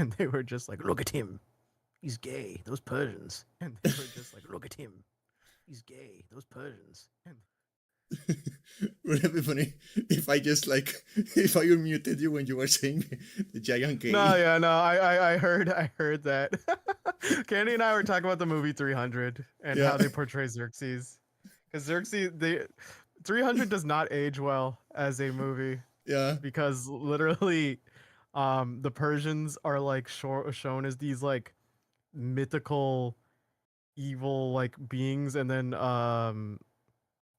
And they were just like, look at him, he's gay. Those Persians. And they were just like, look at him, he's gay. Those Persians. And Would it be funny if I just like if I unmuted you when you were saying the giant no, gay? yeah, no, I heard that. Candy and I were talking about the movie 300 and Yeah, how they portray Xerxes, because Xerxes, the 300 does not age well as a movie yeah. because literally, the Persians are like shown as these like mythical evil like beings, and then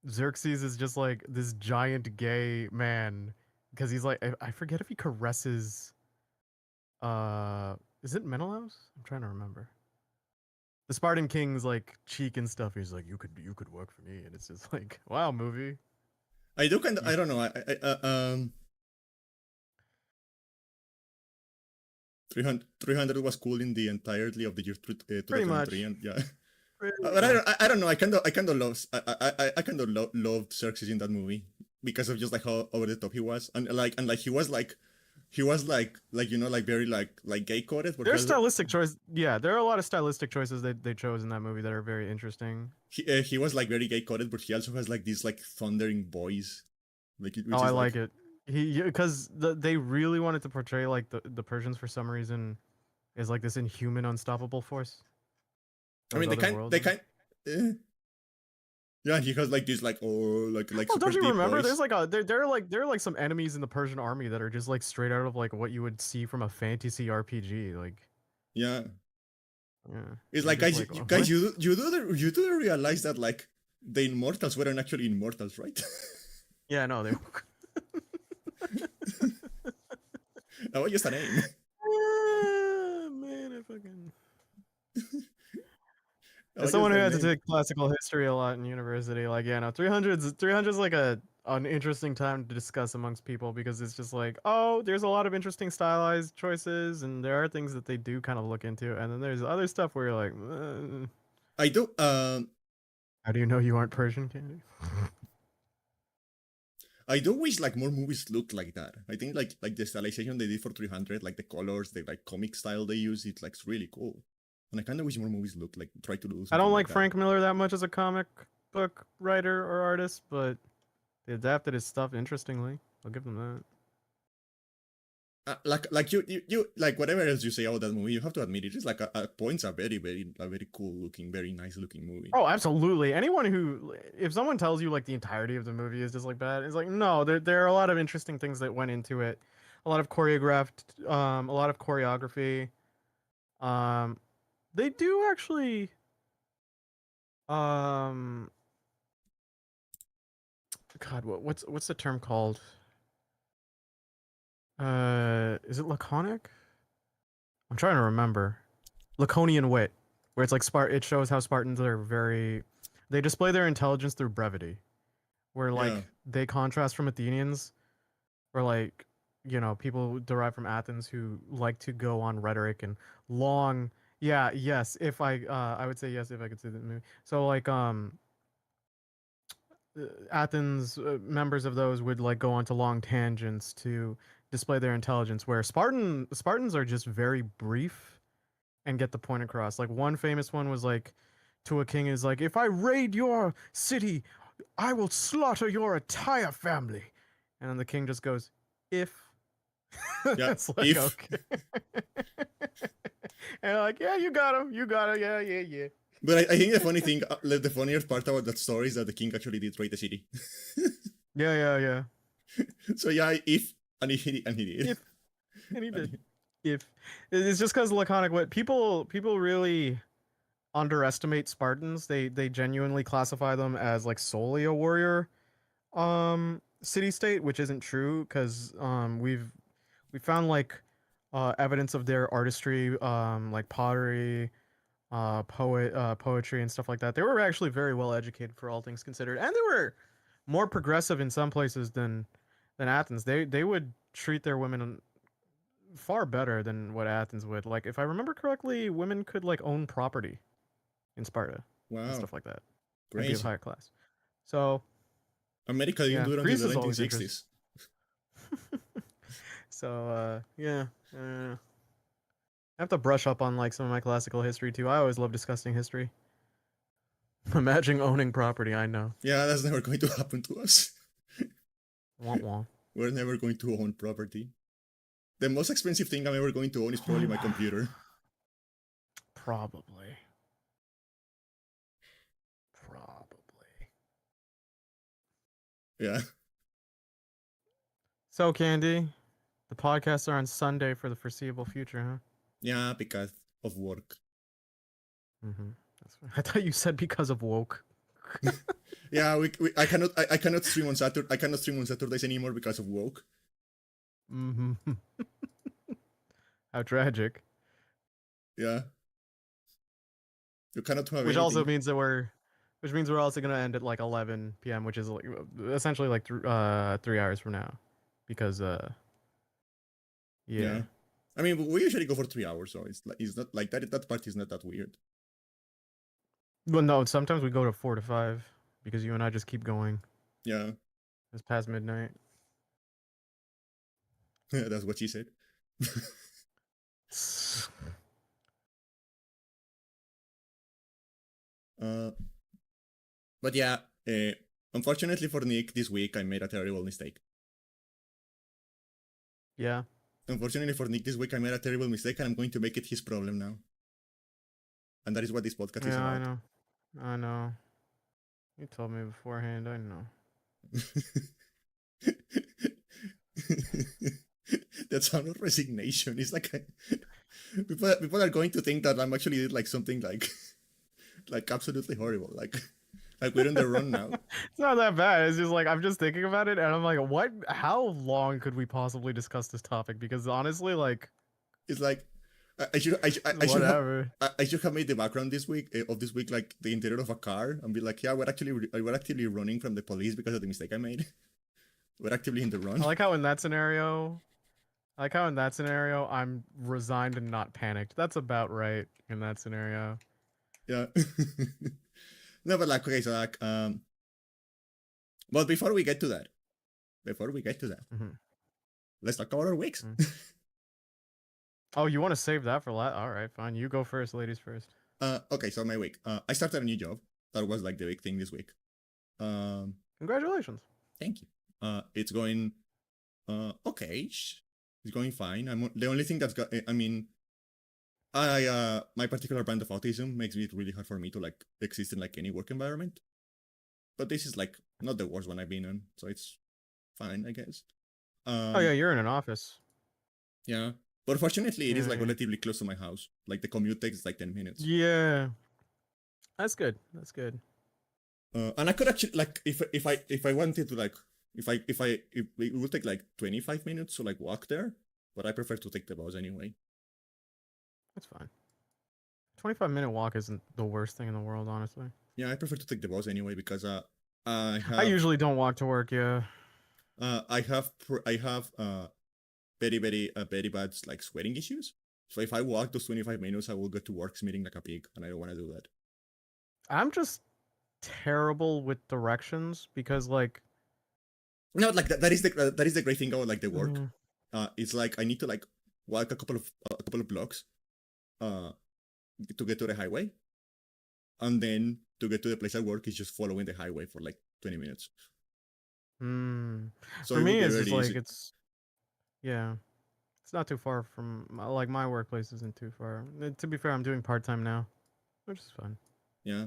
Xerxes is just like this giant gay man because he's like I forget if he caresses is it Menelaus? I'm trying to remember. The Spartan King's like cheek and stuff. He's like, you could work for me, and it's just like, wow, movie. I do kind of. You, I don't know. 300 was cool in the entirety of the year pretty 2003, much. and yeah. Pretty But much. I don't know. I kind of love I kind of loved Xerxes in that movie because of just like how over the top he was, and like he was like you know like very like gay coded, but he There's also stylistic choice. Yeah, there are a lot of stylistic choices that they chose in that movie that are very interesting. he was like very gay coded, but he also has like this like thundering voice, like Oh, which I is like like it. He because they really wanted to portray like the Persians for some reason is like this inhuman, unstoppable force. I Those mean other worlds. they kind eh. Yeah, and he has like this like oh like Well, super don't you deep remember? voice. There are like some enemies in the Persian army that are just like straight out of like what you would see from a fantasy RPG. Like, Yeah, yeah, it's you're like just guys, like, guys, what? you do realize that like the immortals weren't actually immortals, right? Yeah, no, they. That was just a name. Ah, man, I fucking. That As was just someone who a had to name. take classical history a lot in university, like, yeah, no, 300's like an interesting time to discuss amongst people because it's just like, oh, there's a lot of interesting stylized choices, and there are things that they do kind of look into, and then there's other stuff where you're like, I do. how do you know you aren't Persian candy? I do wish like more movies looked like that. I think like the stylization they did for 300, like the colors, the like comic style they use, it's like really cool. And I kind of wish more movies looked like try to do I something don't like like that. Frank Miller that much as a comic book writer or artist, but they adapted his stuff interestingly. I'll give them that. Like you like whatever else you say about that movie, you have to admit it is like a points a very cool looking, very nice looking movie. Oh, absolutely. Anyone who, if someone tells you like the entirety of the movie is just like bad, it's like no. There are a lot of interesting things that went into it. A lot of choreographed, a lot of choreography. Um, they do actually. Um, God, what's the term called? Is it laconic? I'm trying to remember. Laconian wit, where it's like It shows how Spartans are very. They display their intelligence through brevity, where Yeah, like they contrast from Athenians, or like people derived from Athens who like to go on rhetoric and long. Yeah, yes. If I would say yes if I could see the movie. So like Athens members of those would like go on to long tangents to display their intelligence, where Spartans are just very brief and get the point across. Like one famous one was like to a king is like, if I raid your city, I will slaughter your entire family. And then the king just goes, if. yeah. It's like, If okay. And like, yeah, you got him. You got it. Yeah, yeah, yeah. but I think the funny thing, like, the funniest part about that story is that the king actually did raid the city. Yeah, yeah, yeah. So yeah, if and he did. If and he And did. If it's just because laconic what people really underestimate Spartans. They genuinely classify them as like solely a warrior city state, which isn't true because we found like evidence of their artistry, like pottery, poetry and stuff like that. They were actually very well educated for all things considered, and they were more progressive in some places than Athens. They would treat their women far better than what Athens would. Like if I remember correctly, women could like own property in Sparta and wow, stuff like that, and be of crazy. higher class. So America didn't yeah, do it until Greece the is always interesting. 1960s. So yeah, I have to brush up on like some of my classical history too. I always love discussing history. Imagine owning property. I know. Yeah, that's never going to happen to us. Want want. We're never going to own property. The most expensive thing I'm ever going to own is probably my computer. Probably. Probably. Yeah. So, Candy, the podcasts are on Sunday for the foreseeable future, huh? Yeah, because of work. Mm-hmm. I thought you said because of woke. Yeah, I cannot stream on Saturday. I cannot stream on Saturdays anymore because of woke. Mm-hmm. How tragic. Yeah, you cannot have Which also anything. means that which means we're also gonna end at like 11 p.m., which is like essentially like 3 hours from now, because Yeah, yeah. I mean we usually go for 3 hours, so it's not like that. That part is not that weird. Well, no, sometimes we go to 4 to 5 because you and I just keep going. Yeah, It's past midnight. that's what she said. uh, but yeah, uh, unfortunately for Nick, this week I made a terrible mistake. Yeah. Unfortunately for Nick, this week I made a terrible mistake, and I'm going to make it his problem now. And that is what this podcast is Yeah, I about. know. I know. You told me beforehand. I know. That sound of resignation is like people are going to think that I'm actually like something like absolutely horrible. Like we're on the run now. It's not that bad. It's just like I'm just thinking about it, and I'm like, what? How long could we possibly discuss this topic? Because honestly, like, It's like whatever. I should have made the background this week of this week like the interior of a car and be like, yeah, we're actively running from the police because of the mistake I made. We're actively in the I run. like how in that scenario, I like how in that scenario, I'm resigned and not panicked. That's about right in that scenario. Yeah. No, but like okay, so but before we get to that, Hmm. let's talk about our weeks. Oh, you want to save that for All right, fine. You go first, ladies first. Okay, so my week. I started a new job. That was like the big thing this week. Um, Congratulations. Thank you. It's going okay. It's going fine. I'm the only thing that's got. I mean, I my particular brand of autism makes it really hard for me to like exist in like any work environment. But this is like not the worst one I've been in, so it's fine, I guess. Oh yeah, Um, you're in an office. yeah. But fortunately, it is Yeah, like yeah. relatively close to my house. Like the commute takes like 10 minutes. Yeah, that's good. That's good. And I could actually like if I wanted to like if it would take like 25 minutes to like walk there, but I prefer to take the bus anyway. That's fine. 25-minute walk isn't the worst thing in the world, honestly. Yeah, I prefer to take the bus anyway because I usually don't walk to work. Yeah. I have very bad like sweating issues. So if I walk those 25 minutes, I will go to work smelling like a pig, and I don't want to do that. I'm just terrible with directions because like No, like that is the great thing about like the work. mm, It's like I need to like walk a couple of blocks uh to get to the highway, and then to get to the place I work is just following the highway for like 20 minutes. mm, So for it would me be it's very just like easy. yeah, it's not too far from like my workplace isn't too far. To be fair, I'm doing part-time now, which is fun. Yeah.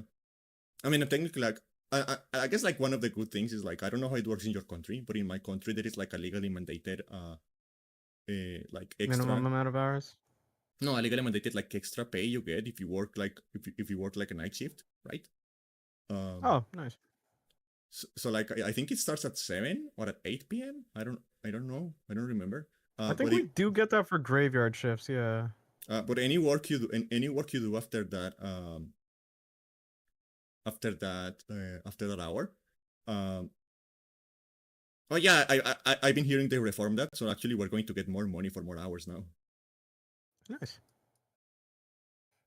I mean, technically, like, I guess like one of the good things is like I don't know how it works in your country, but in my country there is like a legally mandated like extra Minimum amount of hours. no a legally mandated like extra pay you get if you work like if you work like a night shift, right? Um, Oh, nice. so like I think it starts at 7 or at 8 p.m. I don't know. I don't remember. I think But we do get that for graveyard shifts. Yeah. but any work you do any work you do after that hour. Um, oh yeah, I've been hearing they reform that, so actually we're going to get more money for more hours now. Nice.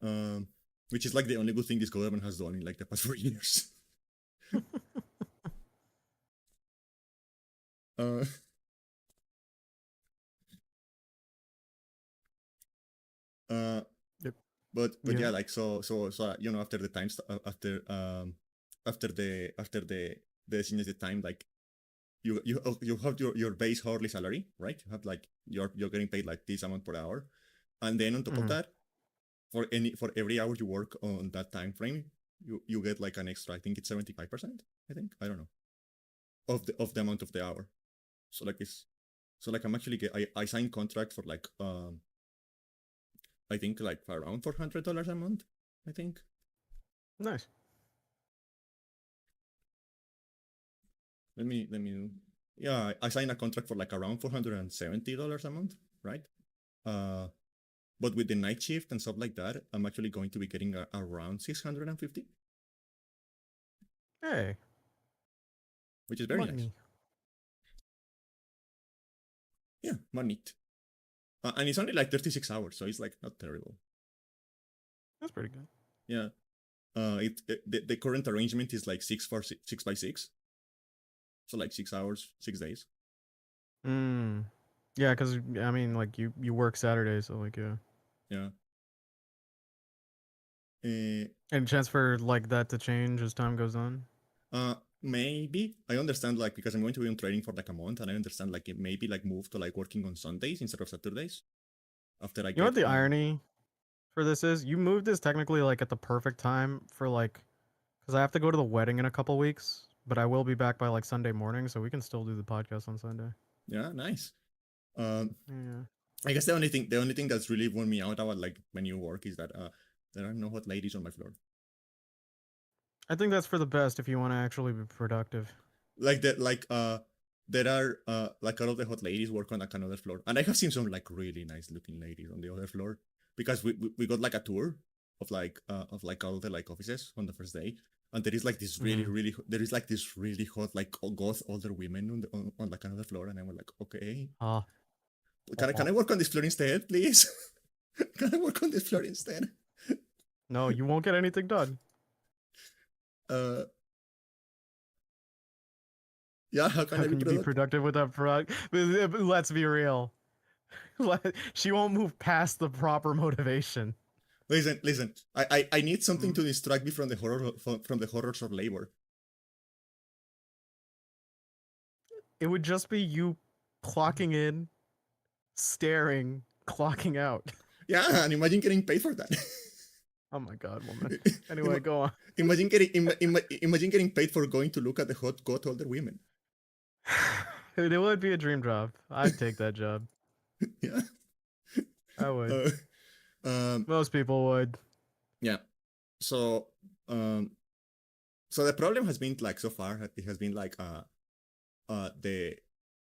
Um, which is like the only good thing this government has done in like the past 4 years. uh, Uh, Yep. but Yeah. yeah, like so you know, after the time after the designated time, like you have your base hourly salary, right? You have like you're getting paid like this amount per hour, and then on top of Mm. that, for every hour you work on that time frame, you get like an extra. I think it's 75%. I think, I don't know, of the amount of the hour. So like it's so like I'm actually I signed contract for like I think like around $400 a month. I think. Nice. Let me. Yeah, I signed a contract for like around $470 a month, right? Uh, but with the night shift and stuff like that, I'm actually going to be getting around 650, Hey, which is very nice. money. Yeah, money. And it's only like 36 hours, so it's like not terrible. That's pretty good. Yeah. The current arrangement is like 6 by 6, so like 6 hours, 6 days. Mm. Yeah, because I mean, like you work Saturdays, so like yeah, Yeah. Uh, and chance for like that to change as time goes on. uh, maybe I understand, like, because I'm going to be on training for like a month, and I understand like it maybe like move to like working on Sundays instead of Saturdays after I You know what get the irony for this is? You moved this technically like at the perfect time for like, because I have to go to the wedding in a couple weeks, but I will be back by like Sunday morning, so we can still do the podcast on Sunday. yeah, nice. Um, Yeah, I guess the only thing that's really won me out about like my new work is that there are no hot ladies on my floor. I think that's for the best if you want to actually be productive. Like that, like there are like all of the hot ladies work on like another floor, and I have seen some like really nice looking ladies on the other floor, because we got like a tour of like all the like offices on the first day, and there is like this Mm-hmm. there is like this really hot like goth older women on like another floor, and I was like, okay, Ah, can I work on this floor instead, please? Can I work on this floor instead? no, you won't get anything done. uh yeah, how can How I be can you be productive? productive with that product? Let's be real. She won't move past the proper motivation. Listen. I need something Mm. to distract me from the horrors of labor. It would just be you clocking in, staring, clocking out. Yeah, and imagine getting paid for that. Oh my god, woman. Anyway, Ima- go on. imagine getting paid for going to look at the hot goat older women. It would be a dream job. I'd take that job. Yeah. I would. Uh, um. Most people would. Yeah. So um. So the problem has been like so far it has been like the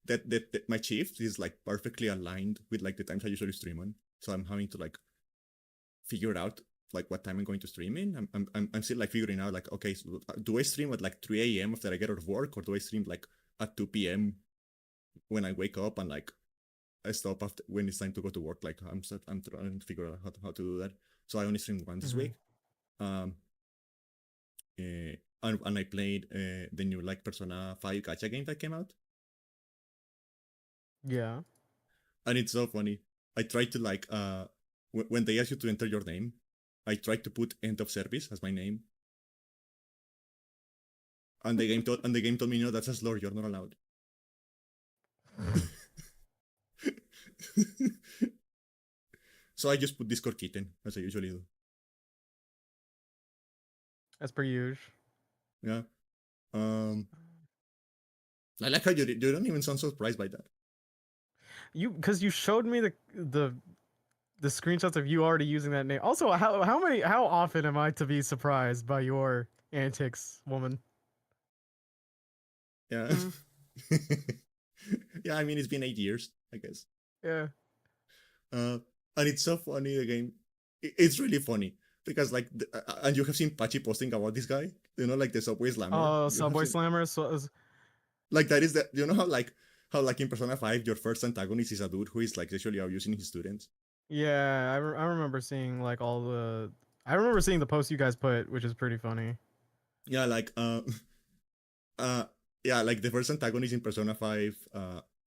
that my shift is like perfectly aligned with like the times I usually stream on. So I'm having to like figure out like what time I'm going to stream in. I'm still like figuring out like, okay, so do I stream at like 3 a.m. after I get out of work, or do I stream like at 2 p.m. when I wake up and like I stop after when it's time to go to work? Like I'm trying to figure out how to do that. So I only streamed one this Hmm. week. Um, and I played the new like Persona 5 gacha game that came out, Yeah. and it's so funny. I tried to like when they ask you to enter your name, I tried to put end of service as my name, and the game told me, no, that's a slur, you're not allowed. So I just put Discord kitten as I usually do. As per usual. Yeah. Um, I like how you don't even sound surprised by that. Because you showed me the screenshots of you already using that name. Also, how often am I to be surprised by your antics, woman? Yeah. Hmm. Yeah, I mean, it's been 8 years, I guess. Yeah. Uh, and it's so funny. The game, it's really funny because like, and you have seen Pachi posting about this guy. You know, like the Subway Slammer. Oh, You have Subway seen Slammer. So, like that is that, you know how like in Persona 5 your first antagonist is a dude who is like sexually abusing his students. yeah, I remember seeing like all the. I remember seeing the post you guys put, which is pretty funny. Yeah, like uh yeah, like the first antagonist in Persona 5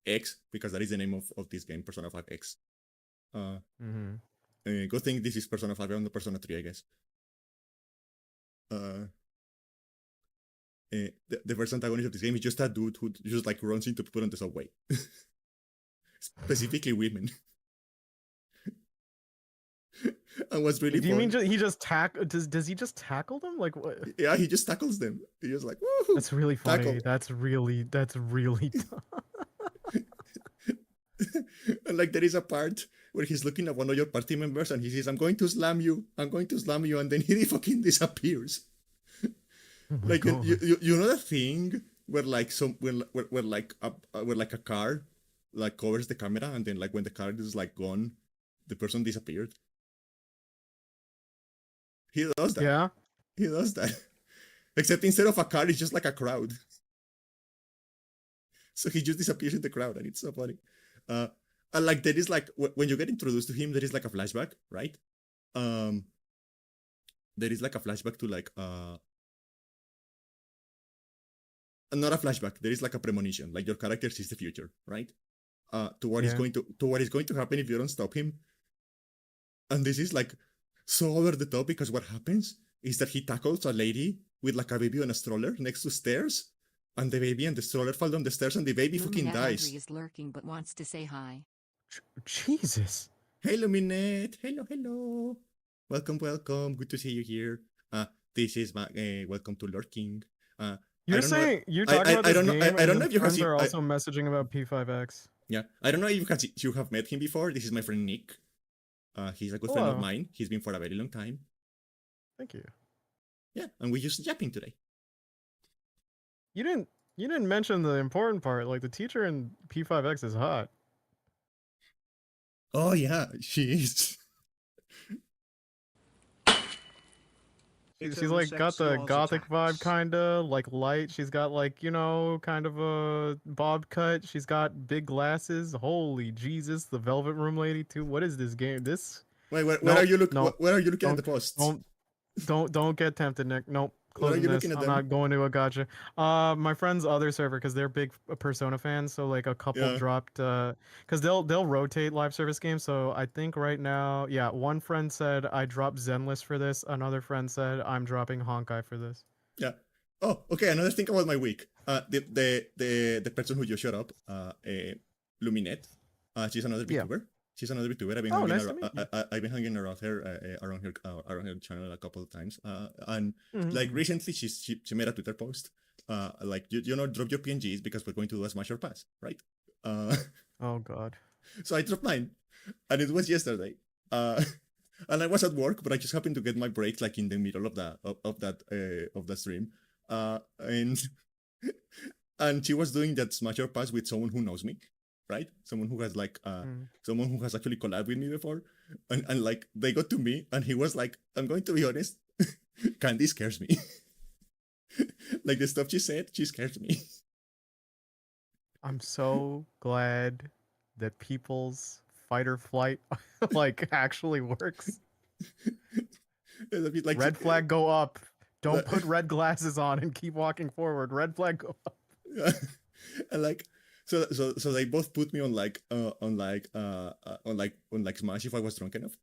X, because that is the name of this game, Persona 5 X. Uh Mm-hmm. Good thing this is Persona 5 and not Persona 3, I guess. The first antagonist of this game is just a dude who just like runs into people on the subway. Specifically women. And what's really Do you fun, mean he just does he just tackle them? Like what? yeah, he just tackles them. He just like, woohoo! That's really funny. Tackle. That's really dumb. And like there is a part where he's looking at one of your party members and he says, I'm going to slam you, and then he fucking disappears. Oh my Like God. you know the thing where like where like a car like covers the camera and then like when the car is like gone, the person disappeared. He does that. Yeah. He does that. Except instead of a car, it's just like a crowd. So he just disappears in the crowd, and it's so funny. And like there is like when you get introduced to him, there is like a flashback, right? Um, there is like a flashback to like not a flashback. There is like a premonition, like your character sees the future, right? To what is Yeah. going to happen if you don't stop him. And this is like so over the top because what happens is that he tackles a lady with like a baby on a stroller next to stairs, and the baby and the stroller fall down the stairs, and the baby fucking Luminette dies. Audrey is lurking but wants to say hi. Jesus. Hey, Luminette. Hello. Welcome. Good to see you here. This is my welcome to lurking. You're saying you're talking about I this don't know. game, I and don't know then if you have friends seen. are also messaging about P5X. Yeah, I don't know if you have met him before. This is my friend Nick. He's a good friend of Hello. mine. He's been for a very long time. Thank you. Yeah, and we used Yapping today. You didn't mention the important part. Like the teacher in P5X is hot. Oh yeah, she is. She's like got the gothic vibe, kinda like light. She's got like kind of a bob cut. She's got big glasses. Holy Jesus, the Velvet Room lady too. What is this game? This Wait, where Nope, are you looking? nope, Where are you looking at the don't posts? don't get tempted, Nick. Nope. Where are Closing you this. looking at I'm them? not going to a gotcha. My friend's other server because they're big Persona fans. So like a couple Yeah, dropped because they'll rotate live service games. So I think right now, yeah, one friend said I dropped Zenless for this. Another friend said I'm dropping Honkai for this. yeah. Oh, okay. Another thing about my week. The person who just showed up, Luminette. She's another Yeah. VTuber. She's another VTuber. Oh, nice to meet you. I've been hanging around her around her channel a couple of times. And Mhm. like recently, she made a Twitter post. Like you know, drop your PNGs because we're going to do a Smash or Pass, right? Oh God. So I dropped mine, and it was yesterday. And I was at work, but I just happened to get my break like in the middle of the stream. And and she was doing that Smash or Pass with someone who knows me, right? Someone who has like someone who has actually collabed with me before, and like they got to me, and he was like, "I'm going to be honest, Candy scares me." Like the stuff she said, she scares me. I'm so glad that people's fight or flight like actually works. Like Red flag go up. Don't put red glasses on and keep walking forward. Red flag go up. And like so they both put me on like Smash if I was drunk enough.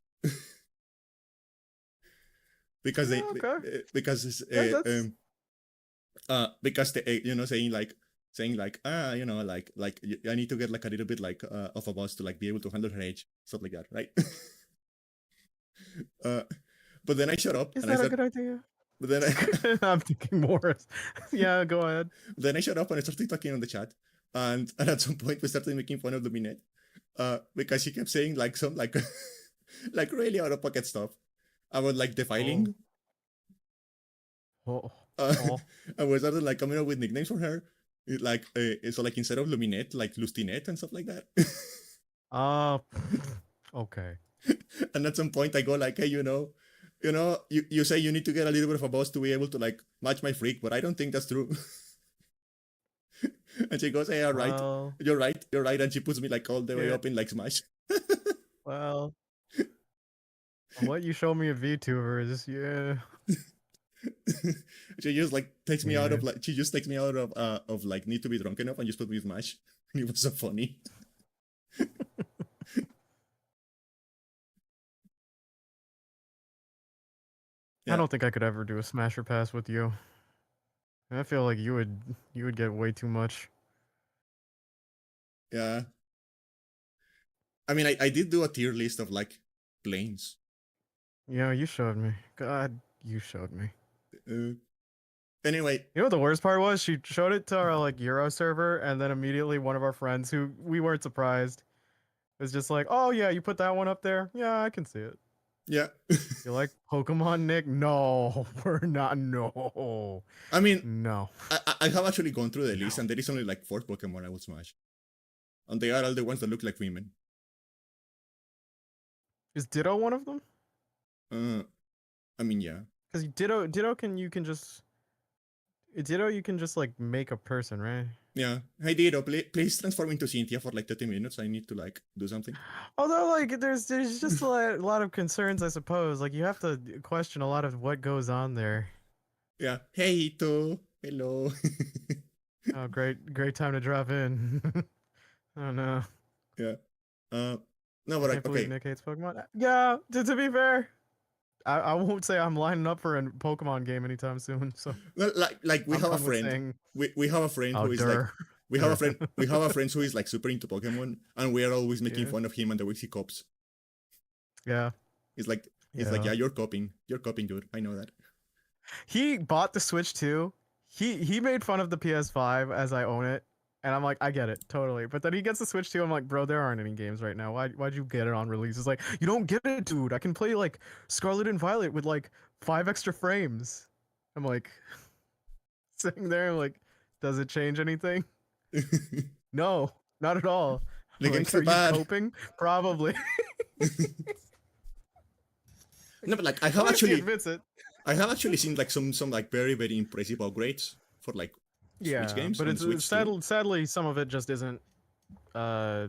Because Yeah, okay. because That's because they saying like I need to get like a little bit like of a boss to like be able to handle her age, stuff like that, right? But then I shut up is and that I a said, good idea? but then I'm thinking more. Yeah, go ahead. then I shut up and I started talking on the chat, and at some point we started making fun of the minute, because she kept saying like some like like really out of pocket stuff about like defiling. Oh. And we started like coming up with nicknames for her, so like instead of Luminette, like Lustinette and stuff like that. Okay. And at some point I go like, hey, you say you need to get a little bit of a boss to be able to like match my freak, but I don't think that's true. And she goes, hey, all right, Well, you're right, and she puts me like all the way yeah. up in like Smash. Well, what you show me a VTuber is yeah. She just like takes me out Yeah. of like she just takes me out of like need to be drunk enough and just put me with Smash. And it was so funny. I Yeah, don't think I could ever do a smasher pass with you. I feel like you would get way too much. yeah. I mean, I did do a tier list of like planes. Yeah, you showed me. God, you showed me. Uh, anyway, You know what the worst part was? She showed it to our like Euro server, and then immediately one of our friends, who we weren't surprised, was just like, "Oh yeah, you put that one up there? Yeah, I can see it. yeah. You like Pokemon, Nick? No, we're not. No, I mean, no. I have actually gone through the list, No. and there is only like 4 Pokemon I would smash, and they are all the ones that look like women. Is Ditto one of them? Uh, I mean, yeah, Because Ditto can Ditto you can just like make a person, right? yeah. Hey, Dido, please transform into Cynthia for like 30 minutes. I need to like do something. Although like there's just a lot of concerns, I suppose. Like you have to question a lot of what goes on there. Yeah. Hey, Ito. Hello. Oh, great time to drop in. Oh no, Yeah. Uh, no, I but can't like, believe okay. Nick hates Pokemon. Yeah, to be fair, I won't say I'm lining up for a Pokemon game anytime soon. So Well, like we I'm have a fine with friend. saying, We have a friend oh, who is like, dur, we have a dur. friend. We have a friend who is like super into Pokemon, and we are always making Yeah, fun of him and the way he cops. yeah, He's like, yeah. yeah, you're coping, dude. I know that. He bought the Switch too. He made fun of the PS5 as I own it, and I'm like, I get it totally. But then he gets the Switch too. I'm like, bro, there aren't any games right now. Why'd you get it on release? It's like, you don't get it, dude. I can play like Scarlet and Violet with like 5 extra frames. I'm like sitting there, I'm like, does it change anything? No, not at all. The I'm game's like, are not you bad. coping? Probably. No, but like At least he admits it. I have actually seen like some like very impressive upgrades for like Switch Yeah, games but on it's Switch too. sadly some of it just isn't uh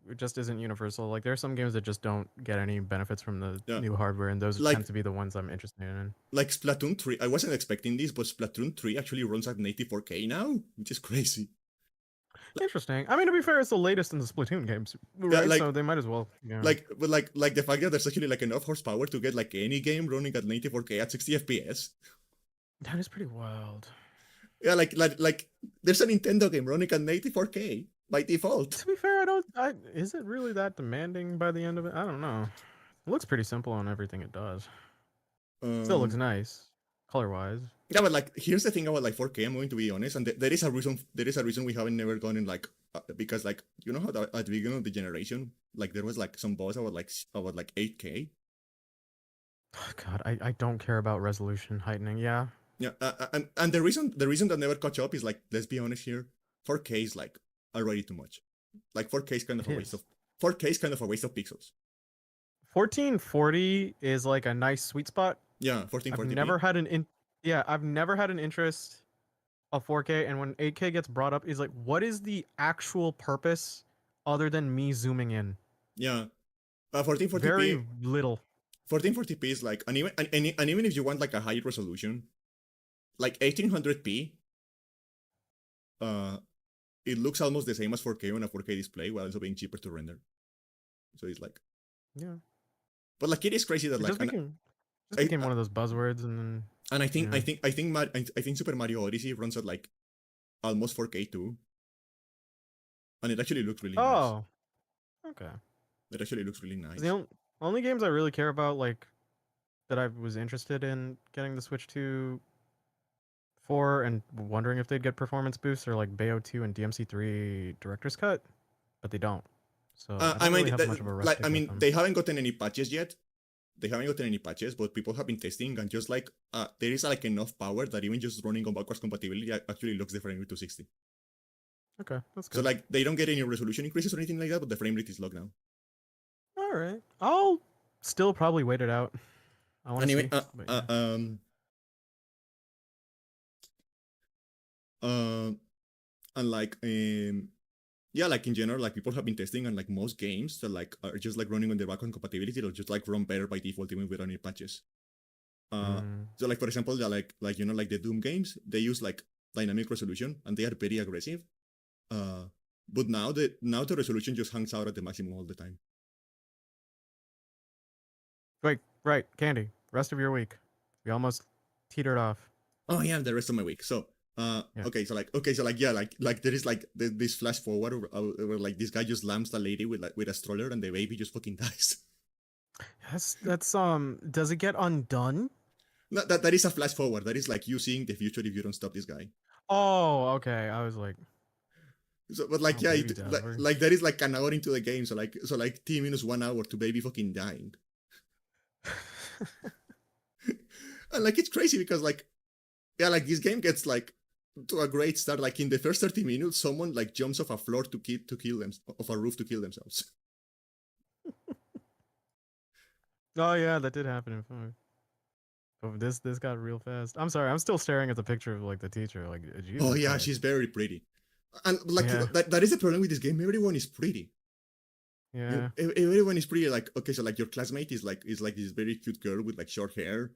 it just isn't universal. Like there are some games that just don't get any benefits from the Yeah, new hardware, and those tend like to be the ones I'm interested in. like Splatoon 3. I wasn't expecting this, but Splatoon 3 actually runs at 84K now, which is crazy. Interesting. I mean, to be fair, it's the latest in the Splatoon games, Yeah, right? So they might as well, but like the fact that there's actually like enough horsepower to get like any game running at 94K at 60 FPS. That is pretty wild. Yeah, like there's a Nintendo game running at 94K by default. To be fair, is it really that demanding by the end of it? I don't know. It looks pretty simple on everything it does. Still looks Um, nice, color wise. yeah, but like here's the thing about like 4K. I'm going to be honest, and there is a reason. There is a reason we haven't never gone in like because like you know how at the beginning of the generation, like there was like some boss about like 8K. Oh, God, I don't care about resolution heightening. Yeah, Yeah, and the reason that never caught up is like let's be honest here, 4K is like already too much. Like 4K is kind of it a waste is. of 4K is kind of a waste of pixels. 1440 is like a nice sweet spot. Yeah, I've 1440p. never had I've never had an interest of 4K, and when 8K gets brought up, is like, what is the actual purpose other than me zooming in? Yeah, 1440p. Very little. 1440p is like, and even if you want like a high resolution, like 1800p, uh, it looks almost the same as 4K on a 4K display while also being cheaper to render. So it's like, Yeah, but like it is crazy that it like, just became one of those buzzwords, and then and I think yeah. I think Super Mario Odyssey runs at like almost 4K too, and it actually looks really nice. Oh, okay. It actually looks really nice. The only games I really care about, like that I was interested in getting the Switch 2 for, and wondering if they'd get performance boosts, are like Bayo 2 and DMC 3 Director's Cut, but they don't. So I I don't really mean, have much of a rush like to I get mean, them. they haven't gotten any patches yet. They haven't gotten any patches, but people have been testing, and just like there is like enough power that even just running on backwards compatibility actually locks the frame rate to 60. Okay, that's So good. like they don't get any resolution increases or anything like that, but the frame rate is locked now. All right, I'll still probably wait it out. I want to Anyway, see. But yeah. uh, and like yeah, like in general, like people have been testing, and like most games that like are just like running on the background compatibility, they'll just like run better by default even without any patches. So like for example, like you know like the Doom games, they use like dynamic resolution and they are very aggressive. But now the resolution just hangs out at the maximum all the time. Wait, right, Candy. Rest of your week. We almost teetered off. Oh yeah, the rest of my week. So Yeah. okay, so like yeah, like there is like this flash forward where like this guy just lamps the lady with a stroller and the baby just fucking dies. That's does it get undone? No, that is a flash forward. That is like you seeing the future if you don't stop this guy. Oh, okay. I was like, So, but like oh, yeah, baby dies. like that is like an hour into the game. So like T minus 1 hour to baby fucking dying. And like it's crazy because like yeah, like this game gets like to a great start. Like in the first 30 minutes, someone like jumps off a floor to kill them off a roof to kill themselves. Oh yeah, that did happen in 5. Oh, this got real fast. I'm sorry, I'm still staring at the picture of like the teacher. Like Oh Jesus yeah, Christ. she's very pretty. And like Yeah. that is the problem with this game. Everyone is pretty. Yeah. Everyone is pretty. Like okay, so like your classmate is like this very cute girl with like short hair,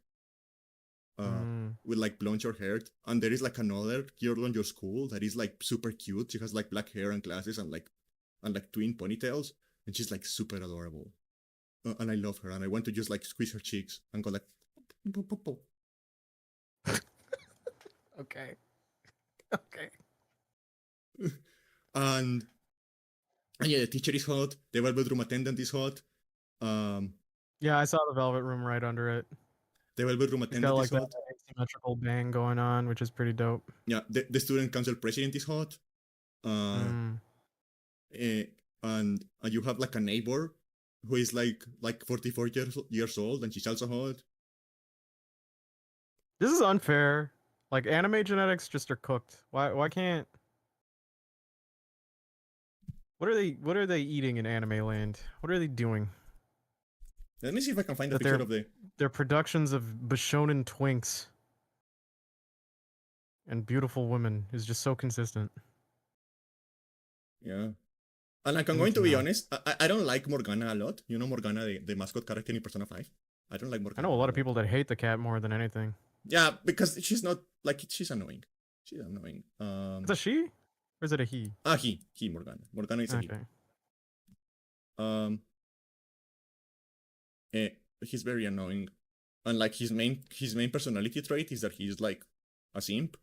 Mm. with like blonde short hair, and there is like another girl on your school that is like super cute. She has like black hair and glasses and like twin ponytails, and she's like super adorable. And I love her, and I want to just like squeeze her cheeks and go like. Okay. Okay. and yeah, the teacher is hot. The velvet room attendant is hot. Yeah, I saw the velvet room right under it. The velvet room It's got attendant like is that hot. asymmetrical bang going on, which is pretty dope. Yeah, the student council president is hot. Mm. Eh, and you have like a neighbor who is like 44 years old, and she's also hot. This is unfair. Like anime genetics just are cooked. Why can't what are they eating in anime land? What are they doing? Let me see if I can find a That picture of the. they're productions of Bishonen twinks and beautiful women is just so consistent. Yeah. And like, I I'm need going to to be know. honest, I don't like Morgana a lot. You know Morgana, the mascot character in Persona 5? I don't like I Morgana. know a lot of people that hate the cat more than anything. Yeah, because she's not, like, she's annoying. She's annoying. Is it a she? Or is it a he? He, Morgana. Morgana is a he. Okay. Um, he's very annoying. And like, his main personality trait is that he's like a simp.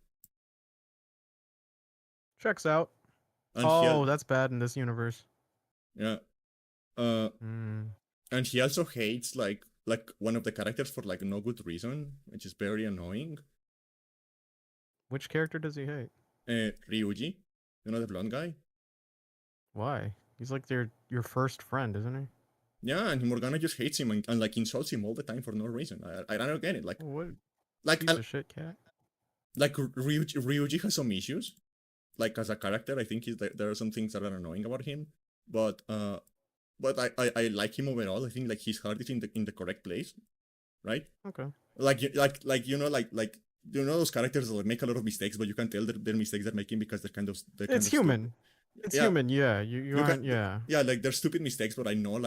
Checks out. And Oh, that's bad in this universe. yeah. Mm. And he also hates like one of the characters for like no good reason, which is very annoying. Which character does he hate? Ryuji, you know the blonde guy. Why? He's like your first friend, isn't he? Yeah, and Morgana just hates him and like insults him all the time for no reason. I don't get it. Like What like piece of shit cat? like Ryuji has some issues. Like as a character, I think there are some things that are annoying about him. But I like him overall. I think like his heart is in the correct place, right? Okay. Like you know like you know those characters that make a lot of mistakes, but you can tell they're mistakes they're making because they're It's human. It's human, yeah. You aren't, yeah. Yeah, like they're stupid mistakes, but I know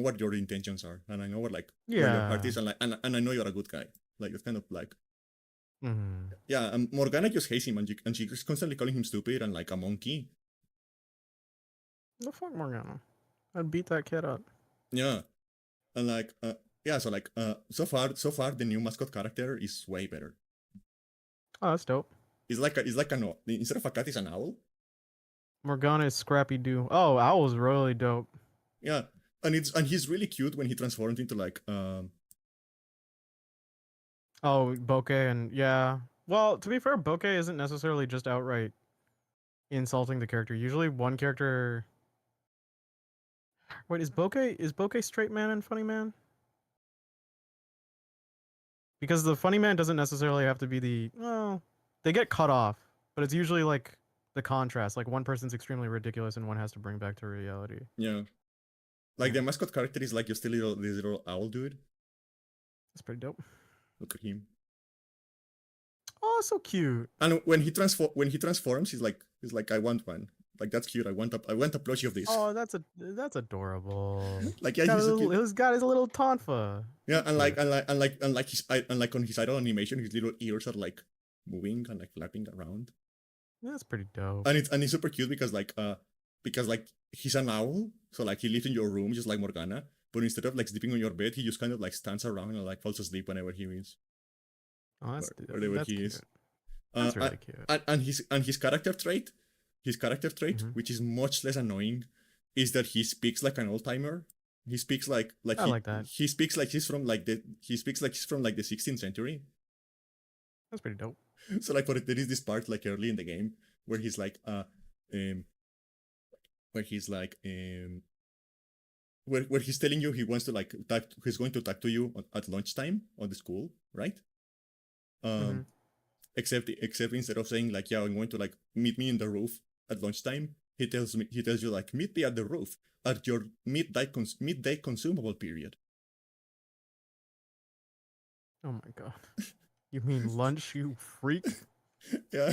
what your intentions are, and I know what like where your heart Yeah. is, and like and I know you're a good guy. Like it's kind of like Mm. yeah. And Morgana just hates him, and she's constantly calling him stupid and like a monkey. The fuck, Morgana? I'd beat that kid up. Yeah, and like yeah. So like so far the new mascot character is way better. Oh, that's dope. It's like an instead of a cat, it's an owl. Morgana is Scrappy Doo. Oh, Owl's really dope. Yeah, and he's really cute when he transforms into like Oh, Bokeh and yeah. Well, to be fair, Bokeh isn't necessarily just outright insulting the character. Usually one character. Wait, is Bokeh straight man and funny man? Because the funny man doesn't necessarily have to be the well, they get cut off, but it's usually like the contrast. Like one person's extremely ridiculous and one has to bring back to reality. yeah. Like Yeah. the mascot character is like just this little owl dude. That's pretty dope. Look at him. Oh, so cute. And when he transforms, he's like I want one. Like that's cute. I want a plushie of this. Oh, that's adorable. Like yeah, he's so cute. He's got his little tonfa. Yeah, and Cute. like on his idle animation, his little ears are like moving and like flapping around. That's pretty dope. And it's super cute because like he's an owl, so like he lives in your room just like Morgana. But instead of like sleeping on your bed, he just kind of like stands around and like falls asleep whenever he wins. Oh, wherever that's he cute. is. That's really cute. And his character trait, Mhm. which is much less annoying, is that he speaks like an old timer. He speaks like I like that. he speaks like he's from like the 16th century. That's pretty dope. So like, there is this part like early in the game where he's like um where he's like where he's telling you he wants to like he's going to talk to you at lunchtime on the school, right? Hmm. Um, except instead of saying like, yeah, I'm going to like meet me in the roof at lunchtime, he tells you like, meet me at the roof at your midday consumable period. Oh my god. You mean lunch, you freak? Yeah.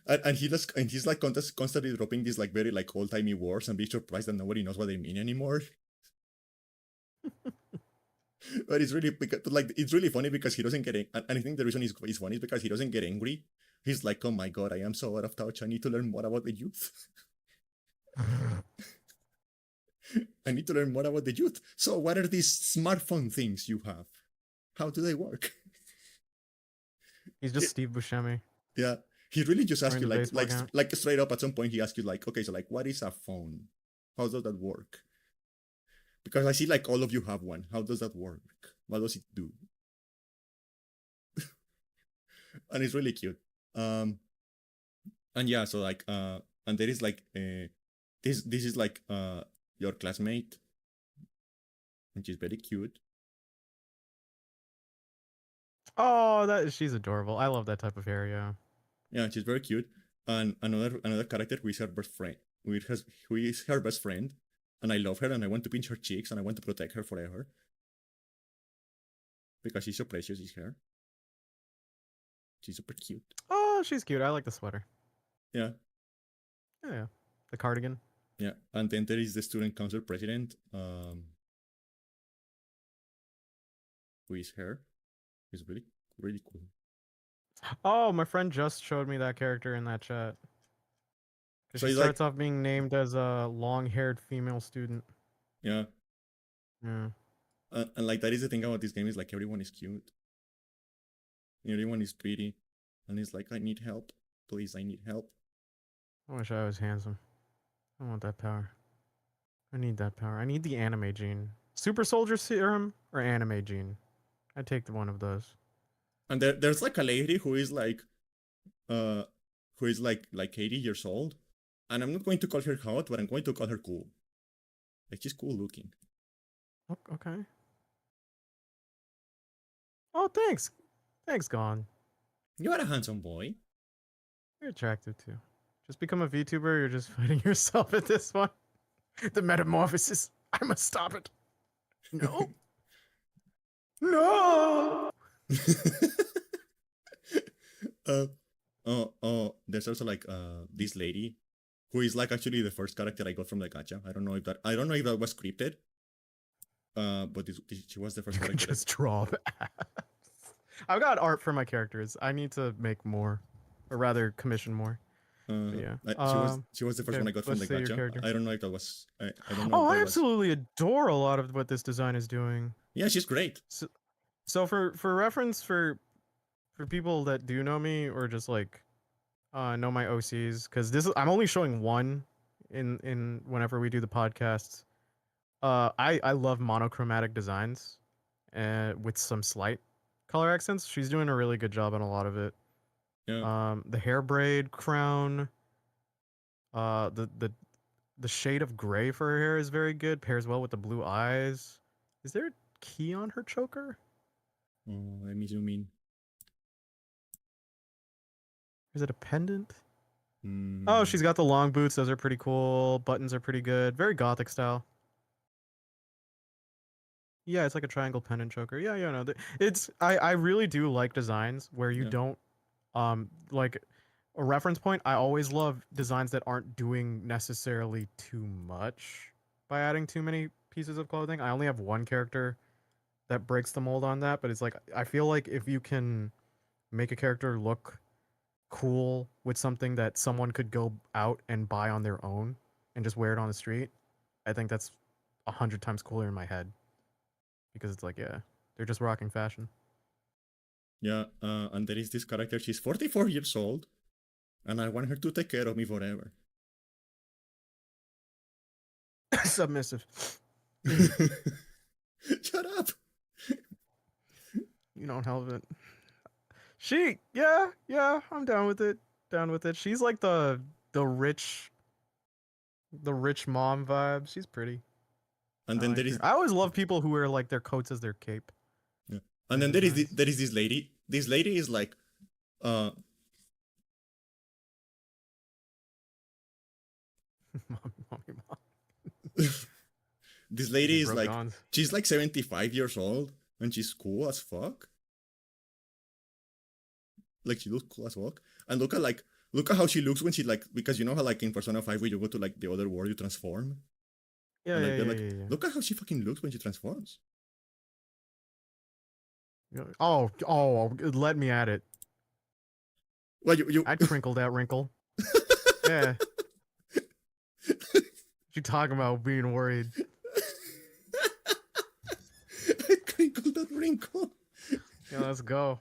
And he's like constantly dropping these like very like old timey words and being surprised that nobody knows what they mean anymore. But it's really like it's really funny because he doesn't get and I think the reason he's funny is because he doesn't get angry. He's like, oh my god, I am so out of touch. I need to learn more about the youth. I need to learn more about the youth. So what are these smartphone things you have? How do they work? He's just Steve Buscemi Yeah. He really just asks wearing you the baseball cap. like straight up at some point he asks you like, okay, so like what is a phone? How does that work? Because I see like all of you have one. How does that work? What does it do? And it's really cute. And yeah, so like and there is like this is like your classmate, and she's very cute. Oh, she's adorable. I love that type of hair. Yeah. Yeah, she's very cute. And another character who is her best friend, who is her best friend, and I love her, and I want to pinch her cheeks, and I want to protect her forever because she's so precious. Is her. She's super cute. Oh, she's cute. I like the sweater. Yeah, Yeah. The cardigan. yeah. And then there is the student council president, who is her. He's really really cool. Oh, my friend just showed me that character in that chat. Because So she he's like, starts off being named as a long-haired female student. yeah, Yeah. and like that is the thing about this game is like everyone is cute, everyone is pretty, and it's like I need help, please, I need help. I wish I was handsome. I want that power. I need that power. I need the anime gene. Super soldier serum or anime gene? I take the one of those. And there's like a lady uh who is like 80 years old, and I'm not going to call her hot, but I'm going to call her cool. Like she's cool looking. Okay. Oh, thanks. Thanks, Gone. You are a handsome boy. You're attractive too. Just become a VTuber. You're just fighting yourself at this one. The metamorphosis. I must stop it. No. No. uh, there's also like this lady who is like actually the first character I got from the gacha. I don't know if that was scripted. But she was the first You can character. just draw that. I've got art for my characters. I need to make more, or rather, commission more. Yeah. She was the first one I got from the Let's say your gacha. character. I don't know if that was I don't know Oh, if I that was. absolutely adore a lot of what this design is doing. Yeah, she's great. So for reference for people that do know me or just like know my OCs, because I'm only showing one in whenever we do the podcasts. I love monochromatic designs, with some slight color accents. She's doing a really good job on a lot of it. Yeah. The hair braid crown, the shade of gray for her hair is very good. Pairs well with the blue eyes. Is there a key on her choker? Oh, let me zoom in. Is it a pendant? Mm. Oh, she's got the long boots. Those are pretty cool. Buttons are pretty good. Very gothic style. Yeah, it's like a triangle pendant choker. Yeah, no. It's I really do like designs where you Yeah. don't like a reference point. I always love designs that aren't doing necessarily too much by adding too many pieces of clothing. I only have one character that breaks the mold on that, but it's like I feel like if you can make a character look cool with something that someone could go out and buy on their own and just wear it on the street, I think that's 100 times cooler in my head because it's like, yeah, they're just rocking fashion. Yeah, and there is this character. She's 44 years old, and I want her to take care of me forever. Submissive. Shut up. You don't help it. Yeah, I'm down with it. Down with it. She's like the rich mom vibe. She's pretty. And I then like there her. is, I always love people who wear like their coats as their cape. yeah. Their And then designs. there is this lady. This lady is like, uh, Mom. this Lady lady is broke like, dawns. she's like 75 years old, and she's cool as fuck. Like she looks cool as fuck. And look at how she looks when she like, because you know how like in Persona 5 when you go to like the other world you transform, Yeah, and like yeah, they're yeah, like, yeah, look at how she fucking looks when she transforms. yeah. Oh, let me at it. Well, I'd crinkle that wrinkle. Yeah. What you talking about being worried? I crinkled that wrinkle. Yeah, let's go.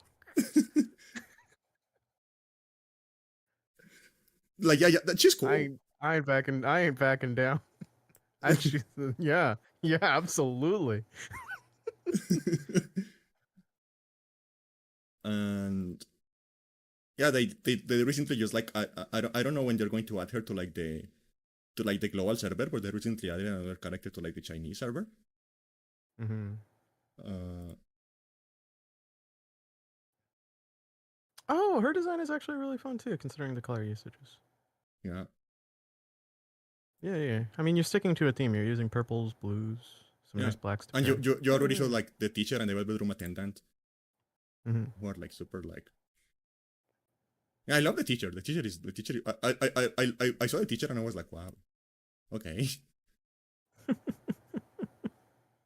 Like yeah, she's cool. I ain't backing down. I'd choose yeah. Yeah, absolutely. And yeah, they recently just like I don't know when they're going to add her to like the global server, but they recently added another character to like the Chinese server. Mm-hmm. Uh, Oh, her design is actually really fun too, considering the color usages. yeah, Yeah. I mean, you're sticking to a theme. You're using purples, blues, some yeah. nice blacks to And pair. you already saw like the teacher and the bedroom attendant Mm-hmm. who are like super like. Yeah, I love the teacher. The teacher. I saw the teacher and I was like, wow, okay,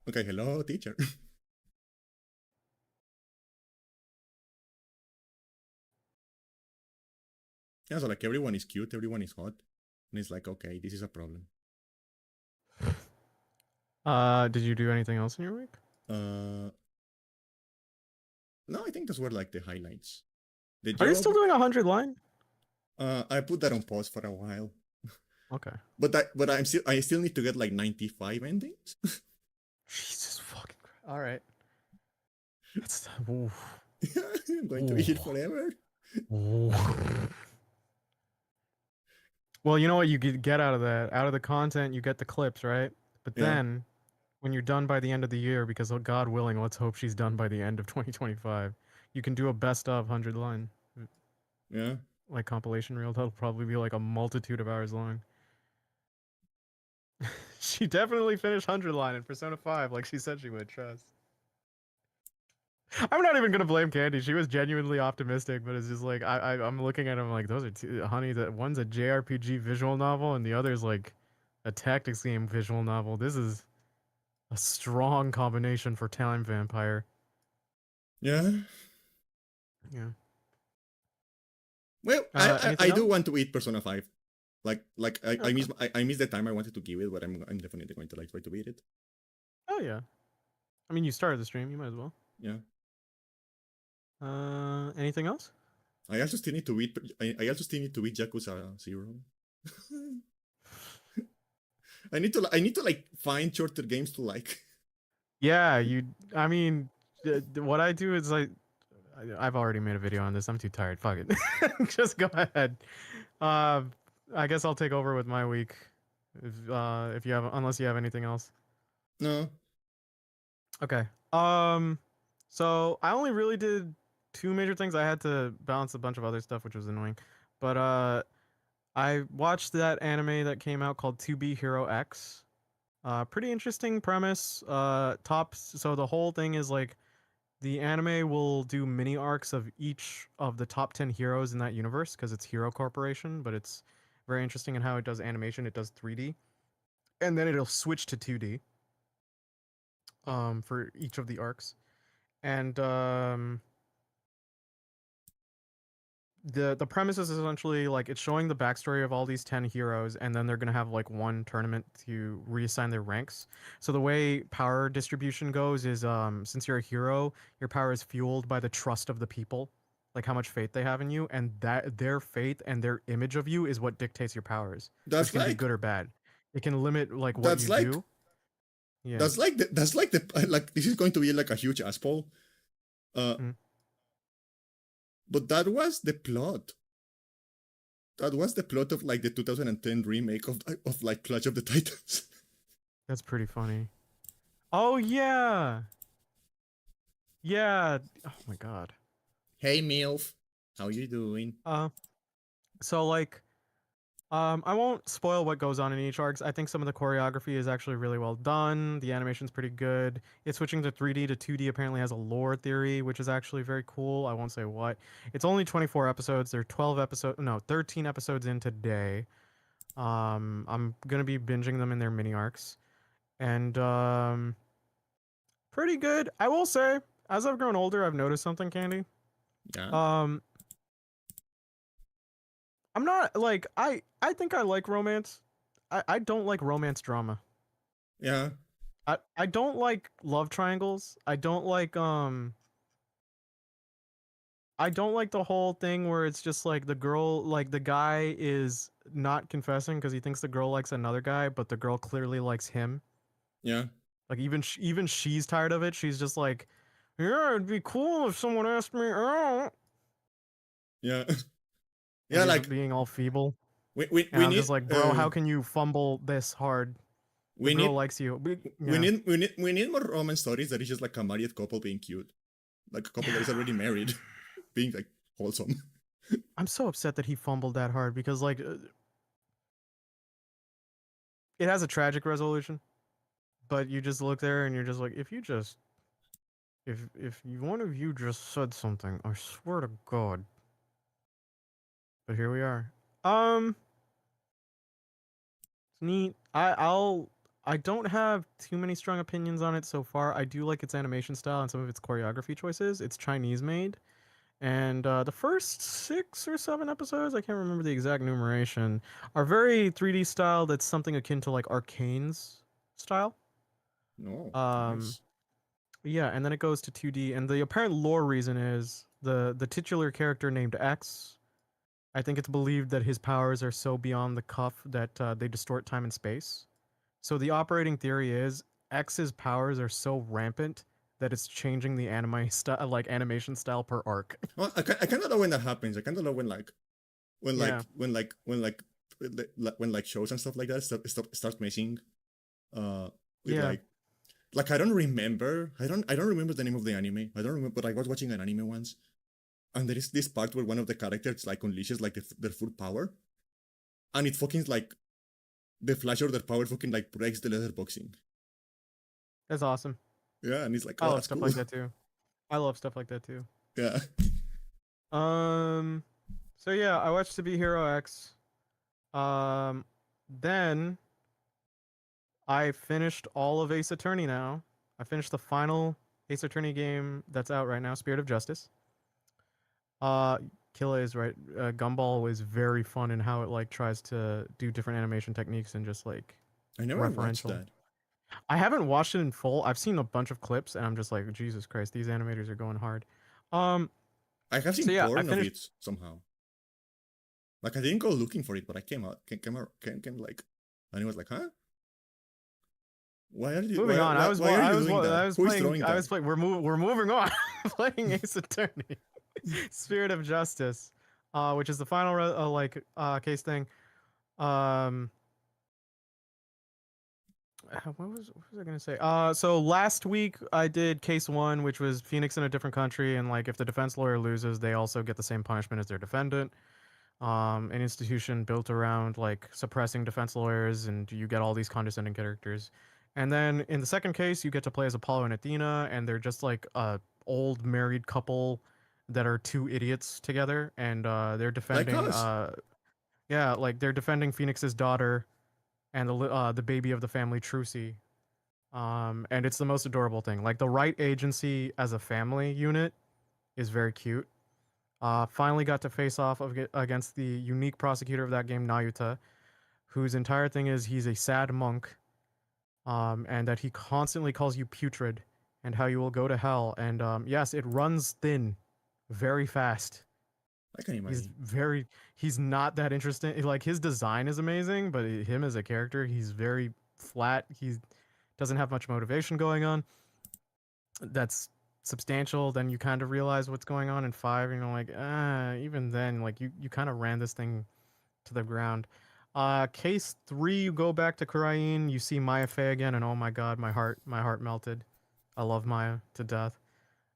okay, hello teacher. Yeah, so like everyone is cute, everyone is hot, and it's like okay, this is a problem. Did you do anything else in your week? Uh, no, I think those were like the highlights. The Are you still job. doing 100 line? I put that on pause for a while, Okay. but I still need to get like 95 endings. Jesus fucking Christ. All right. That's oof. I'm going to be here forever. Well, you know what you get out of that? Out of the content, you get the clips, right? But Yeah, then, when you're done by the end of the year, because God willing, let's hope she's done by the end of 2025, you can do a best of 100 line yeah, like compilation reel. That'll probably be like a multitude of hours long. She definitely finished 100 line in Persona 5, like she said she would. Trust. I'm not even gonna blame Candy. She was genuinely optimistic, but it's just like I'm looking at him like those are two, honey. That one's a JRPG visual novel, and the other's like a tactics game visual novel. This is a strong combination for Time Vampire. yeah. Yeah. Well, I Anything do else? want to eat Persona 5. Like Yeah, okay. I miss the time I wanted to give it, but I'm definitely going to like try to beat it. Oh yeah. I mean, you started the stream. You might as well. Yeah. Anything else? I also still need to beat. I also still need to beat Yakuza 0. I need to like find shorter games to like. Yeah, you. I mean, what I do is I've already made a video on this. I'm too tired. Fuck it. Just go ahead. Uh, I guess I'll take over with my week. If you have, unless you have anything else. No. Okay. So I only really did two major things. I had to balance a bunch of other stuff, which was annoying. But I watched that anime that came out called To Be Hero X. Pretty interesting premise. Tops. So the whole thing is like the anime will do mini arcs of each of the top 10 heroes in that universe because it's Hero Corporation, but it's very interesting in how it does animation. It does 3D, and then it'll switch to 2D for each of the arcs. And the premise is essentially like it's showing the backstory of all these 10 heroes, and then they're going to have like one tournament to reassign their ranks. So the way power distribution goes is since you're a hero, your power is fueled by the trust of the people, like how much faith they have in you, and that their faith and their image of you is what dictates your powers, which That's can be like good or bad. It can limit like what that's you like do. Yeah. that's like like this is going to be like a huge asshole. Uh, Mm, but that was the plot. That was the plot of like the 2010 remake of like Clash of the Titans. that's pretty funny. Oh yeah. Yeah. Oh my god. Hey MILF, how you doing? Uh so like I won't spoil what goes on in each arcs. I think some of the choreography is actually really well done. The animation's pretty good. It's switching to 3D to 2D apparently has a lore theory, which is actually very cool. I won't say what. It's only 24 episodes. There are 13 episodes in today. I'm gonna be binging them in their mini arcs. And pretty good. I will say, as I've grown older, I've noticed something, Candy. Yeah, Um, I'm not like I think I like romance. I don't like romance drama. yeah, I don't like love triangles. I don't like the whole thing where it's just like the girl like the guy is not confessing because he thinks the girl likes another guy, but the girl clearly likes him. yeah, Like even she's tired of it. She's just like, yeah, it'd be cool if someone asked me out. yeah, yeah. And he's Like being all feeble. And we I'm need just like, bro, how can you fumble this hard? The we girl need likes you. we Yeah. need we need we need more romance stories that is just like a married couple being cute, like a couple that is already married, being like wholesome. I'm so upset that he fumbled that hard because like it has a tragic resolution, but you just look there and you're just like, if one of you just said something, I swear to God. But here we are. It's neat. I don't have too many strong opinions on it so far. I do like its animation style and some of its choreography choices. It's Chinese made. And the first 6 or 7 episodes, I can't remember the exact numeration, are very 3D style. That's something akin to like Arcane's style. No, Um, nice. yeah, and then it goes to 2D. And the apparent lore reason is the titular character named X. I think it's believed that his powers are so beyond the cuff that they distort time and space. So the operating theory is X's powers are so rampant that it's changing the anime style, like animation style per arc. Well, I kind of know when that happens. I kind of know when like when Yeah, like when like when like when like shows and stuff like that start messing uh with yeah. like I don't remember the name of the anime. I don't remember, but I was watching an anime once, and there is this part where one of the characters like unleashes like their full power, and it fucking like the flash or their power fucking like breaks the leather boxing. That's awesome. Yeah, and it's like, I oh, love that's stuff cool. like that too. I love stuff like that too. Yeah. Um, so yeah, I watched To Be Hero X. Um, then I finished all of Ace Attorney now. I finished the final Ace Attorney game that's out right now, Spirit of Justice. Uh, Killa is right. Gumball is very fun in how it like tries to do different animation techniques and just like I never watched referential. that. I haven't watched it in full. I've seen a bunch of clips and I'm just like, Jesus Christ, these animators are going hard. Um, I have so seen yeah, I porn of finished. it somehow. Like I didn't go looking for it, but I came like, and it was like, huh? Why are you Moving on. why are you doing that? I was Who is playing. throwing I that? was playing. We're moving on. Playing Ace Attorney, Spirit of Justice, which is the final case thing. Um, what was I gonna say? So last week I did case one, which was Phoenix in a different country, and like if the defense lawyer loses, they also get the same punishment as their defendant. An institution built around like suppressing defense lawyers, and you get all these condescending characters. And then in the second case, you get to play as Apollo and Athena, and they're just like a old married couple that are two idiots together, and they're Like defending us. yeah, like they're defending Phoenix's daughter and the baby of the family, Trucy. And it's the most adorable thing. Like the right agency as a family unit is very cute. Finally got to face off against the unique prosecutor of that game, Nayuta, whose entire thing is he's a sad monk, and that he constantly calls you putrid, and how you will go to hell. And yes, it runs thin, very fast. I can He's imagine. very he's not that interesting. Like his design is amazing, but him as a character, he's very flat. He doesn't have much motivation going on. That's substantial. Then you kind of realize what's going on in 5, and you're like, even then, like you kind of ran this thing to the ground. Case 3, you go back to Kurain, you see Maya Fey again, and oh my god, my heart melted. I love Maya to death.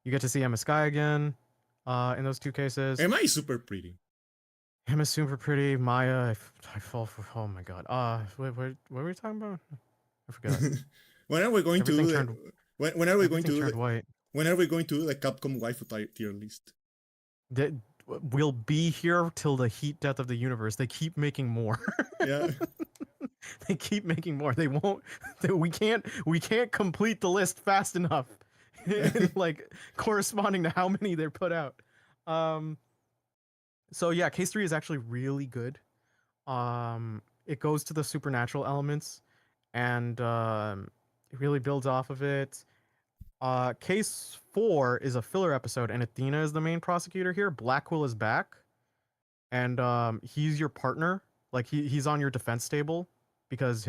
You get to see Emma Sky again. In those 2 cases, Emma is super pretty. Emma's super pretty. Maya, I fall for. Oh my god. What were we talking about? I forgot. When are we going to Everything do turned. the, when are we going to Everything do turned the, white. when are we going to do the Capcom waifu tier list? That we'll be here till the heat death of the universe. They keep making more. Yeah. They keep making more. They won't. We can't complete the list fast enough. Like corresponding to how many they put out. So yeah, case 3 is actually really good. It goes to the supernatural elements, and it really builds off of it. Case 4 is a filler episode, and Athena is the main prosecutor here. Blackwell is back, and he's your partner. Like he's on your defense table because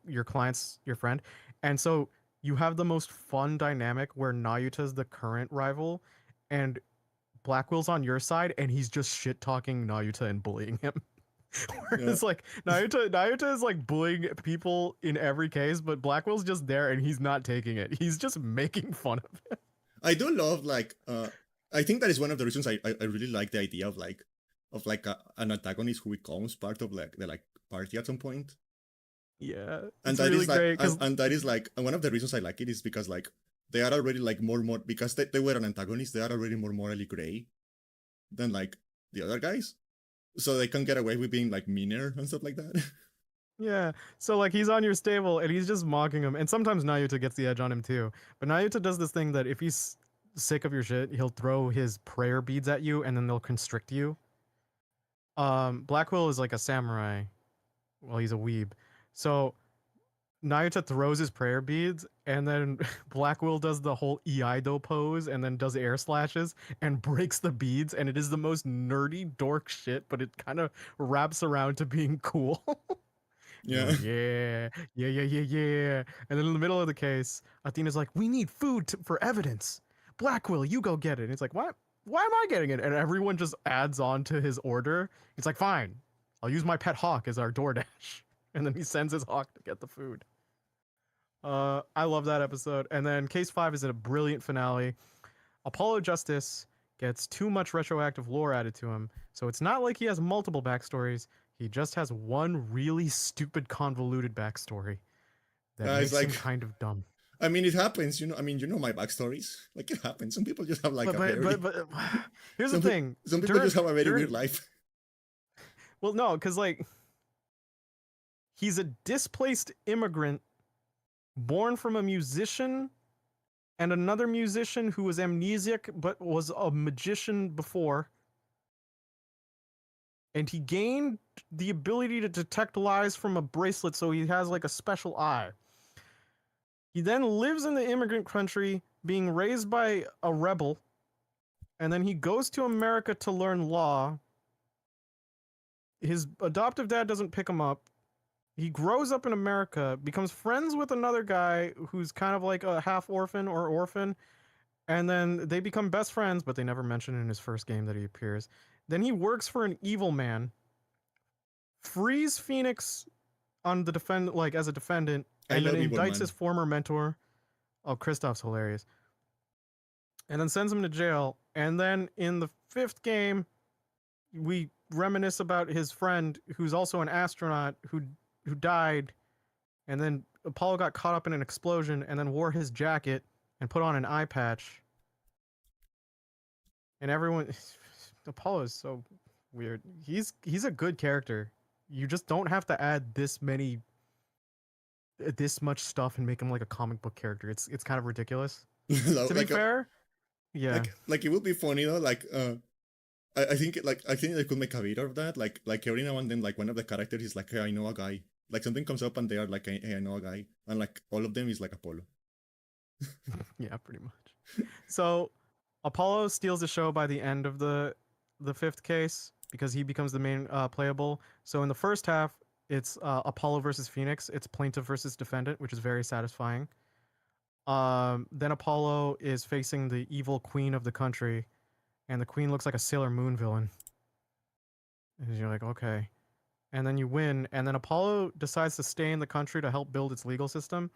your client's your friend, and so you have the most fun dynamic where Nayuta's the current rival, and Blackwell's on your side, and he's just shit talking Nayuta and bullying him. Whereas like Nayuta is like bullying people in every case, but Blackwell's just there and he's not taking it. He's just making fun of it. I do love I think that is one of the reasons I really like the idea of an antagonist who becomes part of like the party at some point. Yeah, And it's that really is like great because and that is like and one of the reasons I like it is because like they are already like more because they were an antagonist, they are already more morally gray than like the other guys. So they can get away with being like meaner and stuff like that. yeah, so like he's on your stable and he's just mocking him, and sometimes Nayuta gets the edge on him too. But Nayuta does this thing that if he's sick of your shit, he'll throw his prayer beads at you and then they'll constrict you. Blackwell is like a samurai. Well, he's a weeb. So Nayuta throws his prayer beads, and then Blackwell does the whole Iaido pose and then does air slashes and breaks the beads, and it is the most nerdy dork shit, but it kind of wraps around to being cool. Yeah. Like, yeah. And then in the middle of the case, Athena's like, we need food for evidence. Blackwell, you go get it. And it's like, what? Why am I getting it? And everyone just adds on to his order. It's like, fine, I'll use my pet hawk as our DoorDash. And then he sends his hawk to get the food. I love that episode. And then case 5 is a brilliant finale. Apollo Justice gets too much retroactive lore added to him, so it's not like he has multiple backstories. He just has one really stupid, convoluted backstory that It's makes him like kind of dumb. I mean, it happens, you know. I mean, you know my backstories. Like it happens. Some people just have like But here's the thing. Some people just have a very weird life. Well, no, because like he's a displaced immigrant born from a musician and another musician who was amnesiac but was a magician before. And he gained the ability to detect lies from a bracelet, so he has like a special eye. He then lives in the immigrant country, being raised by a rebel, and then he goes to America to learn law. His adoptive dad doesn't pick him up. He grows up in America, becomes friends with another guy who's kind of like a half orphan or orphan, and then they become best friends, but they never mention in his first game that he appears. Then he works for an evil man, frees Phoenix on the as a defendant, and then indicts his former mentor. Oh, Kristoff's hilarious. And then sends him to jail. And then in the 5th game, we reminisce about his friend who's also an astronaut who died, and then Apollo got caught up in an explosion and then wore his jacket and put on an eye patch. And everyone Apollo is so weird. He's a good character. You just don't have to add this much stuff and make him like a comic book character. It's kind of ridiculous. To be fair, yeah. Like it would be funny though, I think they could make a bit of that. Like every now and then, like one of the characters is like, hey, I know a guy. Like something comes up and they are like, hey, I know a guy, and like all of them is like Apollo. Yeah, pretty much. So Apollo steals the show by the end of the fifth case because he becomes the main playable. So in the first half, it's Apollo versus Phoenix. It's plaintiff versus defendant, which is very satisfying. Then Apollo is facing the evil queen of the country, and the queen looks like a Sailor Moon villain. And you're like, okay. And then you win, and then Apollo decides to stay in the country to help build its legal system.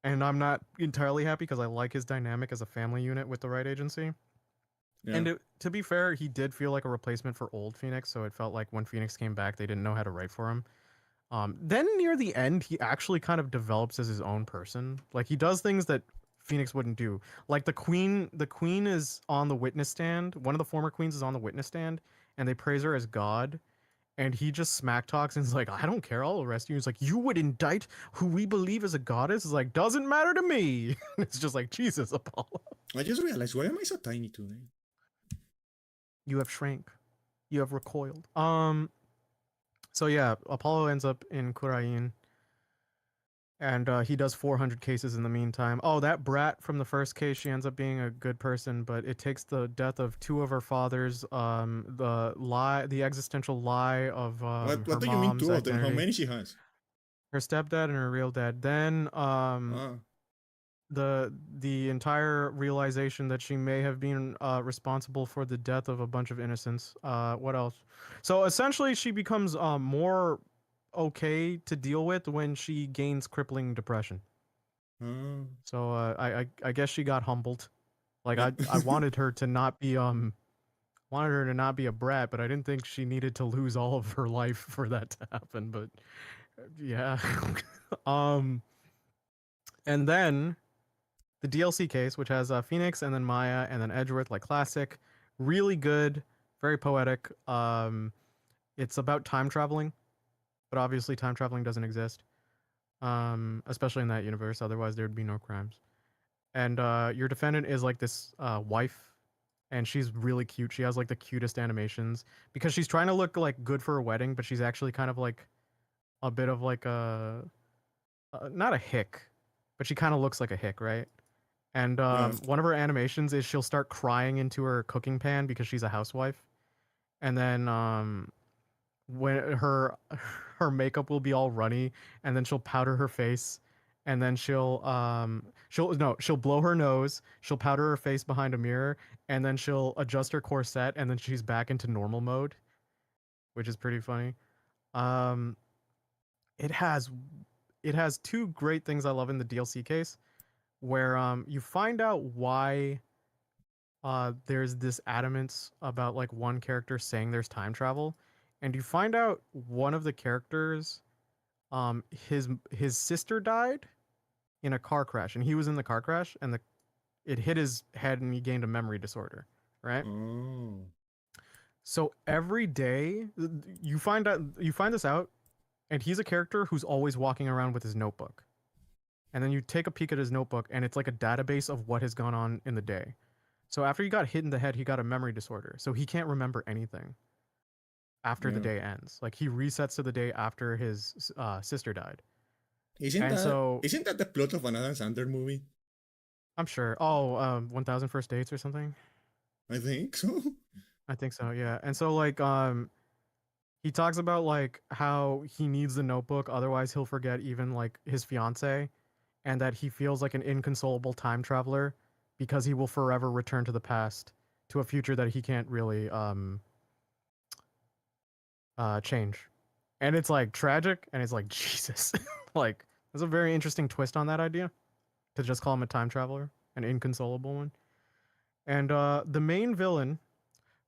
And I'm not entirely happy because I like his dynamic as a family unit with the right agency. Yeah. And to be fair, he did feel like a replacement for old Phoenix, so it felt like when Phoenix came back, they didn't know how to write for him. Then near the end, he actually kind of develops as his own person. Like he does things that Phoenix wouldn't do. Like the queen is on the witness stand. One of the former queens is on the witness stand, and they praise her as God. And he just smack talks and is like, I don't care, I'll arrest you. He's like, you would indict who we believe is a goddess? It's like, doesn't matter to me. It's just like, Jesus, Apollo. I just realized, why am I so tiny today? You have shrank. You have recoiled. So yeah, Apollo ends up in Kurain. And he does 400 cases in the meantime. Oh, that brat from the first case, she ends up being a good person, but it takes the death of two of her fathers, the existential lie of What her do you mean mom's two of them? How identity. many she has? Her stepdad and her real dad. Then Ah, the entire realization that she may have been responsible for the death of a bunch of innocents. What else? So essentially, she becomes more okay to deal with when she gains crippling depression. ah. So I guess she got humbled. Like Yeah. I wanted her to not be a brat, but I didn't think she needed to lose all of her life for that to happen. But yeah. And then the DLC case, which has Phoenix and then Maya and then Edgeworth, like classic, really good, very poetic. It's about time traveling, but obviously time traveling doesn't exist, especially in that universe. Otherwise, there would be no crimes. And your defendant is like this wife, and she's really cute. She has like the cutest animations because she's trying to look like good for a wedding, but she's actually kind of like a bit of like not a hick, but she kind of looks like a hick, right? And Yeah. one of her animations is she'll start crying into her cooking pan because she's a housewife, and then when her makeup will be all runny, and then she'll powder her face, and then she'll blow her nose, she'll powder her face behind a mirror, and then she'll adjust her corset, and then she's back into normal mode, which is pretty funny. Um, it has two great things I love in the DLC case, where you find out why there's this adamance about like one character saying there's time travel, and you find out one of the characters, his sister died in a car crash, and he was in the car crash, and it hit his head, and he gained a memory disorder, right? Oh. So every day you find this out, and he's a character who's always walking around with his notebook, and then you take a peek at his notebook, and it's like a database of what has gone on in the day. So after he got hit in the head, he got a memory disorder. So he can't remember anything after the Yeah. day ends. Like he resets to the day after his sister died. Isn't And that so isn't that the plot of an Adam Sandler movie? I'm sure. 1000 First Dates or something. I think so. I think so. Yeah. And so like he talks about like how he needs the notebook, otherwise he'll forget even like his fiance, and that he feels like an inconsolable time traveler because he will forever return to the past, to a future that he can't really change. And it's like tragic, and it's like Jesus. Like there's a very interesting twist on that idea, to just call him a time traveler, an inconsolable one. And the main villain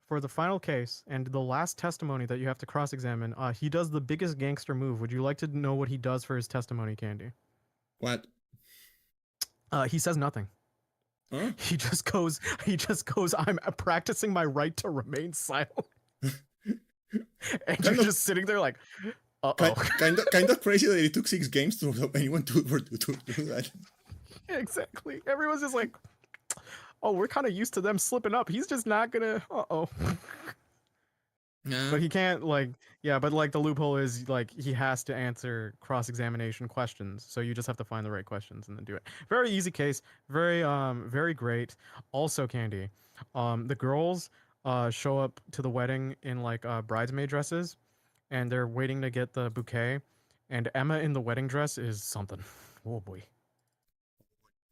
for the final case and the last testimony that you have to cross-examine, he does the biggest gangster move. Would you like to know what he does for his testimony, Candy? What? He says nothing. Huh? He just goes, I'm practicing my right to remain silent. And you're just sitting there like, uh-oh. Kind of crazy that it took 6 games to anyone to do that. Exactly. Everyone's just like, oh, we're kind of used to them slipping up. He's just not gonna, uh-oh. Yeah. But he can't like yeah, but like the loophole is like he has to answer cross-examination questions. So you just have to find the right questions and then do it. Very easy case, very great. Also Candy. The girls show up to the wedding in like bridesmaid dresses and they're waiting to get the bouquet and Emma in the wedding dress is something. Oh boy.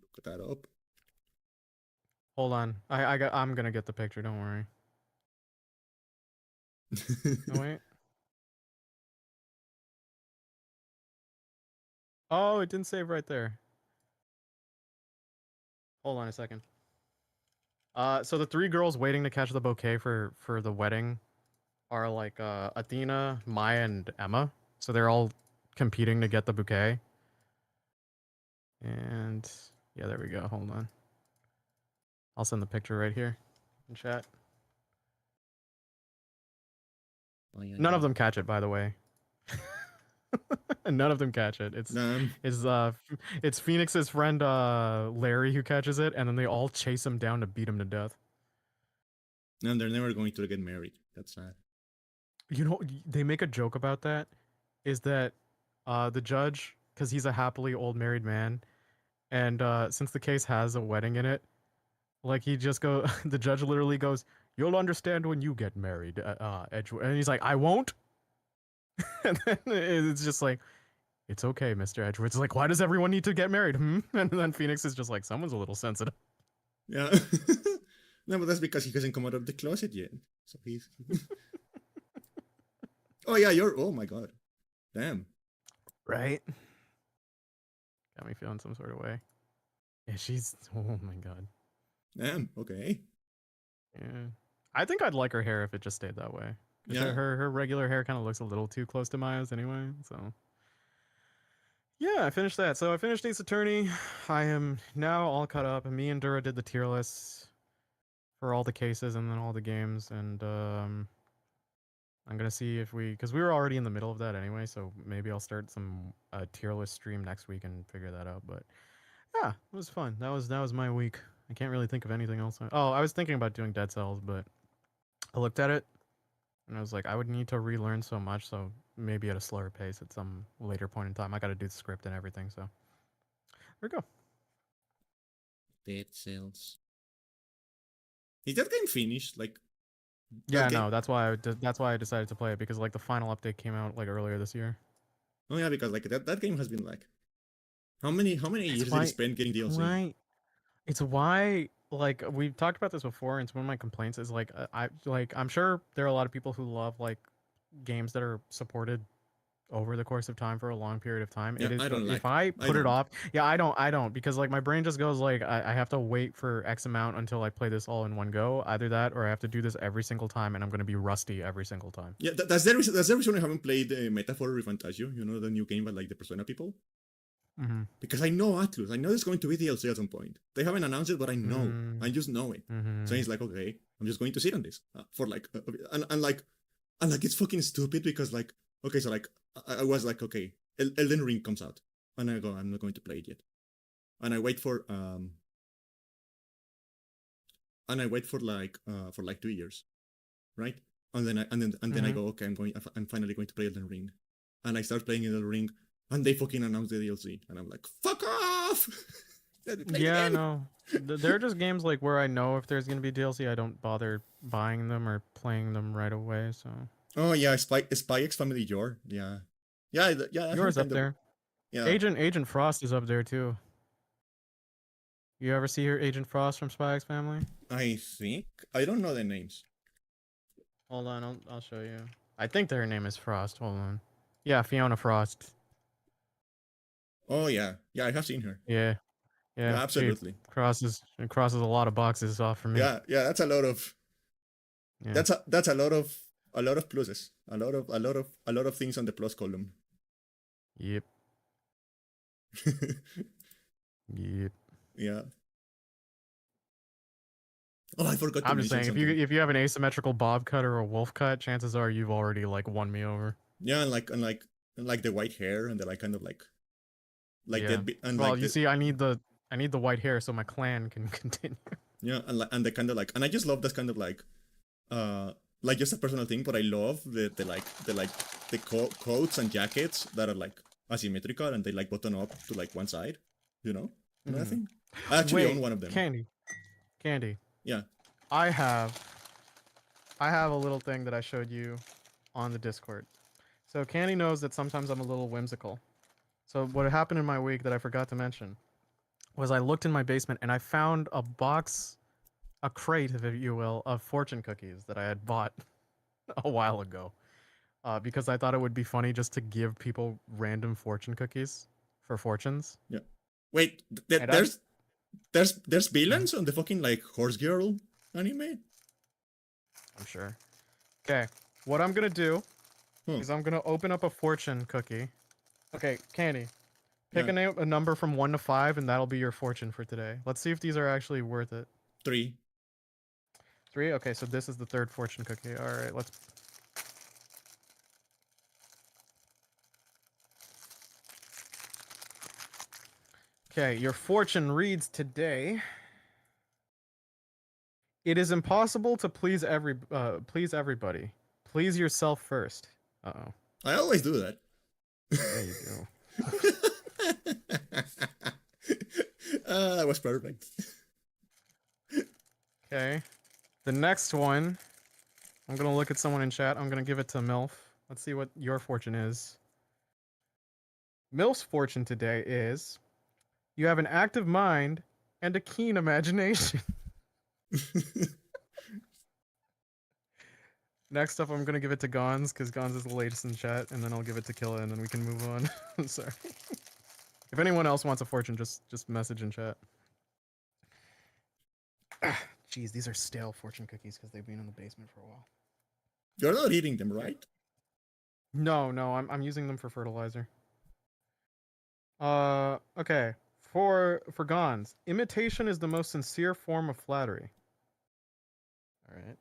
Look that up. Hold on. I'm going to get the picture, don't worry. Oh wait. Oh, it didn't save right there. Hold on a second. So the three girls waiting to catch the bouquet for the wedding are like Athena, Maya, and Emma. So they're all competing to get the bouquet. And yeah, there we go. Hold on. I'll send the picture right here in chat. None of them catch it, by the way. None of them catch it. It's Phoenix's friend Larry who catches it, and then they all chase him down to beat him to death. And they're never going to get married. That's sad. You know, they make a joke about that. Is that the judge, because he's a happily old married man, and since the case has a wedding in it, like he just go, the judge literally goes, "You'll understand when you get married, Edgewood," and he's like, "I won't." And then it's just like, "It's okay, Mr. Edgewood." It's like, "Why does everyone need to get married?" Hmm? And then Phoenix is just like, "Someone's a little sensitive." Yeah. No, but that's because he hasn't come out of the closet yet. So he's. Oh yeah, you're. Oh my god. Damn. Right? Got me feeling some sort of way. Yeah, she's. Oh my god. Damn. Okay. Yeah. I think I'd like her hair if it just stayed that way. Yeah. Her regular hair kind of looks a little too close to Maya's anyway. So yeah, I finished that. So I finished Ace Attorney. I am now all caught up. And me and Dura did the tier lists for all the cases and then all the games. And I'm gonna see if because we were already in the middle of that anyway. So maybe I'll start some tier list stream next week and figure that out. But yeah, it was fun. That was my week. I can't really think of anything else. Oh, I was thinking about doing Dead Cells, but I looked at it and I was like, I would need to relearn so much, so maybe at a slower pace at some later point in time. I got to do the script and everything, so there we go. Dead Cells. Is that game finished? Like. Yeah, Okay. no, that's why I decided to play it because like the final update came out like earlier this year. Oh yeah, because like that game has been like. How many years did it spend getting DLC? Right. It's why like we've talked about this before, and it's one of my complaints is like I'm sure there are a lot of people who love like games that are supported over the course of time for a long period of time. Yeah, It is I don't if like. I put it don't. off, yeah, I don't because like my brain just goes like I have to wait for X amount until I play this all in one go. Either that or I have to do this every single time, and I'm gonna be rusty every single time. Yeah, that's the reason. That's the reason I haven't played Metaphor Refantasio. You know, the new game by like the Persona people. Mm-hmm. Because I know Atlus. I know there's going to be DLC at some point. They haven't announced it, but I know. Mm-hmm. I just know it. Mm-hmm. So it's like, okay, I'm just going to sit on this for like, and like it's fucking stupid because like, okay, so like I was like, okay, Elden Ring comes out, and I go, I'm not going to play it yet, and I wait for like 2 years, right? And then I go, okay, I'm finally going to play Elden Ring, and I start playing Elden Ring, and they fucking announce the DLC, and I'm like, fuck off! Yeah, no, they're just games like where I know if there's gonna be DLC, I don't bother buying them or playing them right away. So. Oh yeah, Spy X Family Your, yeah, yeah. Yours up there. Yeah. Agent Frost is up there too. You ever see her Agent Frost from Spy X Family? I think I don't know the names. Hold on, I'll show you. I think her name is Frost. Hold on. Yeah, Fiona Frost. Oh yeah, I have seen her. Yeah, Absolutely. She crosses a lot of boxes off for me. Yeah, that's a lot of. Yeah. That's a lot of pluses. A lot of things on the plus column. Yep. Yep. Yeah. Oh, I forgot. I'm just saying, if you have an asymmetrical bob cut or a wolf cut, chances are you've already like won me over. Yeah, and like the white hair and the like kind of like yeah. and well, like you see, I need the white hair so my clan can continue. Yeah, and the kind of like, and I just love this kind of like just a personal thing, but I love the coats and jackets that are like asymmetrical and they like button up to like one side. You know that thing? I actually own Wait, one of them. Candy. Yeah. I have a little thing that I showed you on the Discord. So Candy knows that sometimes I'm a little whimsical. So what happened in my week that I forgot to mention was I looked in my basement and I found a crate, if you will, of fortune cookies that I had bought a while ago. Because I thought it would be funny just to give people random fortune cookies for fortunes. Yeah. Wait, And there's villains on the fucking like horse girl anime? I'm sure. Okay, what I'm gonna do Huh. is I'm gonna open up a fortune cookie. Okay, Candy, pick Yeah. a number from 1 to 5, and that'll be your fortune for today. Let's see if these are actually worth it. 3. 3? Okay, so this is the third fortune cookie. All right, let's. Okay, your fortune reads today. It is impossible to please everybody. Please yourself first. Uh-oh. I always do that. There you go. That was perfect. Okay. The next one, I'm gonna look at someone in chat. I'm gonna give it to MILF. Let's see what your fortune is. MILF's fortune today is you have an active mind and a keen imagination. Next up, I'm gonna give it to Gons because Gons is the latest in chat, and then I'll give it to Killa, and then we can move on. I'm sorry. If anyone else wants a fortune, just message in chat. Jeez, these are stale fortune cookies because they've been in the basement for a while. You're not eating them, right? No, I'm using them for fertilizer. Okay. For Gons, imitation is the most sincere form of flattery. All right.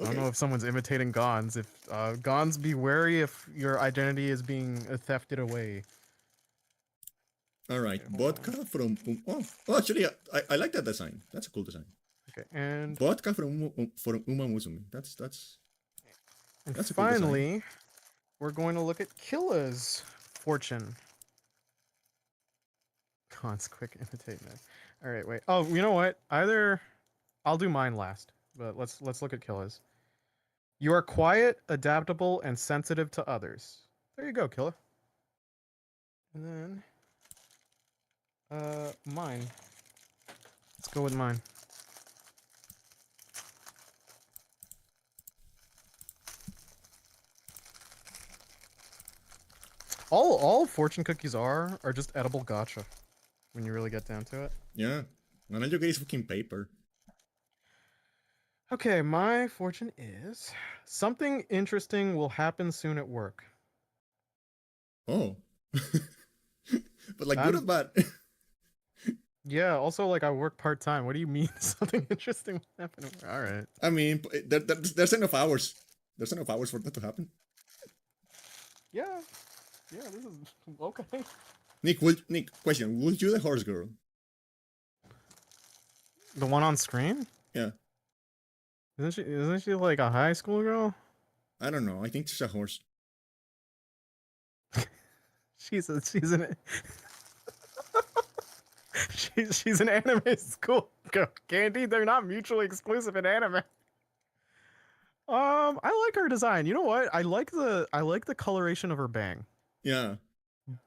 I don't know if someone's imitating Gons. If Gons, be wary if your identity is being thefted away. All right, Okay, hold vodka from actually, I like that design. That's a cool design. Okay, and Vodka from Uma Musume. That's a cool design. finally, we're going to look at Killa's fortune. Gons, quick imitate man. All right, wait. Oh, you know what? I'll do mine last, but let's look at Killa's. You are quiet, adaptable, and sensitive to others. There you go, Killa. And then, mine. Let's go with mine. All fortune cookies are just edible gotcha. When you really get down to it. Yeah, and all you get is fucking paper. Okay, my fortune is something interesting will happen soon at work. Oh, but like good or bad? Yeah. Also, like I work part time. What do you mean something interesting will happen? All right. I mean, there's enough hours. There's enough hours for that to happen. Yeah. Yeah. This is okay. Nick, question: would you the horse girl? The one on screen? Yeah. Isn't she like a high school girl? I don't know. I think she's a horse. she's an she's an anime school girl. Candy, they're not mutually exclusive in anime. I like her design. You know what? I like the coloration of her bang. Yeah.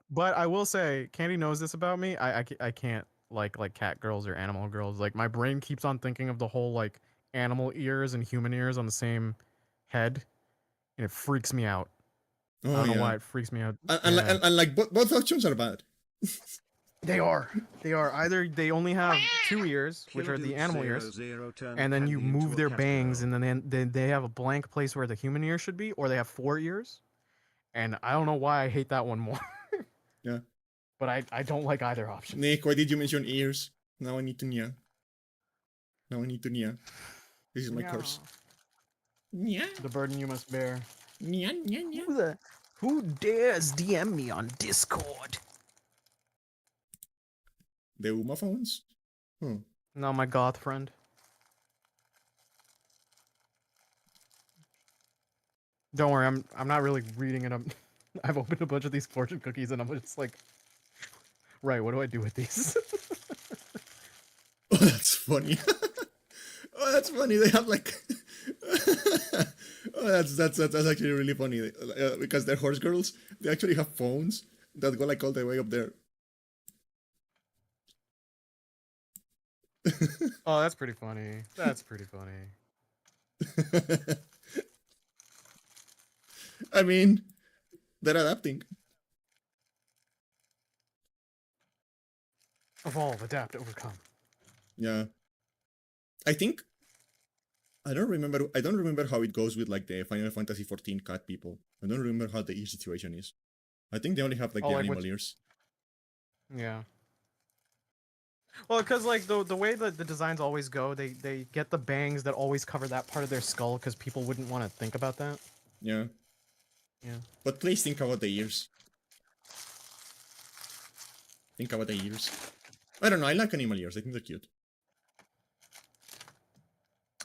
But I will say, Candy knows this about me. I can't like cat girls or animal girls. Like my brain keeps on thinking of the whole like animal ears and human ears on the same head, and it freaks me out. Oh, I don't know why it freaks me out. And like both options are bad. They are. Either they only have 2 ears, which are the animal ears, and then you move their bangs, and then they have a blank place where the human ear should be, or they have 4 ears. And I don't know why I hate that one more. Yeah. But I don't like either option. Nick, why did you mention ears? Now I need to nya. This is my curse. Nya. The burden you must bear. Nya. Who dares DM me on Discord? The Uma phones? Huh. No, my goth friend. Don't worry, I'm not really reading it. I've opened a bunch of these fortune cookies and I'm just like, right, what do I do with these? Oh, that's funny. Oh, that's funny. They have like. Oh, that's actually really funny because they're horse girls. They actually have phones that go like all the way up there. Oh, that's pretty funny. That's pretty funny. I mean, they're adapting. Evolve, adapt, overcome. Yeah, I think I don't remember. I don't remember how it goes with like the Final Fantasy 14 cat people. I don't remember how the ear situation is. I think they only have like Oh, the like animal what? ears. Yeah. Well, because like the way that the designs always go, they get the bangs that always cover that part of their skull because people wouldn't want to think about that. Yeah, Yeah. but please think about the ears. Think about the ears. I don't know. I like animal ears. I think they're cute.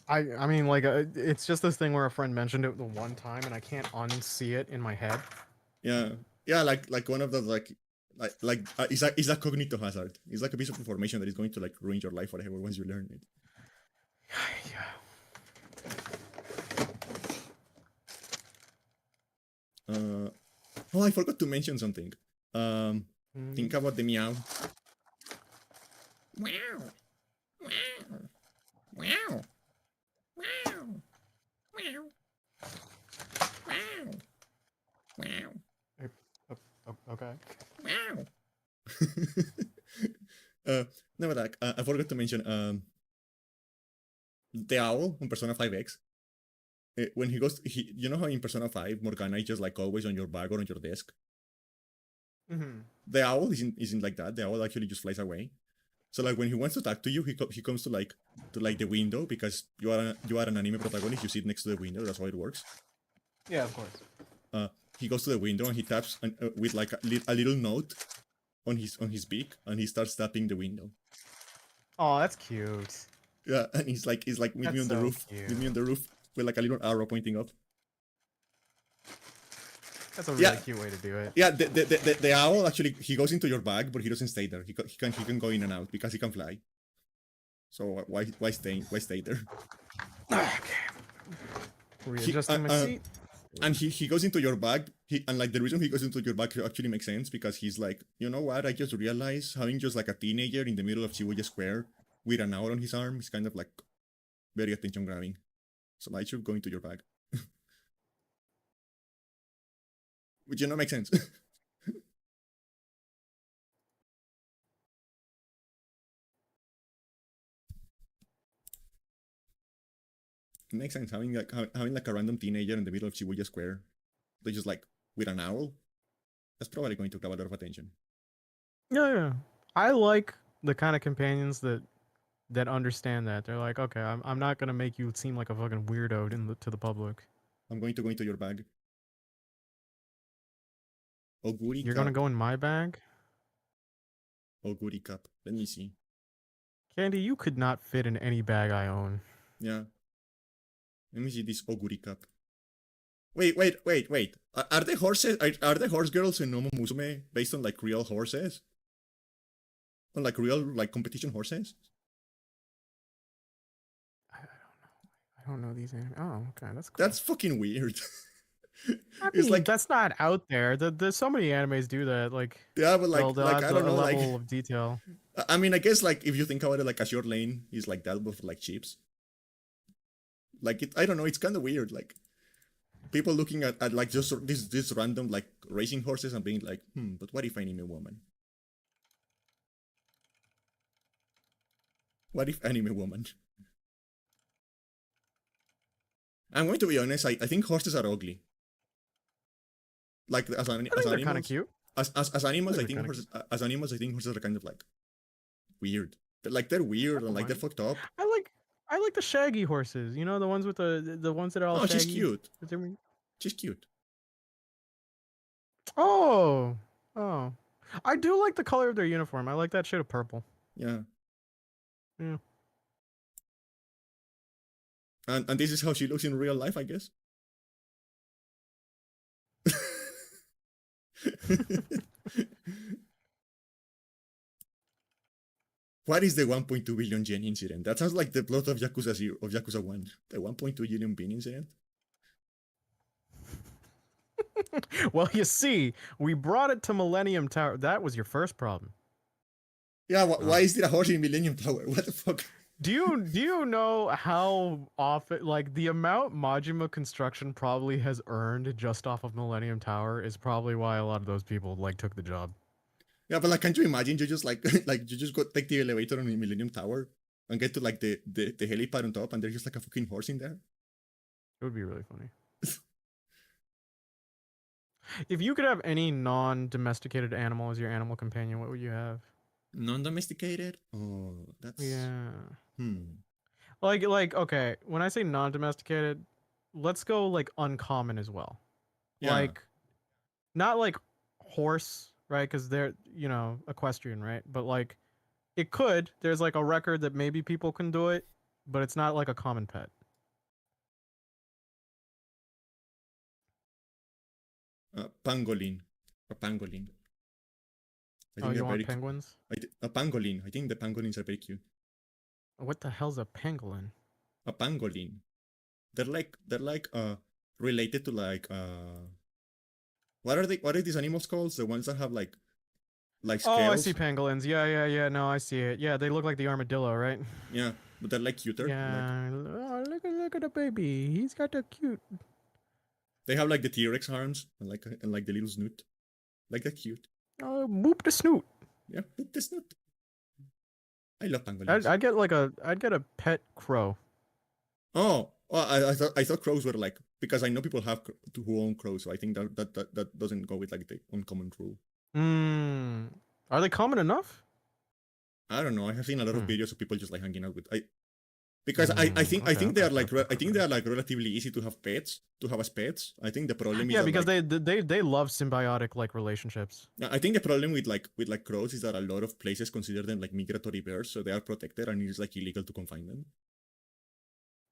I mean like it's just this thing where a friend mentioned it the one time and I can't unsee it in my head. Yeah, yeah. Like one of those it's a cognitive hazard. It's like a piece of information that is going to like ruin your life forever once you learn it. Yeah. Oh, I forgot to mention something. Think Mm. about the meow. Meow. Meow. Meow. Meow. Meow. Meow. Meow. Okay. Meow. No, but like, I forgot to mention the owl on Persona 5X. When he goes, you know how in Persona 5 Morgana is just like always on your bag or on your desk. Mm-hmm. The owl isn't like that. The owl actually just flies away. So like when he wants to talk to you, he comes to like the window because you are an anime protagonist. You sit next to the window. That's how it works. Yeah, of course. He goes to the window and he taps with like a little note on his beak, and he starts tapping the window. Oh, that's cute. Yeah, and he's like meet me That's on the so roof, cute. meet me on the roof with like a little arrow pointing up. That's a really Yeah, cute way to do it. yeah. The owl actually he goes into your bag, but he doesn't stay there. He can go in and out because he can fly. So why stay there? Okay. He, Readjusting my seat. and he goes into your bag. And like the reason he goes into your bag actually makes sense because he's like, you know what? I just realized having just like a teenager in the middle of Shibuya Square with an owl on his arm is kind of like very attention grabbing. So I should go into your bag, which you know makes sense. It makes sense having like having like a random teenager in the middle of Shibuya Square. They just like with an owl. That's probably going to grab a lot of attention. Yeah. I like the kind of companions that understand that. They're like, okay, I'm not gonna make you seem like a fucking weirdo to the public. I'm going to go into your bag. Oguri You're gonna cup. go in my bag? Oguri cup. Let me see. Candy, you could not fit in any bag I own. Yeah. Let me see this Oguri cup. Wait. Are the horses are the horse girls in Nomo Musume based on like real horses? On like real like competition horses? I don't know these names. Oh, okay, that's cool. That's fucking weird. I It's mean, like that's not out there. There's so many animes do that. Like, yeah, but they'll like add I don't a know, like level of detail. I mean I guess like if you think about it like a short lane is like that but for like chips. Like it I don't know, it's kinda weird. Like people looking at like just this random like racing horses and being like, but what if I name a woman? What if anime woman? I'm going to be honest, I think horses are ugly. Like I think they're kind of cute. As animals, I They're think kind of horses as animals, I think horses are kind of like weird. They're weird and like they're fucked up. I like the shaggy horses. You know, the ones with the ones that are all Oh, she's shaggy. cute. She's cute. Oh, oh. I do like the color of their uniform. I like that shade of purple. Yeah. Yeah. And this is how she looks in real life, I guess. What is the 1.2 billion yen incident? That sounds like the plot of Yakuza 0, of Yakuza 1. The 1.2 billion yen incident? Well, you see, we brought it to Millennium Tower. That was your first problem. Yeah, Oh. why is there a horse in Millennium Tower? What the fuck? Do you know how often, like, the amount Majima Construction probably has earned just off of Millennium Tower is probably why a lot of those people like took the job. Yeah, but like, can't you imagine you just like like you just go take the elevator on the Millennium Tower and get to like the helipad on top, and there's just like a fucking horse in there? It would be really funny. If you could have any non-domesticated animal as your animal companion, what would you have? Non-domesticated? Oh, that's Yeah. hmm. Like okay, when I say non-domesticated, let's go like uncommon as well. Yeah. Like not like horse, right? Cuz they're, equestrian, right? But like it could. There's like a record that maybe people can do it, but it's not like a common pet. Pangolin. A pangolin. I Oh, think you they're want very penguins? a pangolin. I think the pangolins are very cute. What the hell's a pangolin? A pangolin. They're like related to like what are these animals called? The ones that have like Oh, I scales? see pangolins. Yeah. No, I see it. Yeah, they look like the armadillo, right? Yeah, but they're like cuter. Like Yeah. Oh, look at the baby. He's got a cute. they have like the T-Rex arms and like the little snoot. Like they're cute. Oh, boop the snoot. Yeah, but the snoot. I love I'd, pangolins. I'd get I'd get a pet crow. Oh, well, I thought crows were like, because I know people have who own crows, so I think that doesn't go with like the uncommon rule. Hmm. Are they common enough? I don't know. I have seen a lot of Hmm. videos of people just like hanging out with because I think they are like I think they are like relatively easy to have as pets. I think the problem is Yeah, that because like they love symbiotic like relationships. I think the problem with like crows is that a lot of places consider them like migratory birds, so they are protected and it is like illegal to confine them.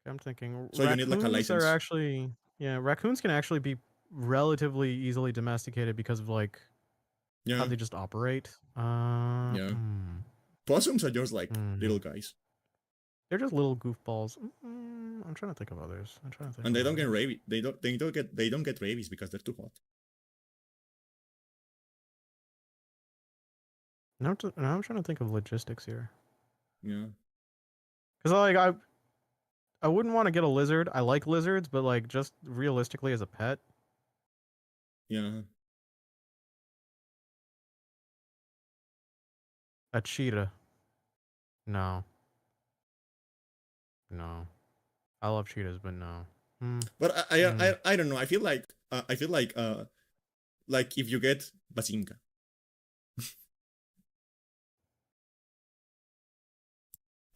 I'm thinking So you need like a raccoons are license. actually, yeah, raccoons can actually be relatively easily domesticated because of like how Yeah, they just operate. yeah. Possums are just like Hmm. little guys, They're just little goofballs. I'm trying to think of others. and they don't get rabies. They don't get rabies because they're too hot. Now I'm trying to think of logistics here. Yeah. Cause like I wouldn't want to get a lizard. I like lizards, but like just realistically as a pet, Yeah. a cheetah. No, no. I love cheetahs, but no. Hmm. But I don't know. I feel like if you get Bazinga,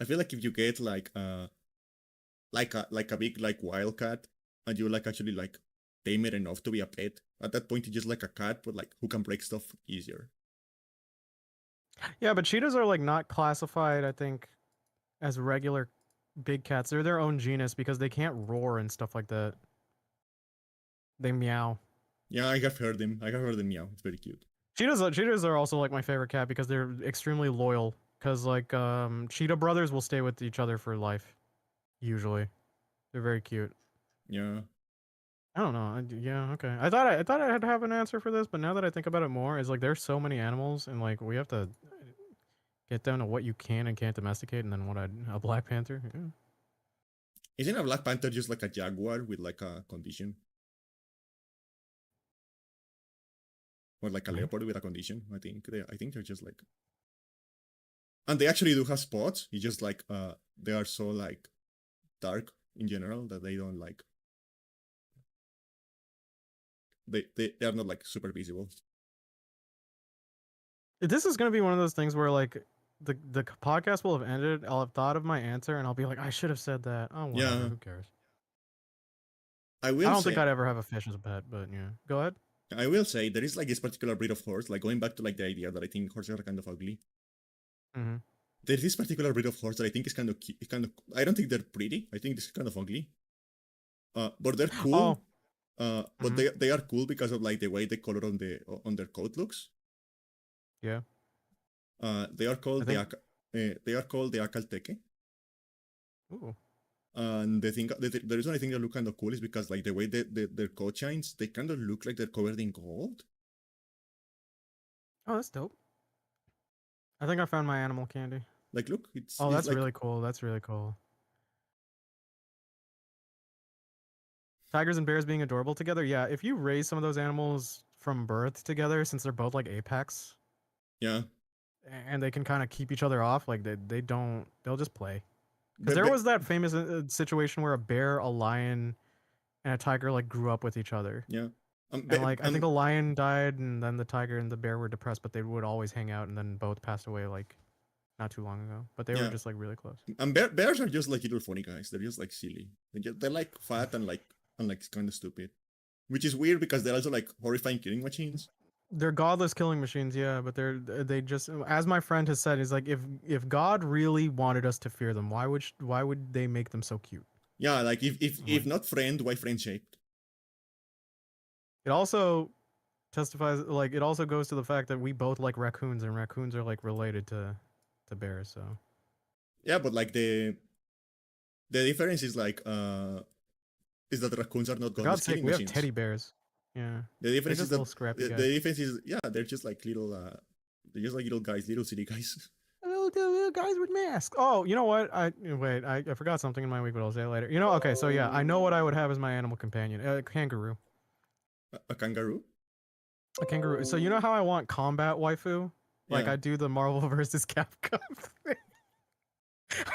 I feel like if you get like a big like wildcat and you like actually like tame it enough to be a pet, at that point it's just like a cat but like who can break stuff easier. Yeah, but cheetahs are like not classified, I think, as regular big cats. They're their own genus because they can't roar and stuff like that. They meow. Yeah, I have heard them. I have heard them meow. It's very cute. Cheetahs are also like my favorite cat because they're extremely loyal. Cause like cheetah brothers will stay with each other for life. Usually, they're very cute. Yeah. I don't know. Yeah, okay. I thought I had to have an answer for this, but now that I think about it more, it's like there's so many animals, and like we have to get down to what you can and can't domesticate, and then a Black Panther. Yeah. Isn't a Black Panther just like a jaguar with like a condition? Or like a No? leopard with a condition? I think they're just like, and they actually do have spots. It's just like they are so like dark in general that they don't like they are not like super visible. This is gonna be one of those things where like the podcast will have ended. I'll have thought of my answer, and I'll be like, I should have said that. Oh, whatever. Yeah, Who cares? I I will don't think say I'd ever have a fish as a pet, but yeah. Go ahead. I will say there is like this particular breed of horse, like going back to like the idea that I think horses are kind of ugly. Mm-hmm. There's this particular breed of horse that I think is kind of I don't think they're pretty. I think this is kind of ugly. But they're cool. Oh, But Mhm. they are cool because of like the way the color on their coat looks. Yeah. They are I called think. they are called the Acalteque. Ooh. And the reason I think they look kind of cool is because like the way their coat shines, they kind of look like they're covered in gold. Oh, that's dope. I think I found my animal candy. Like, look, Oh, it's that's like really cool. That's really cool. Tigers and bears being adorable together. Yeah, if you raise some of those animals from birth together, since they're both like apex, yeah. and they can kind of keep each other off, like they don't, they'll just play. Because Be, there be, was that famous situation where a bear, a lion, and a tiger like grew up with each other, yeah. and like I think the lion died, and then the tiger and the bear were depressed, but they would always hang out, and then both passed away like not too long ago. But they were yeah. just like really close. And bears are just like little funny guys. They're just like silly. They're like fat and like kind of stupid, which is weird because they're also like horrifying killing machines. They're godless killing machines, yeah, but they just, as my friend has said, he's like, if God really wanted us to fear them, why would they make them so cute? Yeah, like I'm if like, not friend, why friend shaped? it also testifies, like it also goes to the fact that we both like raccoons, and raccoons are like related to bears. So Yeah, but like the difference is that raccoons are not for godless God's sake, killing we have machines. teddy bears. Yeah, The they're difference is just that little scrappy the guys. difference is yeah, they're just like they're just like little guys, little city guys. Little guys with masks. Oh, you know what? I forgot something in my week, but I'll say it later. You know, okay, so yeah, I know what I would have as my animal companion. A kangaroo. A kangaroo. A kangaroo. So you know how I want combat waifu? Like Yeah. I do the Marvel versus Capcom thing.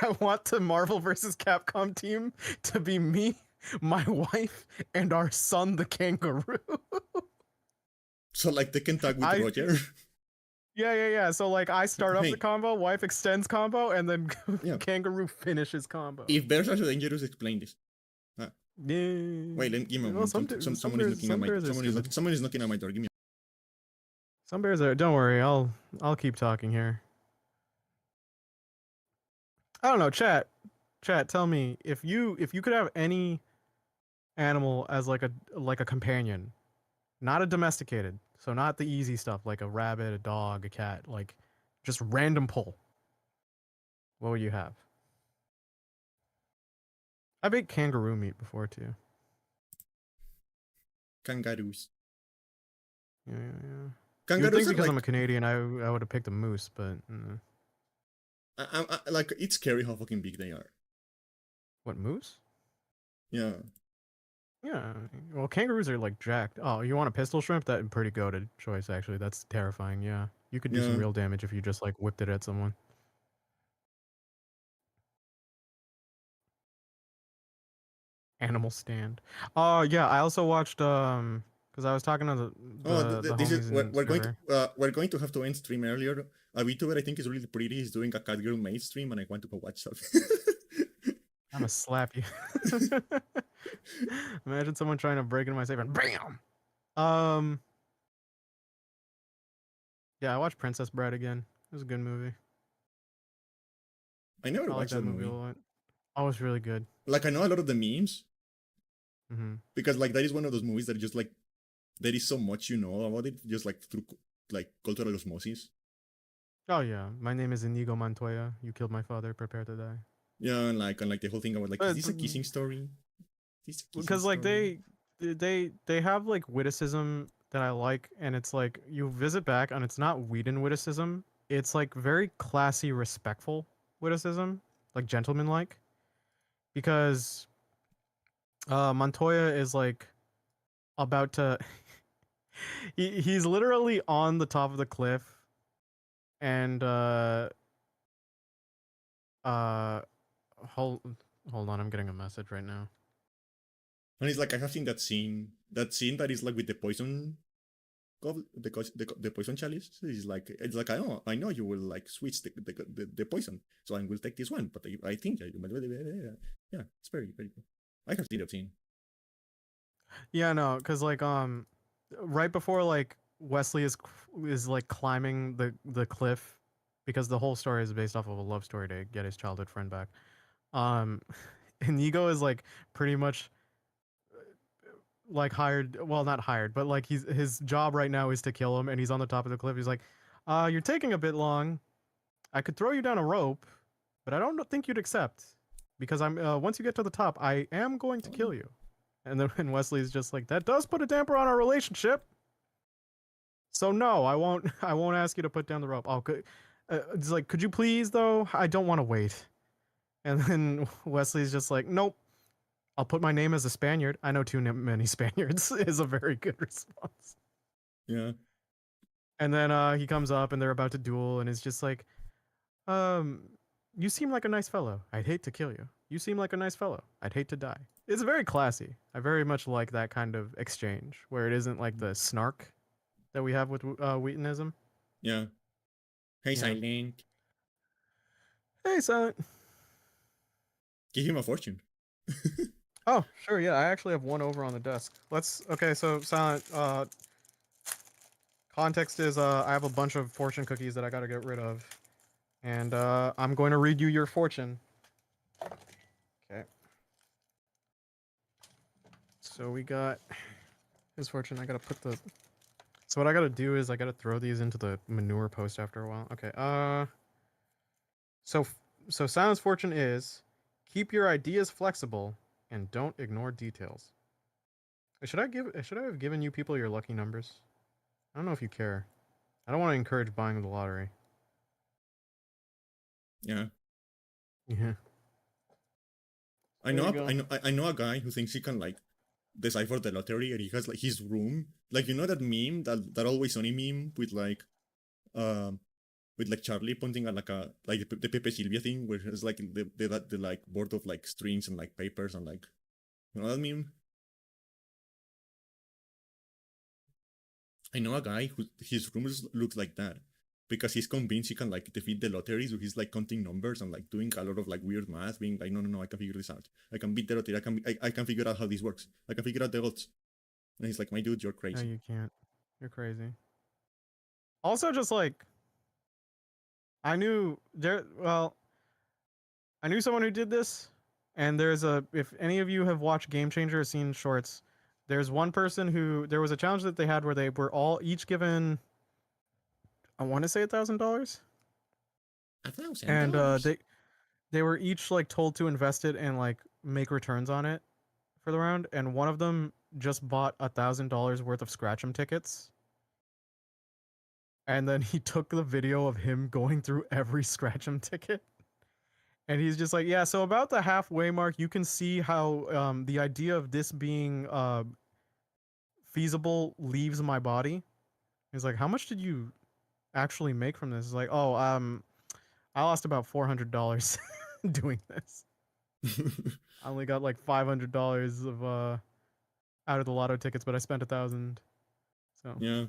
I want the Marvel versus Capcom team to be me, my wife, and our son, the kangaroo. So like they can tag with I Roger. yeah. So like I start up the Hey, combo, wife extends combo, and then yeah. kangaroo finishes combo. If bears are so dangerous, explain this. Yeah. Wait, give me a Well, moment. Someone is knocking at some my bears are stupid. someone is knocking at my door. Give me. Some bears are. Don't worry, I'll keep talking here. I don't know, chat. Tell me if you could have any animal as like a companion, not a domesticated, so not the easy stuff like a rabbit, a dog, a cat, like just random pull. What would you have? I've ate kangaroo meat before too. Kangaroos. Yeah. You would Kangaroos think are because I'm a like Canadian, I would have picked a moose, but like it's scary how fucking big they are. what moose? Yeah. Yeah, well, kangaroos are like jacked. Oh, you want a pistol shrimp? That pretty goated choice actually. That's terrifying. Yeah, you could do some Yeah. real damage if you just like whipped it at someone. Animal stand. Oh yeah, I also watched because I was talking to Oh, the this is homies in server. we're going to have to end stream earlier. A VTuber I think is really pretty. He's doing a cat girl maid stream, and I want to go watch stuff. I'm gonna slap you. Imagine someone trying to break into my safe and bam. Um, yeah, I watched Princess Bride again. It was a good movie. I never I like watched that that movie a movie. lot. Oh, it's really good. Like I know a lot of the memes Hmm. because like that is one of those movies that just like there is so much you know about it just like through like cultural osmosis. Oh yeah, my name is Inigo Montoya. You killed my father. Prepare to die. Yeah, and like the whole thing about like is But this a kissing story? Is this a kissing because like story? they have like witticism that I like, and it's like you visit back, and it's not Whedon witticism. It's like very classy, respectful witticism, like gentlemanlike. Because Montoya is like about to. He's literally on the top of the cliff, and uh hold hold on, I'm getting a message right now. And it's like I have seen that scene that is like with the poison the poison chalice is like it's like I know you will like switch the poison, so I will take this one, but I think yeah, it's very very cool. I have seen that scene. Yeah, no, because like right before like Wesley is like climbing the cliff, because the whole story is based off of a love story to get his childhood friend back. Um, Inigo is like pretty much like hired, well, not hired, but like his job right now is to kill him, and he's on the top of the cliff. He's like, you're taking a bit long. I could throw you down a rope, but I don't think you'd accept because I'm once you get to the top, I am going to kill you. And then and Wesley's just like, that does put a damper on our relationship. So no, I won't. I won't ask you to put down the rope. Oh, it's like, could you please though? I don't want to wait. And then Wesley's just like, nope. I'll put my name as a Spaniard. I know too many Spaniards is a very good response. Yeah. And then he comes up and they're about to duel and is just like, um, you seem like a nice fellow. I'd hate to kill you. You seem like a nice fellow. I'd hate to die. It's very classy. I very much like that kind of exchange where it isn't like the snark that we have with Wheatonism. Yeah. Hey, Yeah. Silent. Hey, Silent. Give him a fortune. Oh, sure, yeah. I actually have one over on the desk. Okay, so Silent, context is I have a bunch of fortune cookies that I gotta get rid of. And I'm going to read you your fortune. Okay. So we got his fortune. I gotta put the. So what I gotta do is I gotta throw these into the manure post after a while. Okay. So Silent's fortune is keep your ideas flexible and don't ignore details. Should I have given you people your lucky numbers? I don't know if you care. I don't want to encourage buying the lottery. Yeah. Yeah. I There know, you go. I know a guy who thinks he can like decipher the lottery, and he has like his room, like you know that meme, that Always Sunny meme um with like Charlie pointing at like the Pepe Silvia thing, where it's like the like board of like strings and like papers and like, you know that meme. I know a guy who his room looks like that because he's convinced he can like defeat the lottery, so he's like counting numbers and like doing a lot of like weird math, being like, no, I can figure this out. I can beat the lottery. I can figure out how this works. I can figure out the odds. And he's like, my dude, you're No, crazy. you can't. You're crazy. Also, just like I knew there. Well, I knew someone who did this, and there's a. If any of you have watched Game Changer or seen shorts, there's one person who there was a challenge that they had where they were all each given. I want to say $1,000, and $1,000? they were each like told to invest it and like make returns on it for the round, and one of them just bought $1,000 worth of Scratch 'em tickets. And then he took the video of him going through every Scratch 'em ticket. And he's just like, yeah, so about the halfway mark, you can see how the idea of this being feasible leaves my body. He's like, how much did you actually make from this? It's like, oh, I lost about $400 doing this. I only got like $500 of out of the lotto tickets, but I spent 1,000. So Yeah.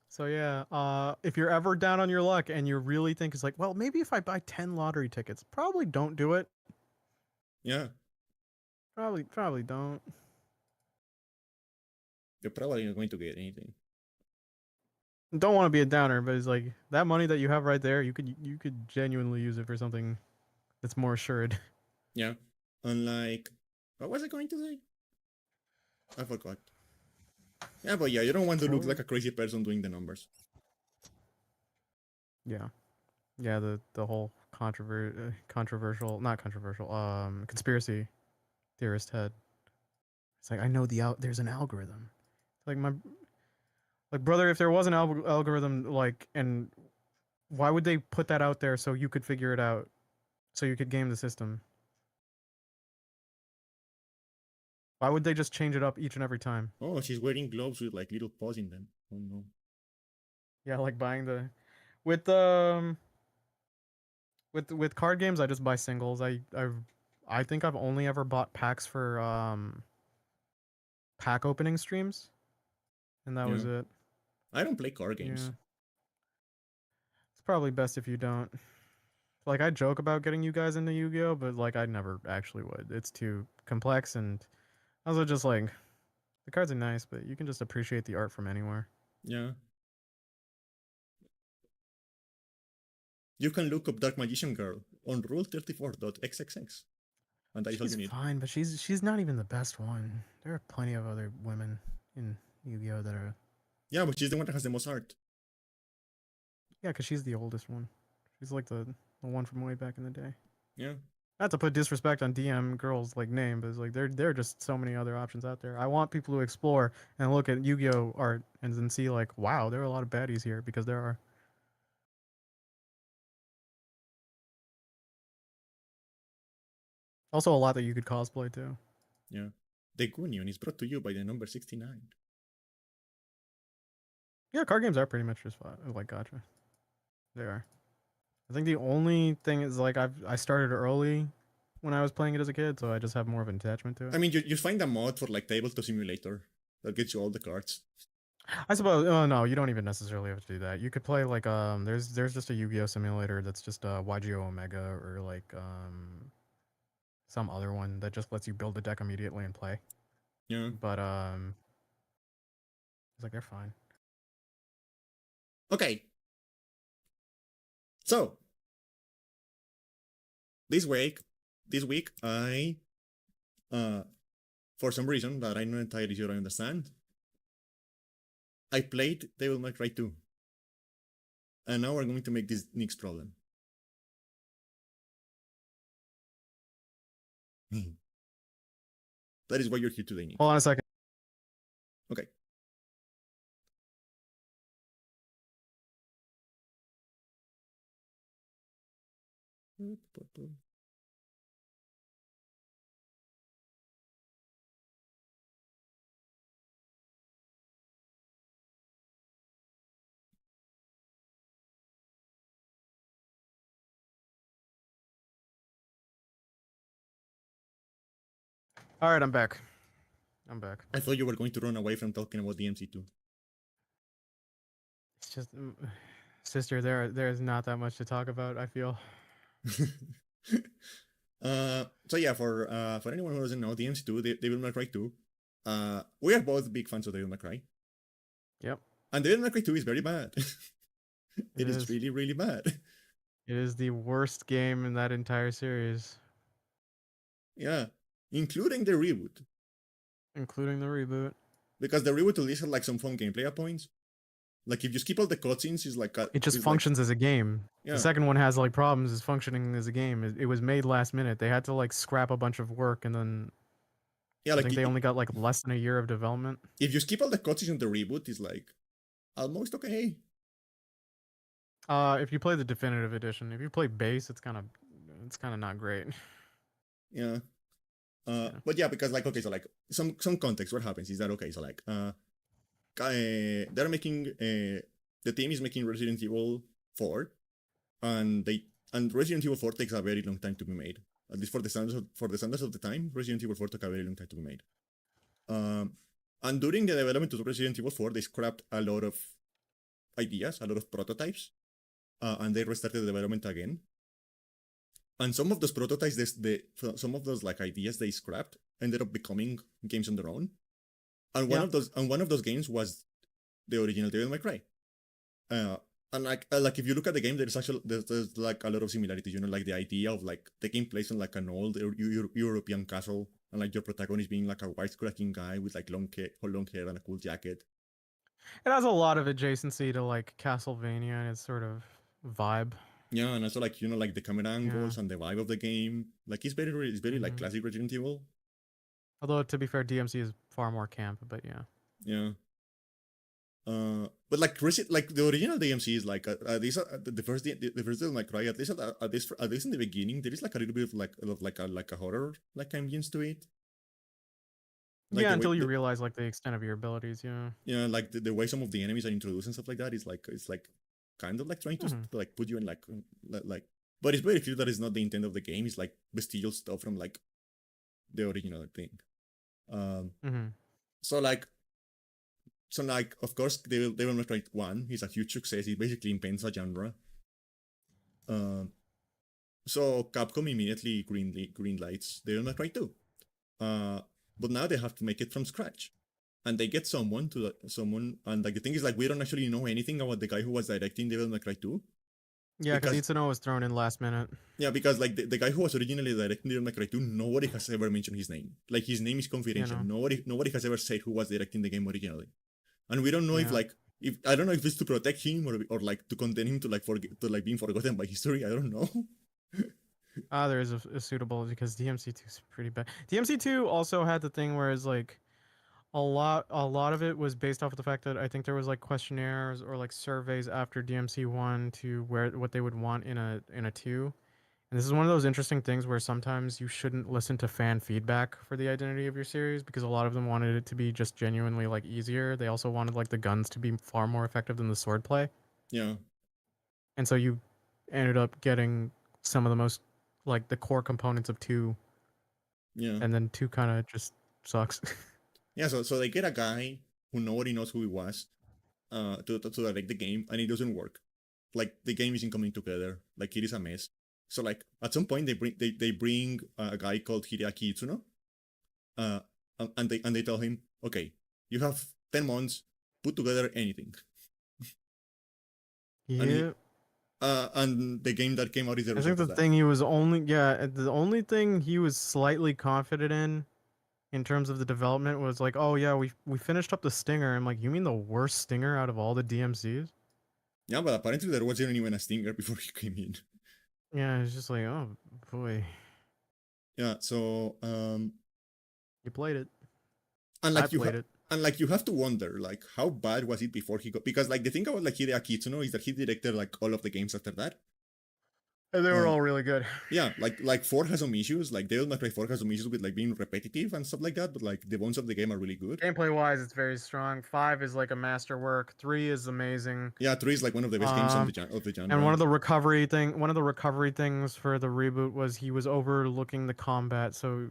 so yeah, if you're ever down on your luck and you really think it's like, well, maybe if I buy 10 lottery tickets, probably don't do it. Yeah. Probably don't. You're probably not going to get anything. Don't want to be a downer, but it's like that money that you have right there, you could genuinely use it for something that's more assured. Yeah. And like, what was I going to say? I forgot. Yeah, but yeah, you don't want to look like a crazy person doing the numbers. Yeah. Yeah, the whole controversial, not controversial, conspiracy theorist head. It's like I know there's an algorithm. Like brother, if there was an algorithm, like, and why would they put that out there so you could figure it out, so you could game the system? Why would they just change it up each and every time? Oh, she's wearing gloves with like little paws in them. Oh no. Yeah, like buying the with with card games, I just buy singles. I think I've only ever bought packs for pack opening streams, and that was Yeah. it. I don't play card games. Yeah, it's probably best if you don't. Like I joke about getting you guys into Yu-Gi-Oh, but like I never actually would. It's too complex, and also just like the cards are nice, but you can just appreciate the art from anywhere. Yeah. You can look up Dark Magician Girl on rule34.xxx. and that is all She's you need. fine, but she's not even the best one. There are plenty of other women in Yu-Gi-Oh that are. Yeah, but she's the one that has the most art. Yeah, because she's the oldest one. She's like the one from way back in the day. Yeah. Not to put disrespect on DM girls like name, but it's like there are just so many other options out there. I want people to explore and look at Yu-Gi-Oh art and then see like, wow, there are a lot of baddies here because there are. Also, a lot that you could cosplay too. Yeah. The Gunion is brought to you by the number 69. Yeah, card games are pretty much just like gotcha. They are. I think the only thing is like I started early when I was playing it as a kid, so I just have more of an attachment to it. I mean, you find a mod for like Tabletop Simulator that gets you all the cards. I suppose. Oh no, you don't even necessarily have to do that. You could play like there's just a Yu-Gi-Oh simulator that's just YGO Omega or like some other one that just lets you build a deck immediately and play. Yeah. But it's like they're fine. Okay. So this week, I, for some reason that I'm not entirely sure I understand, I played Devil May Cry 2. And now we're going to make this Nick's problem. That is why you're here today, Nick. Hold on a second. Okay. All right, I'm back. I'm back. I thought you were going to run away from talking about DMC2. It's just, sister, there's not that much to talk about. I feel. So yeah, for anyone who doesn't know, DMC2, Devil May Cry 2, we are both big fans of Devil May Cry. Yep. And Devil May Cry 2 is very bad. It is is. really, really bad. It is the worst game in that entire series, Yeah, including the reboot. including the reboot. Because the reboot at least had like some fun gameplay points. Like if you skip all the cutscenes, it's like It just it's functions as a game. Yeah. The second one has like problems is functioning as a game. It was made last minute. They had to like scrap a bunch of work, and then Yeah, I like think they only got like less than a year of development. if you skip all the cutscenes in the reboot, it's like almost okay. If you play the definitive edition, if you play base, it's kind of not great. Yeah. Yeah. But yeah, because like okay, so like some context, what happens is that okay, so like they're making the team is making Resident Evil 4, and Resident Evil 4 takes a very long time to be made. At least for the standards of the time, Resident Evil 4 took a very long time to be made. And during the development of Resident Evil 4, they scrapped a lot of ideas, a lot of prototypes, and they restarted the development again. And some of those prototypes, some of those like ideas they scrapped ended up becoming games on their own. And one of those games was the original Devil May Cry. And like if you look at the game, there's like a lot of similarities. You know, like the idea of like taking place in like an old European castle, and like your protagonist being like a wisecracking guy with like long hair and a cool jacket. It has a lot of adjacency to like Castlevania and its sort of vibe. Yeah, and also like, you know, like the camera angles and the vibe of the game. Like it's very like classic Resident Evil. Although to be fair, DMC is far more camp, but yeah. Yeah. But like the original DMC is like the first Devil May Cry, at least in the beginning, there is like a little bit of like a horror like ambience to it. Like yeah, until you realize like the extent of your abilities, yeah. Yeah, like the way some of the enemies are introduced and stuff like that is like it's like kind of like trying to like put you in like but it's very clear that it's not the intent of the game. It's like vestigial stuff from like the original thing. So like of course Devil May Cry 1 is a huge success. It basically invents a genre. So Capcom immediately green lights Devil May Cry 2. But now they have to make it from scratch. And they get someone, and like the thing is like we don't actually know anything about the guy who was directing Devil May Cry 2. Yeah, because because Itsuno was thrown in last minute. yeah, because like the guy who was originally directing Devil May Cry 2, nobody has ever mentioned his name. Like his name is confidential. know. Nobody has ever said who was directing the game originally, and we don't know Yeah. if I don't know if it's to protect him or like to contain him to like forget to like being forgotten by history. I don't know. There is a suitable because DMC2 is pretty bad. DMC2 also had the thing where it's like a lot of it was based off of the fact that I think there was like questionnaires or like surveys after DMC1 to where what they would want in a 2. And this is one of those interesting things where sometimes you shouldn't listen to fan feedback for the identity of your series because a lot of them wanted it to be just genuinely like easier. They also wanted like the guns to be far more effective than the swordplay. Yeah, And so you ended up getting some of the most like the core components of 2, yeah, and then 2 kind of just sucks. yeah. So they get a guy who nobody knows who he was, to direct the game, and it doesn't work. Like the game isn't coming together. Like it is a mess. So like at some point they bring a guy called Hideaki Itsuno, uh, and they tell him, okay, you have 10 months, put together anything, and he Yeah. and the game that came out is the I think result the of that. thing he was the only thing he was slightly confident in terms of the development was like, oh yeah, we finished up the stinger. I'm like, you mean the worst stinger out of all the DMCs? Yeah, but apparently there wasn't even a stinger before he came in. Yeah, it's just like, oh boy, Yeah, so you played it. and I like played it. you have to wonder like how bad was it before he got, because like the thing about like Hideaki Itsuno is that he directed like all of the games after that. And they were Uh, all really good. yeah, like 4 has some issues, like Devil May Cry 4 has some issues with like being repetitive and stuff like that, but like the bones of the game are really good. Gameplay wise, it's very strong. 5 is like a masterwork. 3 is amazing. Yeah, 3 is like one of the best games on of the And genre. one of the recovery things for the reboot was he was overlooking the combat. So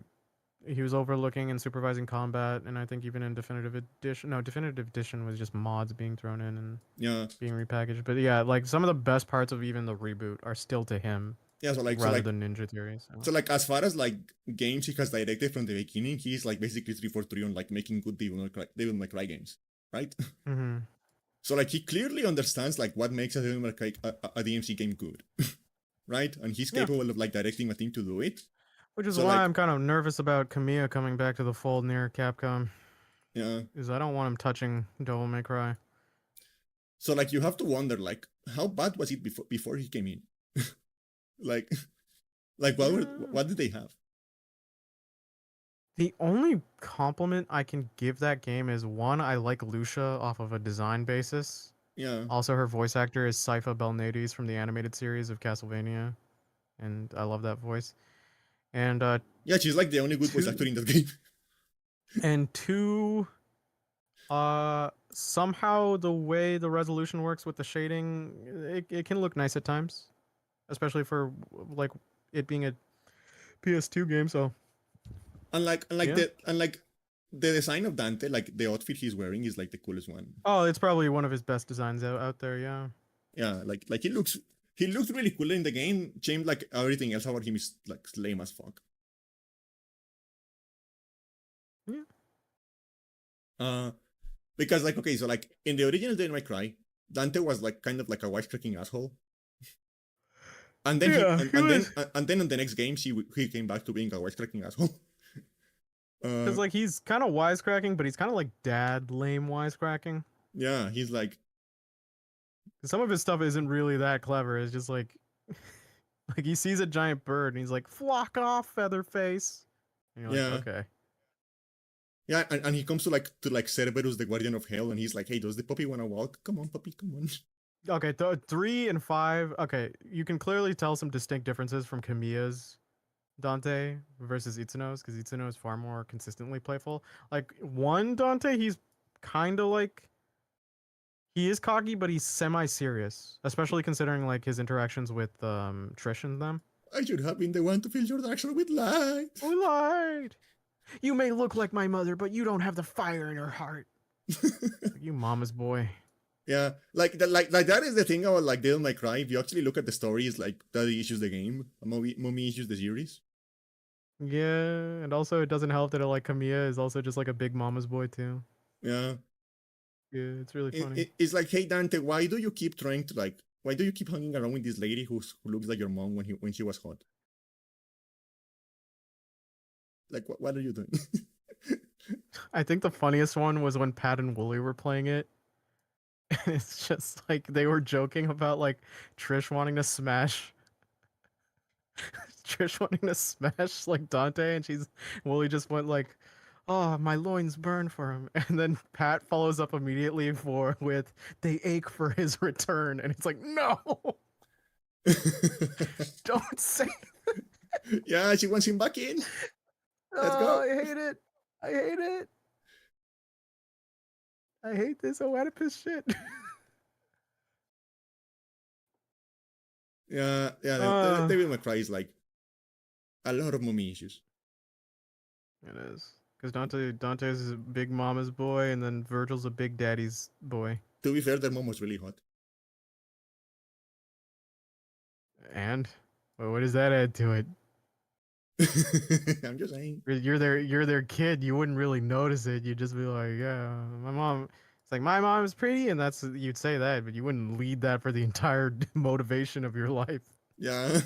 he was overlooking and supervising combat, and I think even in definitive edition was just mods being thrown in and Yeah, being repackaged. But yeah, like some of the best parts of even the reboot are still to him yeah. rather than Ninja Theory. So like as far as like games he has directed from the beginning, he's like basically 343 on like making good Devil May Cry games, right? Mm-hmm. So like he clearly understands like what makes a Devil May Cry a DMC game good, right? And he's Yeah. capable of like directing a team to do it. Which is So why like I'm kind of nervous about Kamiya coming back to the fold near Capcom, yeah. because I don't want him touching Devil May Cry. So like you have to wonder like how bad was it before he came in? like like what did they have? The only compliment I can give that game is one, I like Lucia off of a design basis. Yeah. Also, her voice actor is Sypha Belnades from the animated series of Castlevania, and I love that voice. And Yeah, she's like the only good voice actor in that game. and two, somehow the way the resolution works with the shading, it can look nice at times, especially for like it being a PS2 game. So and like yeah. the design of Dante, like the outfit he's wearing is like the coolest one. Oh, it's probably one of his best designs out there. Yeah. Yeah, like he looks really cool in the game. Shame like everything else about him is like lame as fuck. Yeah. Because like okay, so like in the original Devil May Cry, Dante was like kind of like a wisecracking asshole. And then and then in the next game he came back to being a wisecracking asshole. Because like he's kind of wisecracking, but he's kind of like dad lame wisecracking. Yeah, he's like Some of his stuff isn't really that clever. It's just like like he sees a giant bird and he's like, "Flock off, Featherface." And you're yeah. like, okay. Yeah, and he comes to like Cerberus, the Guardian of Hell, and he's like, "Hey, does the puppy wanna walk? Come on, puppy, come on." Okay, 3 and 5. Okay, you can clearly tell some distinct differences from Kamiya's Dante versus Itsuno's, because Itsuno is far more consistently playful. Like 1 Dante, he's kind of like he is cocky, but he's semi-serious, especially considering like his interactions with Trish and them. I should have been the one to fill your action with light. We lied. You may look like my mother, but you don't have the fire in her heart. Like, you mama's boy. Yeah, like that is the thing about like Devil May Cry. If you actually look at the stories, like Daddy issues the game, Mommy issues the series. Yeah, and also it doesn't help that like Kamiya is also just like a big mama's boy too. Yeah, Yeah, it's really funny. it's like, hey Dante, why do you keep trying to like why do you keep hanging around with this lady who looks like your mom when she was hot? Like, what are you doing? I think the funniest one was when Pat and Wooly were playing it. And it's just like they were joking about like Trish wanting to smash Trish wanting to smash like Dante, and Wooly just went like, "Oh, my loins burn for him," and then Pat follows up immediately with "They ache for his return," and it's like, no, don't say. Yeah, she wants him back in. Let's Oh, go. I hate it. I hate it. I hate this Oedipus shit. Yeah, uh, Devil May Cry is like a lot of mommy issues. it is because Dante's a big mama's boy, and then Virgil's a big daddy's boy. To be fair, their mom was really hot. And well, what does that add to it? I'm just saying. You're their kid. You wouldn't really notice it. You'd just be like, yeah, my mom. It's like my mom is pretty, and you'd say that, but you wouldn't lead that for the entire motivation of your life. Yeah. Not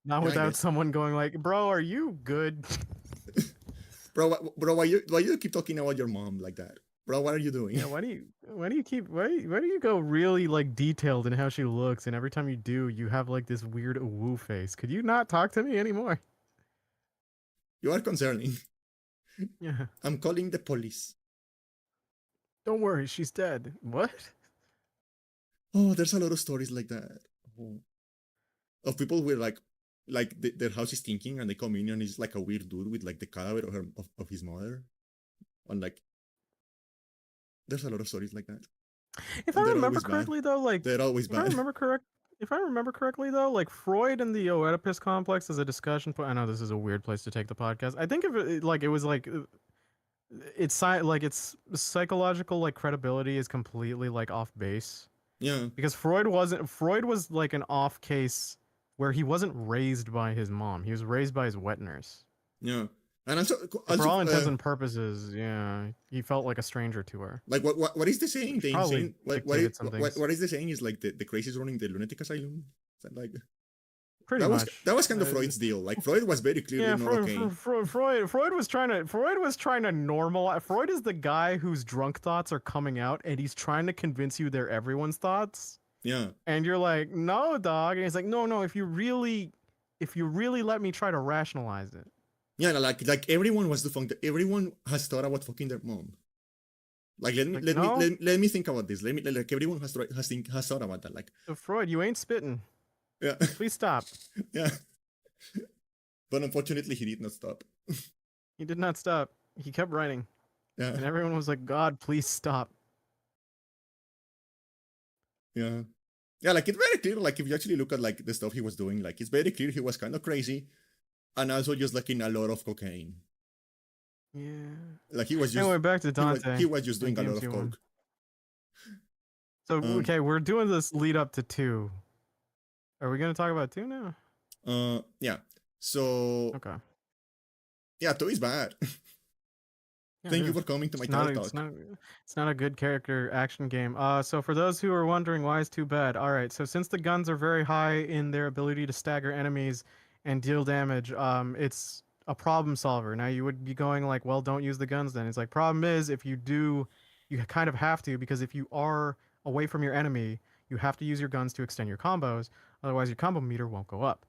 Yeah, I without guess. someone going like, bro, are you good? Bro, why you keep talking about your mom like that? Bro, what are you doing? Yeah, why do you go really like detailed in how she looks, and every time you do, you have like this weird woo face? Could you not talk to me anymore? You are concerning. Yeah. I'm calling the police. Don't worry, she's dead. What? Oh, there's a lot of stories like that. Oh. Of people who are like their house is stinking and they come in and it's like a weird dude with like the cadaver of his mother. And like, there's a lot of stories like that. If And I they're remember always bad. correctly, though, like They're always if I bad. remember correctly, though, like Freud and the Oedipus complex is a discussion point. I know this is a weird place to take the podcast. I think if it was like its psychological like credibility is completely like off base Yeah, because Freud was like an off case where he wasn't raised by his mom. He was raised by his wet nurse. yeah. And also, So for all intents and purposes, yeah, he felt like a stranger to her. like what is the saying? Which The probably insane dictated some things. what is the saying? Is like the crazies running the lunatic asylum. Is that like Pretty much. that was kind of Freud's deal. Like Freud was very clearly Yeah, not okay. Freud was trying to normalize. Freud is the guy whose drunk thoughts are coming out, and he's trying to convince you they're everyone's thoughts. Yeah, And you're like, no, dog. And he's like, no. If you really let me try to rationalize it. yeah. Like everyone was everyone has thought about fucking their mom. Like let me think about this. Let me like everyone has thought about that. Like So Freud, you ain't spitting. yeah, Please stop. yeah. But unfortunately, he did not stop. He did not stop. He kept writing, Yeah, and everyone was like, God, please stop. yeah, yeah. Like it's very clear. Like if you actually look at like the stuff he was doing, like it's very clear he was kind of crazy, and also just like in a lot of cocaine. Yeah. Like he was just Anyway, back to Dante. he was just doing a and lot of DMC1. coke. So okay, we're doing this lead up to 2. Are we gonna talk about 2 now? Yeah. So Okay. yeah, 2 is bad. Yeah, Thank you for coming to my TED talk. It's not a good character action game. So for those who are wondering why is 2 bad, all right. So since the guns are very high in their ability to stagger enemies and deal damage, it's a problem solver. Now you would be going like, well, don't use the guns then. It's like problem is if you do, you kind of have to because if you are away from your enemy, you have to use your guns to extend your combos. Otherwise, your combo meter won't go up.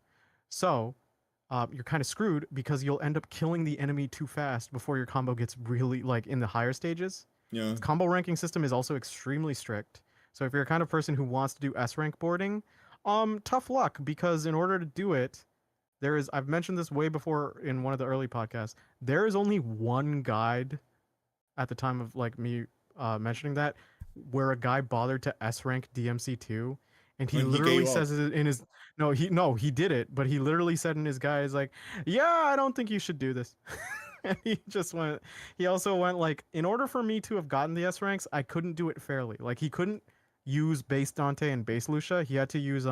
So you're kind of screwed because you'll end up killing the enemy too fast before your combo gets really like in the higher stages. Yeah. Its combo ranking system is also extremely strict. So if you're a kind of person who wants to do S rank boarding, tough luck because in order to do it, I've mentioned this way before in one of the early podcasts. There is only one guide at the time of like me mentioning that where a guy bothered to S rank DMC2 and he literally says it in his he did it, but he literally said in his guide is like, yeah, I don't think you should do this. And he also went like, in order for me to have gotten the S ranks, I couldn't do it fairly. Like he couldn't use base Dante and base Lucia. He had to use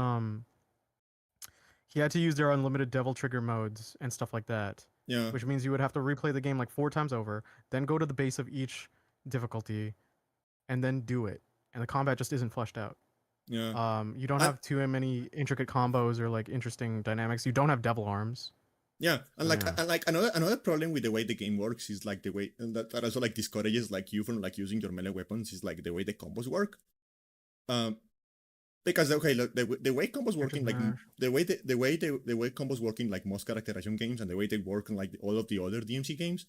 their unlimited devil trigger modes and stuff like that. Yeah. Which means you would have to replay the game like 4 times over, then go to the base of each difficulty, and then do it. And the combat just isn't fleshed out. Yeah. You don't And have too many intricate combos or like interesting dynamics. You don't have devil arms. yeah, and So yeah. like another problem with the way the game works is like the way and that also like discourages like you from like using your melee weapons is like the way the combos work. Um, because okay, look, the way combos Or work just in like mash. the way combos work in like most characterization games and the way they work in like all of the other DMC games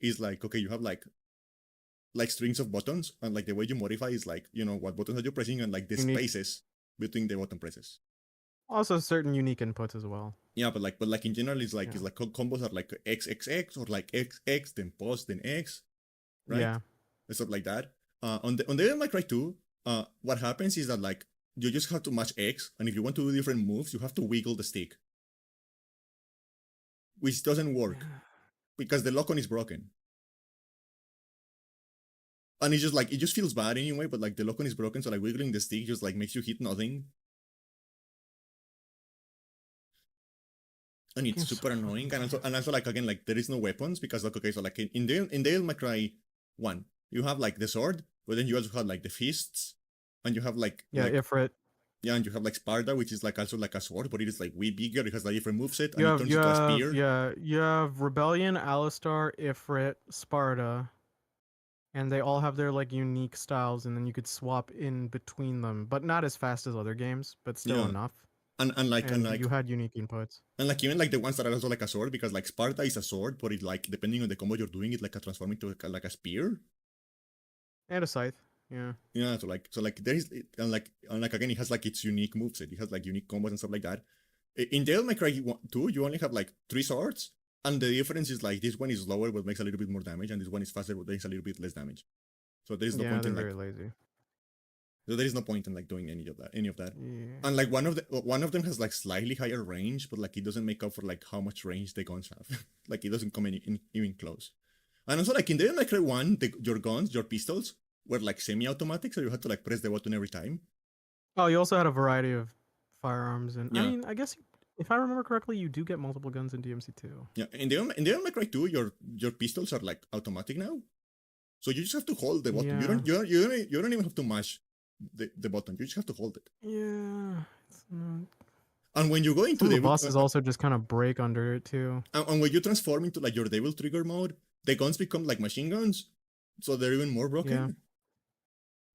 is like okay, you have like strings of buttons and like the way you modify is like you know what buttons are you pressing and like the Unique. spaces between the button presses. Also, certain unique inputs as well. Yeah, but like in general, Yeah. it's like combos are like XXX or like XX then pause then X, right? Yeah. And stuff like that. On the Devil May Cry 2, what happens is that like you just have to match X, and if you want to do different moves, you have to wiggle the stick, which doesn't work because the lock-on is broken. And it's just like it just feels bad anyway, but like the lock-on is broken, so like wiggling the stick just like makes you hit nothing. And it's Game's so super annoying. fucking And also like again, like there is no weapons because like okay, so like in Devil May Cry 1, you have like the sword, but then you also have like the fists, and you have yeah. like Ifrit. yeah, and you have like Sparta, which is like also like a sword, but it is like way bigger. It has like different moveset, and You it have turns into a spear. you have Rebellion, Alistar, Ifrit, Sparta, and they all have their like unique styles, and then you could swap in between them, but not as fast as other games, but still Yeah, enough. and like and And like you had unique inputs. and like even like the ones that are also like a sword, because like Sparta is a sword, but it like depending on the combo you're doing, it like a transform into like a spear. And a scythe. Yeah. Yeah, so like there is and like again it has like its unique moveset. It has like unique combos and stuff like that. In Devil May Cry 2, you only have like 3 swords, and the difference is like this one is slower but makes a little bit more damage, and this one is faster but makes a little bit less damage. So there is no Yeah, point they're in like very lazy. so there is no point in like doing any of that Yeah. And like one of them has like slightly higher range, but like it doesn't make up for like how much range the guns have. Like it doesn't come even close. And also like in Devil May Cry 1, your guns, your pistols were like semi-automatic, so you had to like press the button every time. Oh, you also had a variety of firearms, and I Yeah. mean, I guess if I remember correctly, you do get multiple guns in DMC too. Yeah, in Devil May Cry 2, your pistols are like automatic now, so you just have to hold the button. Yeah. You don't even have to mash the button. You just have to hold it. Yeah. It's not... And when you go into Some of the devil, bosses also just kind of break under it too. and when you transform into like your devil trigger mode, the guns become like machine guns, so they're even more broken.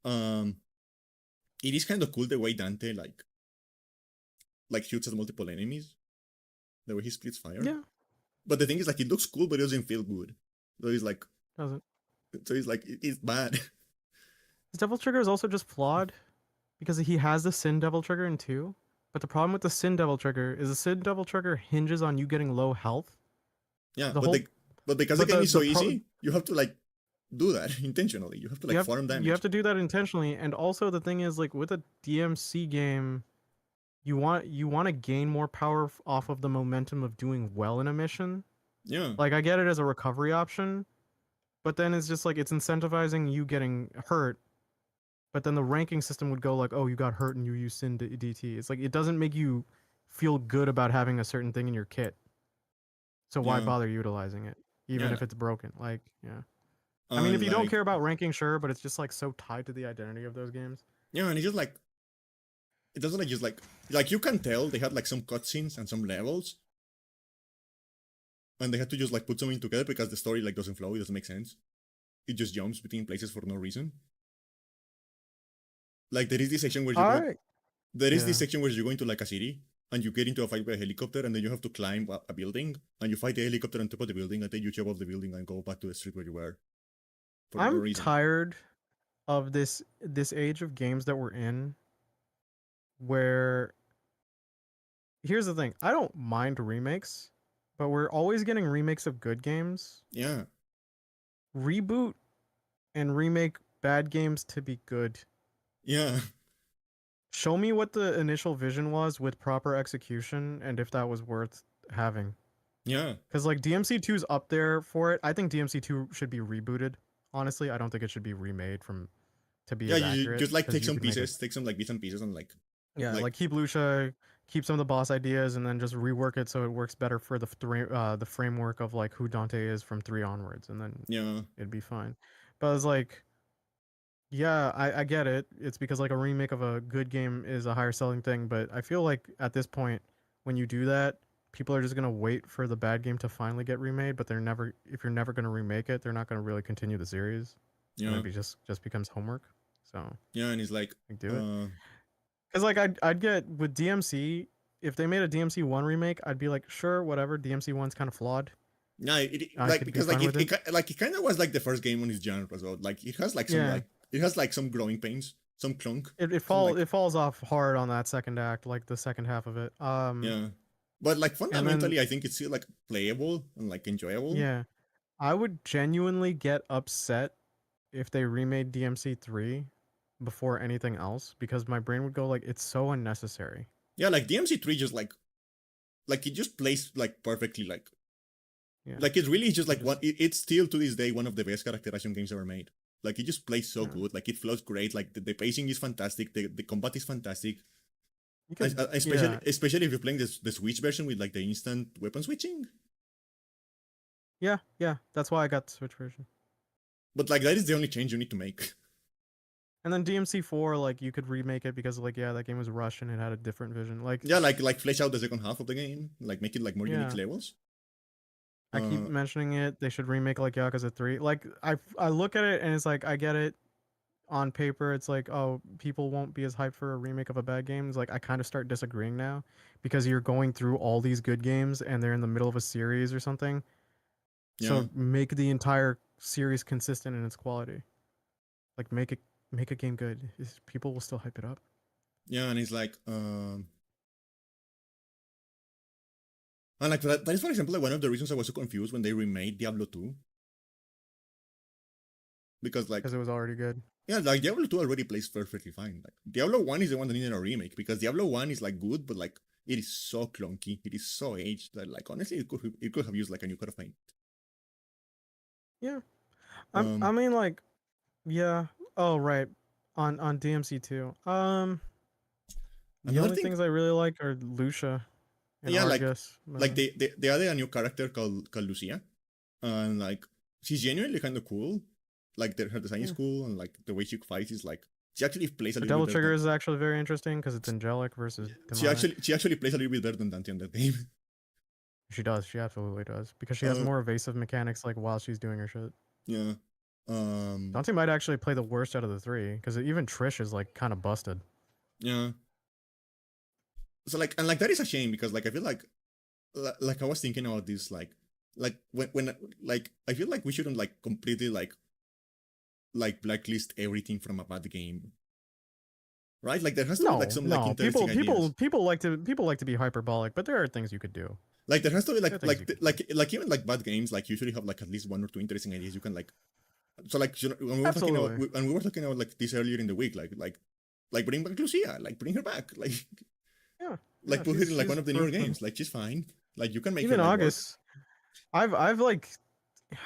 Um, it is kind of cool the way Dante like shoots at multiple enemies, the way he splits fire. Yeah. But the thing is, like, it looks cool, but it doesn't feel good. So Doesn't. it's like it's bad. His Devil Trigger is also just flawed because he has the Sin Devil Trigger in 2. But the problem with the Sin Devil Trigger is the Sin Devil Trigger hinges on you getting low health. Yeah, The whole but because the but game is so the pro, easy, you have to like do that intentionally. You have to like farm damage. you have to do that intentionally, and also the thing is like with a DMC game, you want to gain more power off of the momentum of doing well in a mission. Yeah, Like I get it as a recovery option, but then it's just like it's incentivizing you getting hurt. But then the ranking system would go like, oh, you got hurt and you use Sin DT. It's like it doesn't make you feel good about having a certain thing in your kit. So why yeah, bother utilizing it, even yeah. if it's broken? Like, yeah. I mean, if And you don't like care about ranking, sure, but it's just like so tied to the identity of those games. yeah, and it's just like it doesn't like just like you can tell they had like some cutscenes and some levels, and they had to just like put something together because the story like doesn't flow. It doesn't make sense. It just jumps between places for no reason. Like there is this section where you go. I There is this yeah. section where you go into like a city and you get into a fight by a helicopter, and then you have to climb a building and you fight the helicopter on top of the building, and then you jump off the building and go back to the street where you were for no I'm reason. tired of this age of games that we're in where here's the thing. I don't mind remakes, but we're always getting remakes of good games. Yeah, Reboot and remake bad games to be good. yeah, Show me what the initial vision was with proper execution and if that was worth having. yeah, Because like DMC2's up there for it. I think DMC2 should be rebooted. Honestly, I don't think it should be remade from to be yeah. as You accurate just like because take you some could make it. pieces, take some like bits and pieces, and Yeah, like like keep Lucia, keep some of the boss ideas, and then just rework it so it works better for the framework of like who Dante is from 3 onwards, and then yeah, it'd be fine. But it's like Yeah, I get it. It's because like a remake of a good game is a higher selling thing, but I feel like at this point, when you do that, people are just gonna wait for the bad game to finally get remade. But they're never, if you're never gonna remake it, they're not gonna really continue the series, and Yeah, just becomes homework. So yeah, and it's like do it. uh, Cause like I'd get with DMC, if they made a DMC one remake, I'd be like, sure, whatever. DMC one's kind of flawed. yeah, I like could be because fine with it. like it kind of was like the first game on his genre as well. Like it has Yeah, some growing pains, some clunk, some it falls off hard on that second act, like the second half of it. yeah, but like And then fundamentally, I think it's still like playable and like enjoyable. yeah, I would genuinely get upset if they remade DMC 3 before anything else because my brain would go like it's so unnecessary. Yeah, like DMC3 just like it just plays like perfectly Yeah. like it's really just I like just it's still to this day one of the best characterization games ever made. Like it just plays so yeah. good, like it flows great, like the pacing is fantastic, the combat is fantastic. You could Especially yeah. especially if you're playing the Switch version with like the instant weapon switching. Yeah, yeah. That's why I got the Switch version. But like that is the only change you need to make. And then DMC 4 like you could remake it because like yeah, that game was rushed and it had a different vision. Like Yeah, like flesh out the second half of the game, like make it like more unique yeah. levels. I keep Uh, mentioning it. They should remake like Yakuza 3. Like I look at it and it's like I get it on paper. It's like oh people won't be as hyped for a remake of a bad game. It's like I kind of start disagreeing now because you're going through all these good games and they're in the middle of a series or something. yeah, So make the entire series consistent in its quality. Like make a game good. People will still hype it up. yeah, and it's like and like that is for example like one of the reasons I was so confused when they remade Diablo 2 because like Because it was already good. yeah, like Diablo 2 already plays perfectly fine. Like Diablo 1 is the one that needed a remake because Diablo 1 is like good, but like it is so clunky, it is so aged that like honestly it could have used like a new coat of paint. Yeah. I Um, mean like yeah. Oh right. On DMC 2. The Another only thing, things I really like are Lucia and yeah, Argus. like they added a new character called Lucia, and like she's genuinely kind of cool. Like her design is Yeah. cool, and like the way she fights is like she actually plays a Her little bit Devil better Trigger is actually very interesting because it's angelic versus demonic. she actually plays a little bit better than Dante on that game. She does. She absolutely does because she has Uh, more evasive mechanics like while she's doing her shit. yeah. Um, Dante might actually play the worst out of the three because even Trish is like kind of busted. yeah. So like and like that is a shame because like I feel like I was thinking about this like when like I feel like we shouldn't like completely like blacklist everything from a bad game, right? Like there has to be like No, some like no. interesting ideas. People like to be hyperbolic, but there are things you could do. Like there has to be There are things you could do. like even like bad games like usually have like at least one or two interesting ideas you can like. So like you know, when we were talking about Absolutely. and we were talking about like this earlier in the week like bring back Lucia, like bring her back, Yeah. like Yeah. put her in like She's one of the newer games, like she's fine, like you can make her even like work. August. I've like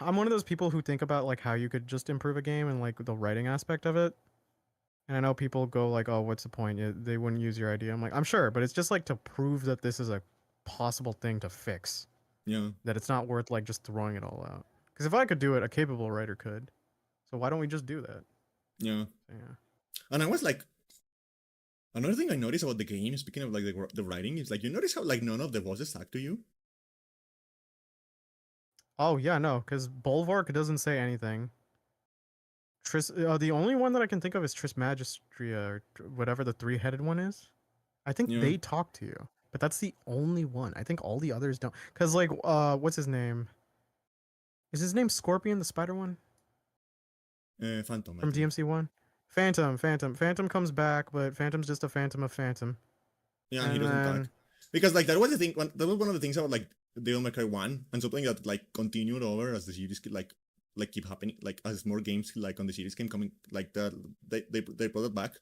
I'm one of those people who think about like how you could just improve a game and like the writing aspect of it. And I know people go like, "Oh, what's the point? They wouldn't use your idea." I'm like, "I'm sure, but it's just like to prove that this is a possible thing to fix. Yeah, That it's not worth like just throwing it all out. Because if I could do it, a capable writer could. So why don't we just do that?" yeah. So, yeah. And I was like, another thing I noticed about the game, speaking of like the writing, is like you notice how like none of the bosses talk to you. Oh yeah, no, because Bulwark doesn't say anything. The only one that I can think of is Trismagistria or whatever the three-headed one is. I think Yeah, they talk to you, but that's the only one. I think all the others don't. Cause like, what's his name? Is his name Scorpion, the spider one Phantom, I from think. DMC one? Phantom comes back, but Phantom's just a phantom of Phantom. Yeah, and he And doesn't talk then because like that was the thing. That was one of the things about like Devil May Cry 1 and something that like continued over as the series like keep happening. Like as more games like on the series came coming, like that they brought it back.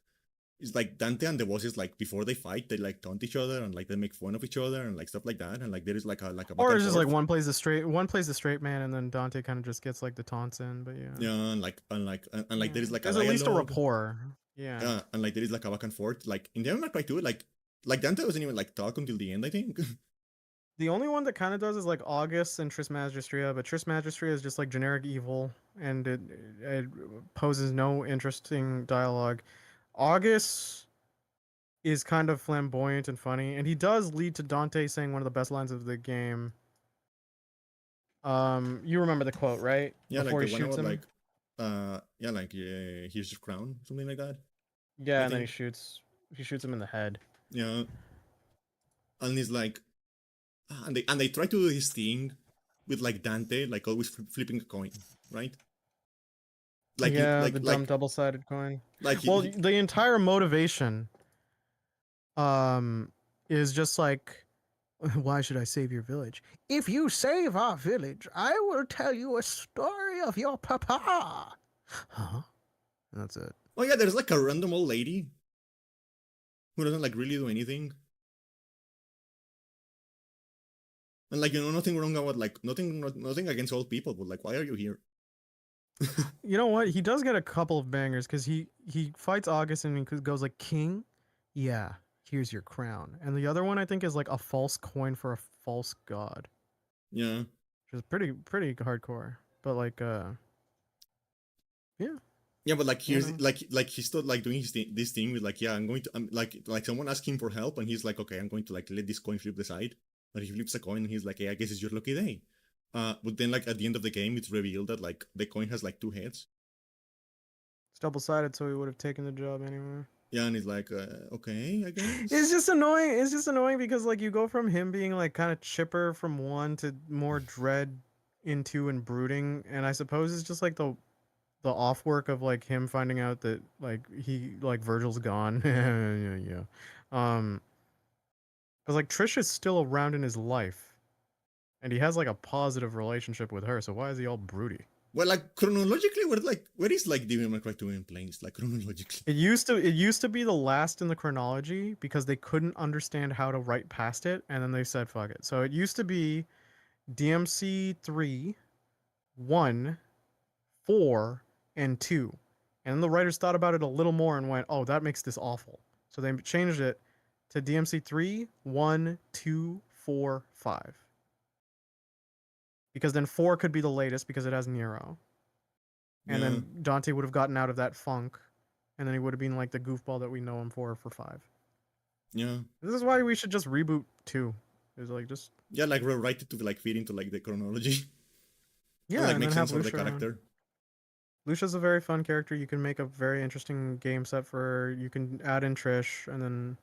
It's like Dante and the bosses like before they fight, they like taunt each other and like they make fun of each other and like stuff like that. And like there is like a back or and it's just like forth. one plays the straight man, and then Dante kind of just gets like the taunts in. But yeah, Yeah, and like yeah. there is like a There's at least a dialogue. rapport. Yeah. Yeah, and like there is like a back and forth. Like in Devil May Cry 2, like Dante doesn't even like talk until the end, I think. The only one that kind of does is like August and Trismagistria, but Trismagistria is just like generic evil, and it poses no interesting dialogue. August is kind of flamboyant and funny, and he does lead to Dante saying one of the best lines of the game. You remember the quote, right? Yeah, like Before the he one shoots about him. like, here's your crown, something like that. Yeah, I and then think. he shoots him in the head. Yeah, and he's like, and they try to do his thing with like Dante, like always flipping a coin, right? Like he, Yeah, the dumb double-sided coin. like Well, he the entire motivation um is just like, why should I save your village? If you save our village, I will tell you a story of your papa. Huh? That's it. oh yeah, there's like a random old lady who doesn't like really do anything. And like nothing wrong about like nothing against old people, but like why are you here? You know what? He does get a couple of bangers because he fights August and he goes like, King, yeah, here's your crown. And the other one I think is like a false coin for a false god, Yeah, which is pretty hardcore. But like, yeah, yeah, but like you here's know. like he's still like doing this thing with like, yeah, I'm going to like someone asking for help and he's like, okay, I'm going to like let this coin flip the side. But he flips a coin and he's like, hey, I guess it's your lucky day. But then like at the end of the game, it's revealed that like the coin has like two heads. It's double-sided, so he would have taken the job anyway. Yeah, and he's like, okay, I guess. It's just annoying. It's just annoying because like you go from him being like kind of chipper from one to more dread into and brooding, and I suppose it's just like the off work of like him finding out that like he like Virgil's gone. Yeah. Because like Trish is still around in his life, and he has like a positive relationship with her. So why is he all broody? Well, like chronologically, where is like Devil May Cry 2 in planes? Like chronologically. It used to be the last in the chronology because they couldn't understand how to write past it, and then they said fuck it. So it used to be DMC 3, 1, 4, and 2. And then the writers thought about it a little more and went, oh, that makes this awful. So they changed it to DMC 3, 1, 2, 4, 5. Because then 4 could be the latest because it has Nero. And Yeah, then Dante would have gotten out of that funk. And then he would have been like the goofball that we know him for 5. yeah, This is why we should just reboot 2. Is like just yeah. Like rewrite it to like fit into like the chronology and yeah, like and make then have sense for the Lucia around. character. Lucia's a very fun character. You can make a very interesting game set for her. You can add in Trish, and then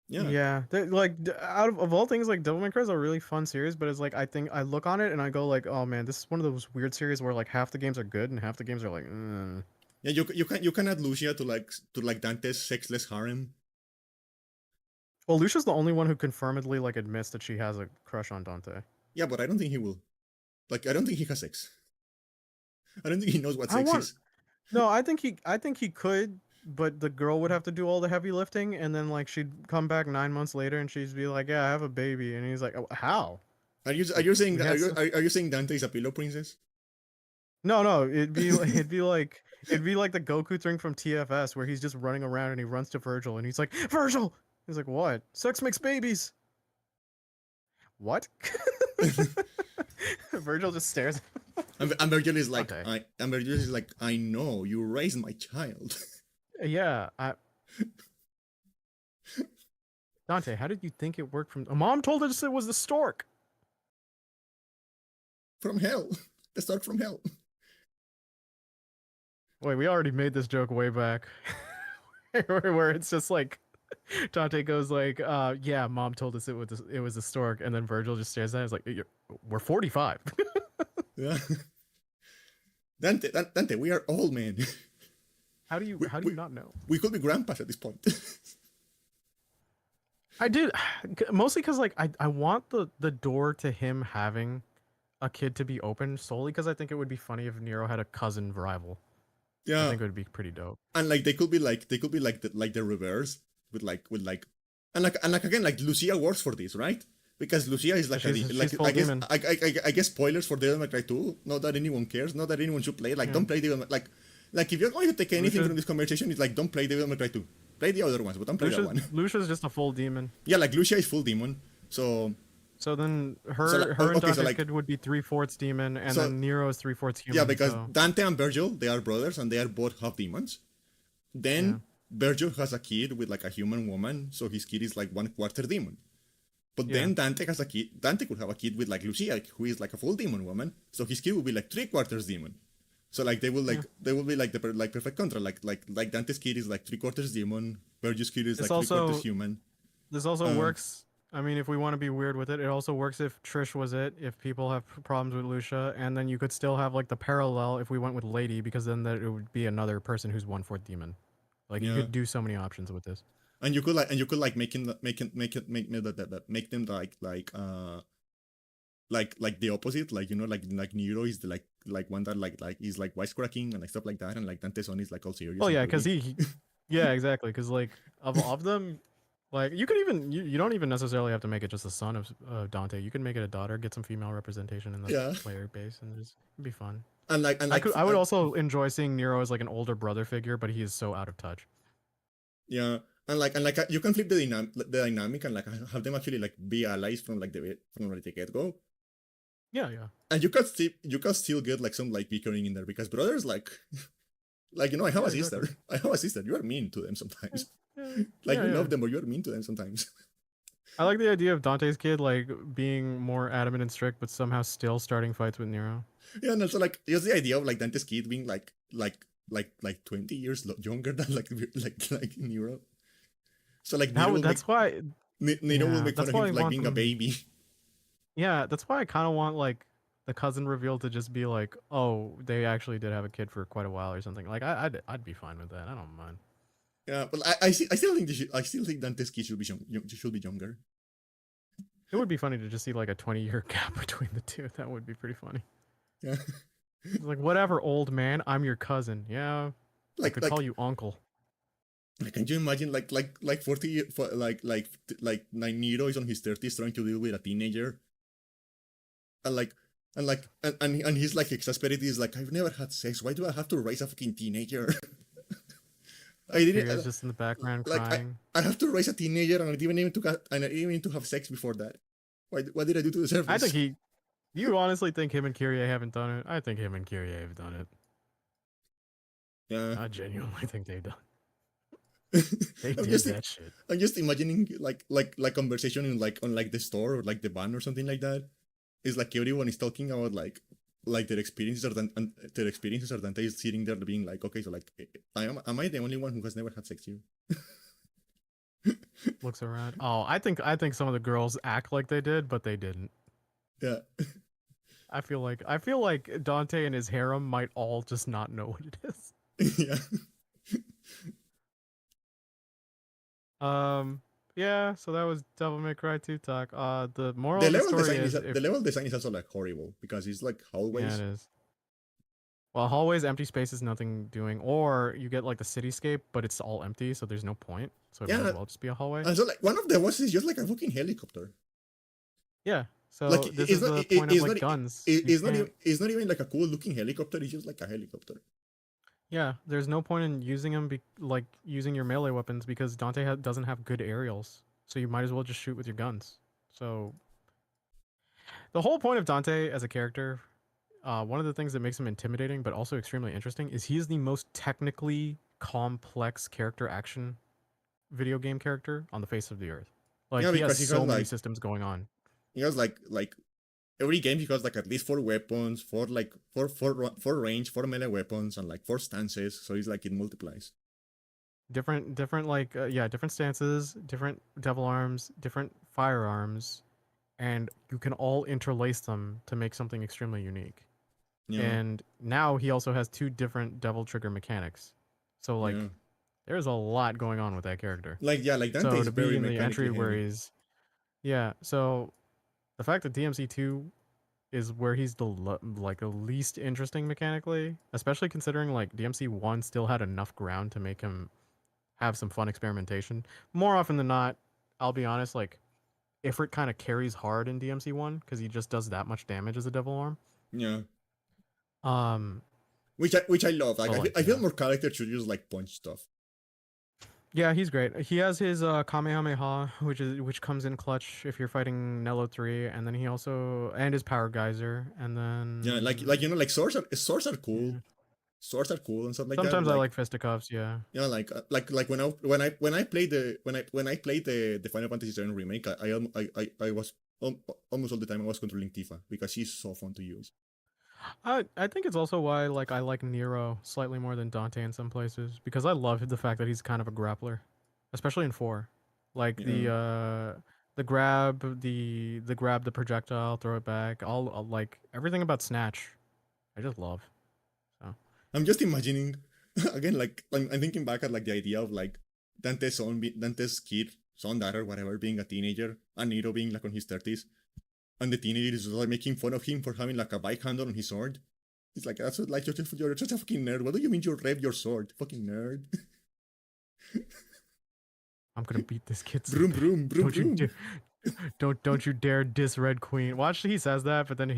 Yeah, yeah, like out of all things, like Devil May Cry is a really fun series. But it's like I think I look on it and I go like, oh man, this is one of those weird series where like half the games are good and half the games are like. yeah. You can add Lucia to like Dante's sexless harem. Well, Lucia's the only one who confirmedly like admits that she has a crush on Dante. Yeah, but I don't think he will. Like, I don't think he has sex. I don't think he knows what I sex want is. no. I think he could, but the girl would have to do all the heavy lifting, and then like she'd come back 9 months later and she'd be like, "Yeah, I have a baby," and he's like, oh, "How?" Are you saying We that? had some... Are you saying Dante is a pillow princess? No. It'd be like the Goku thing from TFS where he's just running around and he runs to Virgil and he's like, "Virgil." He's like, "What? Sex makes babies." What? Virgil just stares. And Virgil is like, Dante. Virgil is like, I know you raised my child Yeah, Dante, how did you think it worked from... Mom told us it was the stork. from hell. The start from hell. Wait, we already made this joke way back. where it's just like... Dante goes like, yeah, Mom told us it was a stork. And then Virgil just stares at it. He's like, we're 45. Yeah. Dante, we are old men. How do you we, not know? we could be grandpas at this point. I did... Mostly because like I want the door to him having a kid to be open solely because I think it would be funny if Nero had a cousin rival. I Yeah, think it would be pretty dope. and like they could be like the reverse with like again like Lucia works for this, right? Because Lucia is like She's full I guess demon. I guess spoilers for Devil May Cry 2. Not that anyone cares. Not that anyone should play. Like Yeah. don't play Devil May like if you're going to take anything Lucia- from this conversation, it's like don't play Devil May Cry 2. Play the other ones, but don't play that one. Lucia's just a full demon. Yeah, like Lucia is full demon. So So then So like, her and okay, so Dante's like, kid would be 3/4 demon, and so then Nero is 3/4 human. yeah, because So Dante and Virgil, they are brothers and they are both half demons. yeah, Then Virgil has a kid with like a human woman, so his kid is like 1/4 demon. But yeah, then Dante has a kid. Dante could have a kid with like Lucia, who is like a full demon woman. So his kid will be like 3/4 demon. So like yeah. they will be like the like perfect contrast. Like Dante's kid is like 3/4 demon. Virgil's kid is This like 3/4 also human. this also Um, works. I mean, if we want to be weird with it, it also works if Trish was it. If people have problems with Lucia, and then you could still have like the parallel if we went with Lady, because then it would be another person who's 1/4 demon. Like you yeah, could do so many options with this. and you could like make them like the opposite. Like like Nero is the like one that like is like wisecracking and like stuff like that, and like Dante's son is like all serious. Oh and yeah, because broody. yeah, exactly. Because like of them, like you could even you don't even necessarily have to make it just the son of Dante. You can make it a daughter, get some female representation in the Yeah, player base, and just it'd be fun. and like I would also enjoy seeing Nero as like an older brother figure, but he is so out of touch. yeah, and like you can flip the dynamic and like have them actually like be allies from like the get go, Yeah, yeah. and you can still get like some like bickering in there because brothers like I have Yeah, a sister, exactly. I have a sister. You are mean to them Yeah, sometimes. yeah, Like yeah, you yeah. love them, but you are mean to them sometimes. I like the idea of Dante's kid like being more adamant and strict, but somehow still starting fights with Nero. Yeah, and also like just the idea of like Dante's kid being like 20 years younger than like Nero. So like That would, that's why, Nero will yeah, make fun that's of why him I for like want being a them. baby. Yeah, that's why I kind of want like the cousin reveal to just be like, oh, they actually did have a kid for quite a while or something. Like I'd be fine with that. I don't mind. Yeah, but I still think I still think Dante's kid should be should be younger. It would be funny to just see like a 20-year gap between the two. That would be pretty funny. Yeah, It's like, whatever, old man, I'm your cousin. Yeah, I like could call you uncle. can you imagine like 40 for like Nero is on his 30s trying to deal with a teenager and like and he's like exasperated. He's like, I've never had sex. Why do I have to raise a fucking teenager? I didn't Kiria's just in the background like crying. I have to raise a teenager and I didn't even and I didn't even to have sex before that. What did I do to deserve I think this? he. You honestly think him and Kiria haven't done it? I think him and Kiria have done it. Yeah. I genuinely think they've done. They I'm did just that shit. I'm just imagining like conversation in like on like the store or like the van or something like that. It's like everyone is talking about like their experiences and their experiences are Dante is sitting there being like, okay, so like am I the only one who has never had sex here? Looks around. Oh, I think some of the girls act like they did, but they didn't. Yeah. I feel like Dante and his harem might all just not know what it is. Yeah. Yeah, so that was Devil May Cry 2 talk. The moral of the story is if The level design is also like horrible because it's like yeah, it hallways. is. Well, hallways, empty spaces, nothing doing, or you get like the cityscape, but it's all empty, so there's no point. So it might Yeah. as well just be a hallway. And so like one of the bosses is just like a fucking helicopter. Yeah. Like So this is the point of like guns. You can't. it's not even like a cool looking helicopter. It's just like a helicopter. Yeah, there's no point in using them, like using your melee weapons because Dante doesn't have good aerials. So you might as well just shoot with your guns. So the whole point of Dante as a character, one of the things that makes him intimidating but also extremely interesting is he is the most technically complex character action video game character on the face of the earth. Like Yeah, he has because so many systems going on. he has like every game he has like at least 4 weapons, four range, 4 melee weapons, and like 4 stances. So he's like it multiplies. Different like different stances, different devil arms, different firearms, and you can all interlace them to make something extremely unique. Yeah, And now he also has 2 different devil trigger mechanics. So yeah. like there's a lot going on with that character. Like Dante So is to be very in the mechanically entry where heavy. he's yeah, so the fact that DMC2 is where he's the like the least interesting mechanically, especially considering like DMC1 still had enough ground to make him have some fun experimentation. More often than not, I'll be honest, like Ifrit kind of carries hard in DMC1 because he just does that much damage as a devil arm. Yeah, Um, which I love. Like but like I feel yeah, more characters should use like punch stuff. Yeah, he's great. He has his Kamehameha, which comes in clutch if you're fighting Nello 3, and then he also and his Power Geyser, and Yeah, then like swords are cool. yeah. Swords are cool and stuff like that. Sometimes I Like like fisticuffs, yeah. yeah, like when I played when I played the Final Fantasy VII remake, I was almost all the time I was controlling Tifa because she's so fun to use. I think it's also why like I like Nero slightly more than Dante in some places because I love the fact that he's kind of a grappler, especially in 4. Like Yeah, the grab, the grab the projectile, throw it back, all like everything about Snatch. I just love. So I'm just imagining again like I'm thinking back at like the idea of like Dante's kid, son, daughter, whatever, being a teenager, and Nero being like on his 30s, and the teenager is like making fun of him for having like a bike handle on his sword. It's like that's what, like you're such a fucking nerd. What do you mean you rev your sword, fucking nerd? I'm gonna beat this kid so Broom bad. broom broom Don't you broom. don't you dare diss Red Queen. Watch, he says that, but then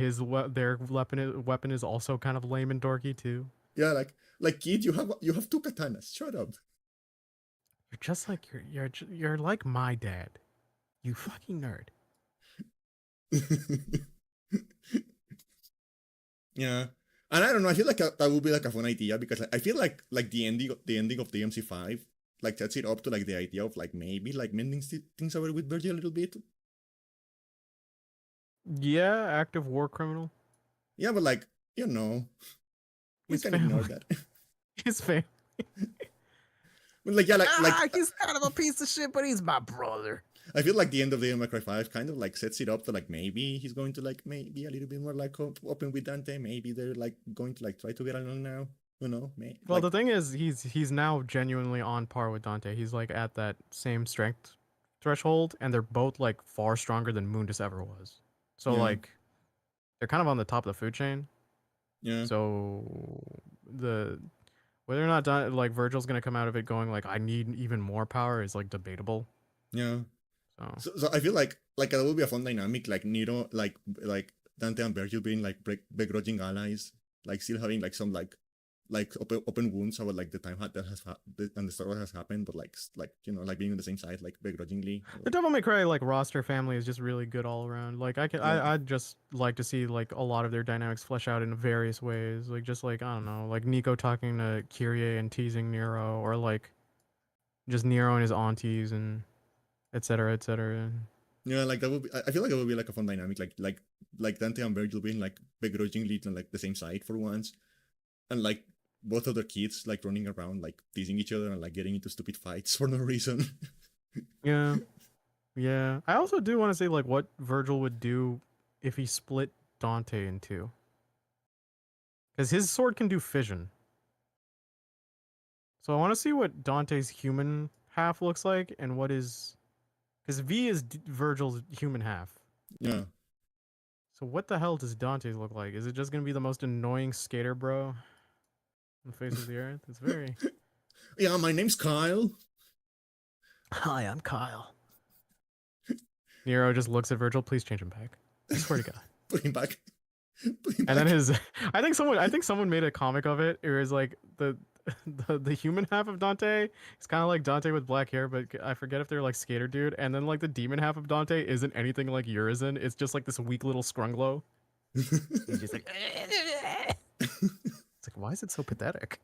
their weapon is also kind of lame and dorky too. Yeah, like kid, you have two katanas. Shut up. You're just like you're like my dad. You fucking nerd. Yeah, and I don't know. I feel like that would be like a fun idea because I feel like the ending of DMC5 like sets it up to like the idea of like maybe like mending things over with Virgil a little bit. Yeah, active war criminal. Yeah, but like you know we His can ignore family. that. His family. But like yeah, He's kind of a piece of shit, but he's my brother. I feel like the end of the May Cry 5 kind of like sets it up to like maybe he's going to like maybe a little bit more like open with Dante. Maybe they're like going to like try to get along now. You know, Well, like the thing is, he's now genuinely on par with Dante. He's like at that same strength threshold, and they're both like far stronger than Mundus ever was. So yeah, like they're kind of on the top of the food chain. yeah, So the whether or not like Virgil's gonna come out of it going like I need even more power is like debatable. yeah. So So I feel like that would be a fun dynamic, like Nero, like Dante and Virgil being like begrudging allies, like still having like some like open wounds about like the time that has and the story has happened, but like like being on the same side like begrudgingly. the Devil May Cry like roster family is just really good all around. Like Yeah, I'd just like to see like a lot of their dynamics flesh out in various ways. Like just like I don't know, like Nico talking to Kyrie and teasing Nero, or like just Nero and his aunties and etc. etc. yeah, like that would be. I feel like that would be like a fun dynamic, like Dante and Virgil being like begrudgingly on like the same side for once, and like both of their kids like running around like teasing each other and like getting into stupid fights for no reason. Yeah, yeah. I also do want to say like what Virgil would do if he split Dante in two, because his sword can do fission. So I want to see what Dante's human half looks like and what is because V is Virgil's human half. Yeah. So what the hell does Dante's look like? Is it just gonna be the most annoying skater bro on the face of the earth? It's very. Yeah, my name's Kyle. Hi, I'm Kyle. Nero just looks at Virgil. Please change him back. I swear to God. Put him back. Put him And then back. his, I think someone made a comic of it. It was like the human half of Dante. It's kind of like Dante with black hair, but I forget if they're like skater dude. And then like the demon half of Dante isn't anything like Urizen. It's just like this weak little scrunglow. He's just like, it's like, why is it so pathetic?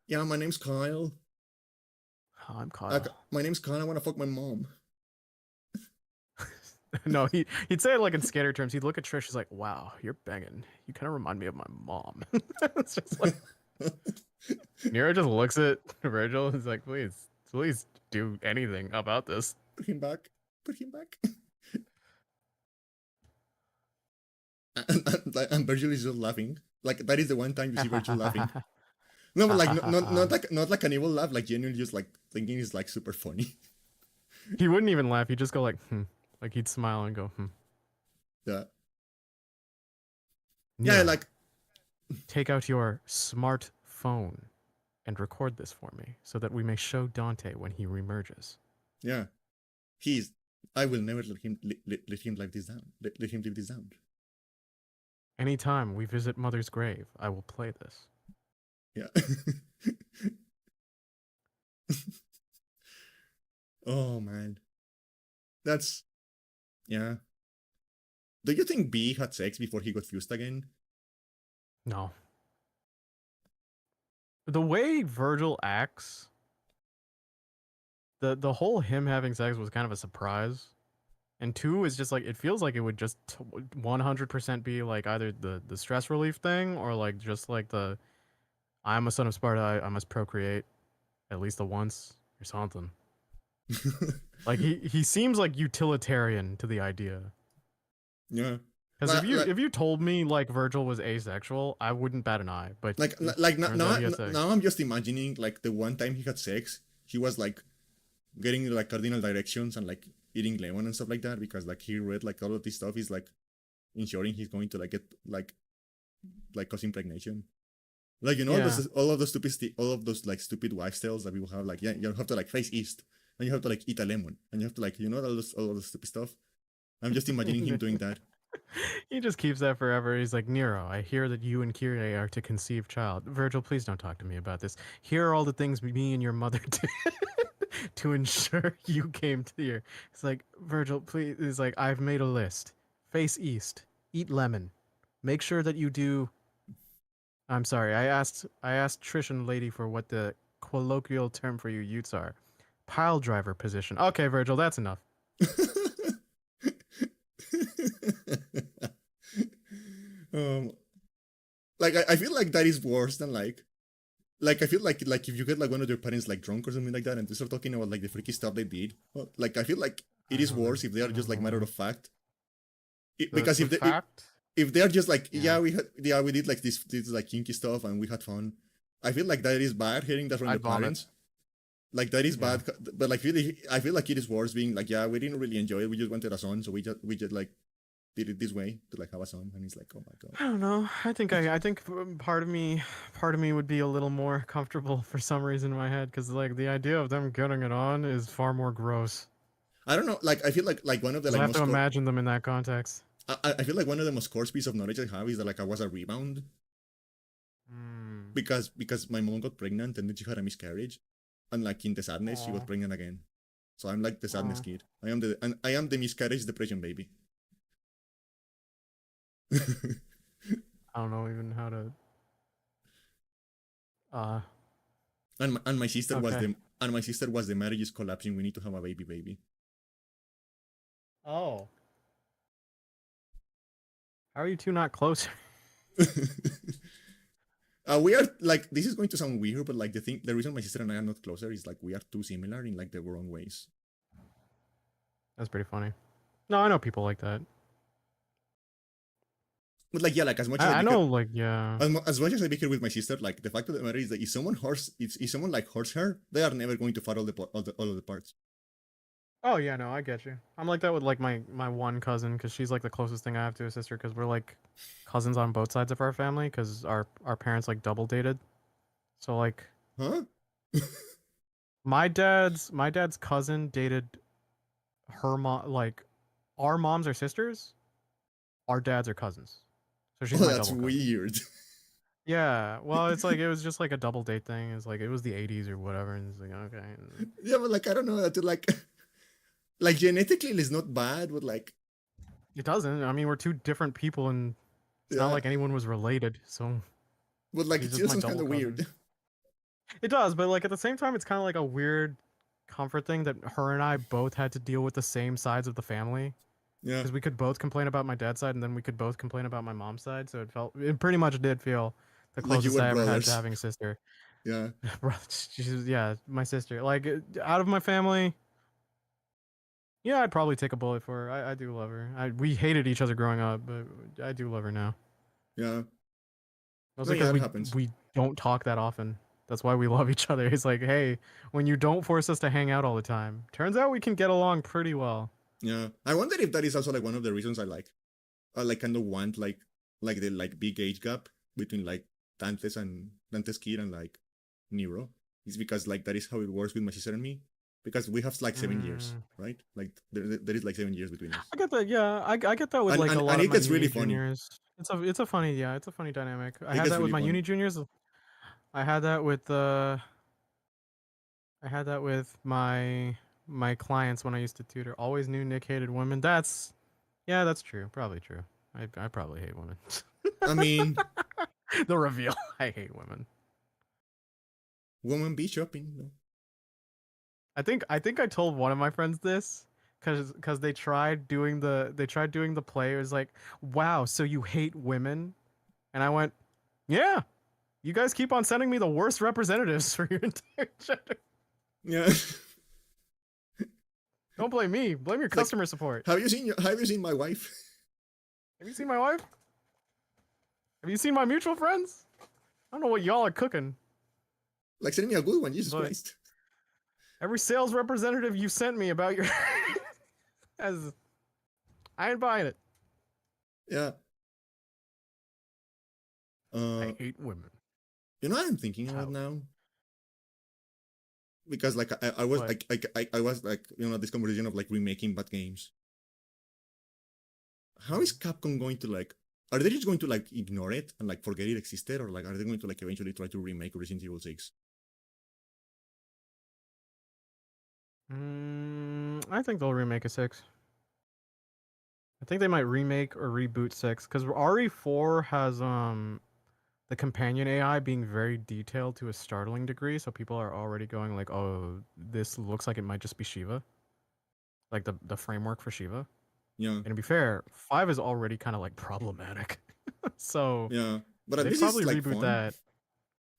Yeah, my name's Kyle. Oh, I'm Kyle. My name's Kyle. I want to fuck my mom. No, he'd say it like in skater terms. He'd look at Trish. He's like, "Wow, you're banging. You kind of remind me of my mom." It's just like Nero just looks at Virgil. He's like, please do anything about this." Put him back. Put him back. And Virgil is just laughing. Like that is the one time you see Virgil laughing. No, but like not like an evil laugh. Like genuinely just like thinking is like super funny. He wouldn't even laugh. He'd just go like, "Hmm." Like he'd smile and go, "Hmm." Yeah. Yeah, Nero, like take out your smartphone and record this for me so that we may show Dante when he remerges. yeah. He's. I will never let him live this down. Let him live this down. Anytime we visit Mother's grave, I will play this. Yeah. Oh man, that's yeah. Do you think B had sex before he got fused again? No. The way Virgil acts, the whole him having sex was kind of a surprise. And two is just like it feels like it would just 100% be like either the stress relief thing or like just like the I'm a son of Sparta, I must procreate at least the once or something. Like he seems like utilitarian to the idea. Yeah. Because if you told me like Virgil was asexual, I wouldn't bat an eye. But turns out he had sex. now I'm just imagining like the one time he had sex, he was like getting like cardinal directions and like eating lemon and stuff like that because like he read like all of this stuff is like ensuring he's going to like get like cause impregnation. Like you know Yeah. all of those all of those like stupid wives tales that people have like you have to like face east and you have to like eat a lemon and you have to like all of the stupid stuff. I'm just imagining him doing that. He just keeps that forever. He's like, Nero, I hear that you and Kyrie are to conceive child. Virgil, please don't talk to me about this. Here are all the things me and your mother did to ensure you came to here. It's like, Virgil, please. It's like, I've made a list. Face east. Eat lemon. Make sure that you do. I'm sorry. I asked Trish and Lady for what the colloquial term for you Utes are. Pile driver position. Okay, Virgil, that's enough. um, like I feel like that is worse than like I feel like if you get like one of your parents like drunk or something like that and they start talking about like the freaky stuff they did, well, like I feel like it is worse if they are just like matter of fact. Because if they are just like we did like this like kinky stuff and we had fun, I feel like that is bad hearing that from the parents. Like that is bad, but like really, I feel like it is worse being like, yeah, we didn't really enjoy it. We just wanted a son, so we just like did it this way to like have a son, and it's like, oh my god. I don't know. I think part of me would be a little more comfortable for some reason in my head because like the idea of them getting it on is far more gross. I don't know. Like I feel like one of the like I have most to imagine them in that context. I feel like one of the most core piece of knowledge I have is that like I was a rebound because my mom got pregnant and then she had a miscarriage, and like in the sadness she got pregnant again. So I'm like the sadness kid. I am the miscarriage depression baby. I don't know even how to. And my sister was the marriage is collapsing. We need to have a baby. Oh. How are you two not closer? We are like this is going to sound weird, but like the reason my sister and I are not closer is like we are too similar in like the wrong ways. That's pretty funny. No, I know people like that. But like yeah, like as much as I know, like yeah. As much as I bicker with my sister, like the fact of the matter is that if someone like hurts her, they are never going to fight all of the parts. Oh yeah, no, I get you. I'm like that with like my one cousin because she's like the closest thing I have to a sister because we're like cousins on both sides of our family because our parents like double dated. So like, huh? my dad's cousin dated her mom. Like, our moms are sisters. Our dads are cousins. So she's my that's double cousin. weird. Yeah, well, it's like it was just like a double date thing. It's like it was the '80s or whatever, and it's like okay. Yeah, but like I don't know that like genetically it's not bad, but like it doesn't. I mean, we're two different people, and it's not like anyone was related. So, but like it still sounds kind of weird. It does, but like at the same time, it's kind of like a weird comfort thing that her and I both had to deal with the same sides of the family. Yeah, because we could both complain about my dad's side, and then we could both complain about my mom's side. So it pretty much did feel the closest I ever had to having a sister. Yeah, yeah, my sister. Like out of my family, yeah, I'd probably take a bullet for her. I do love her. We hated each other growing up, but I do love her now. Yeah, Mostly because we don't talk that often. That's why we love each other. It's like, hey, when you don't force us to hang out all the time, turns out we can get along pretty well. Yeah, I wonder if that is also like one of the reasons I kind of want like the like big age gap between like Dante's kid and like Nero. It's because like that is how it works with my sister and me. Because we have like 7 years, right? Like there is like 7 years between us. I get that, yeah. I get that with like a lot of my uni juniors. It's a funny dynamic. I had that with my uni juniors. I had that with I had that with my clients when I used to tutor. Always knew Nick hated women. That's true. Probably true. I probably hate women. I mean, The reveal. I hate women. woman be shopping. No? I think I told one of my friends this because they tried doing the play. It was like, wow, so you hate women? And I went, yeah. You guys keep on sending me the worst representatives for your entire gender. Yeah. Don't blame me. Blame your Like, customer support. Have you seen my wife? Have you seen my wife? Have you seen my mutual friends? I don't know what y'all are cooking, Like, send me a good one, Jesus but Christ. every sales representative you sent me about your as I ain't buying it. Yeah. I hate women. You know what I'm thinking about Out. now? Because like I was What? I was like, you know, this conversation of like remaking bad games. How is Capcom going to like? Are they just going to like ignore it and like forget it existed, or like are they going to like eventually try to remake Resident Evil 6? I think they'll remake a 6. I think they might remake or reboot 6 because RE4 has the companion AI being very detailed to a startling degree, so people are already going like, "Oh, this looks like it might just be Shiva." Like the framework for Shiva. Yeah, And to be fair, 5 is already kind of like problematic. So, yeah. But at they least it's probably like reboot fun. that.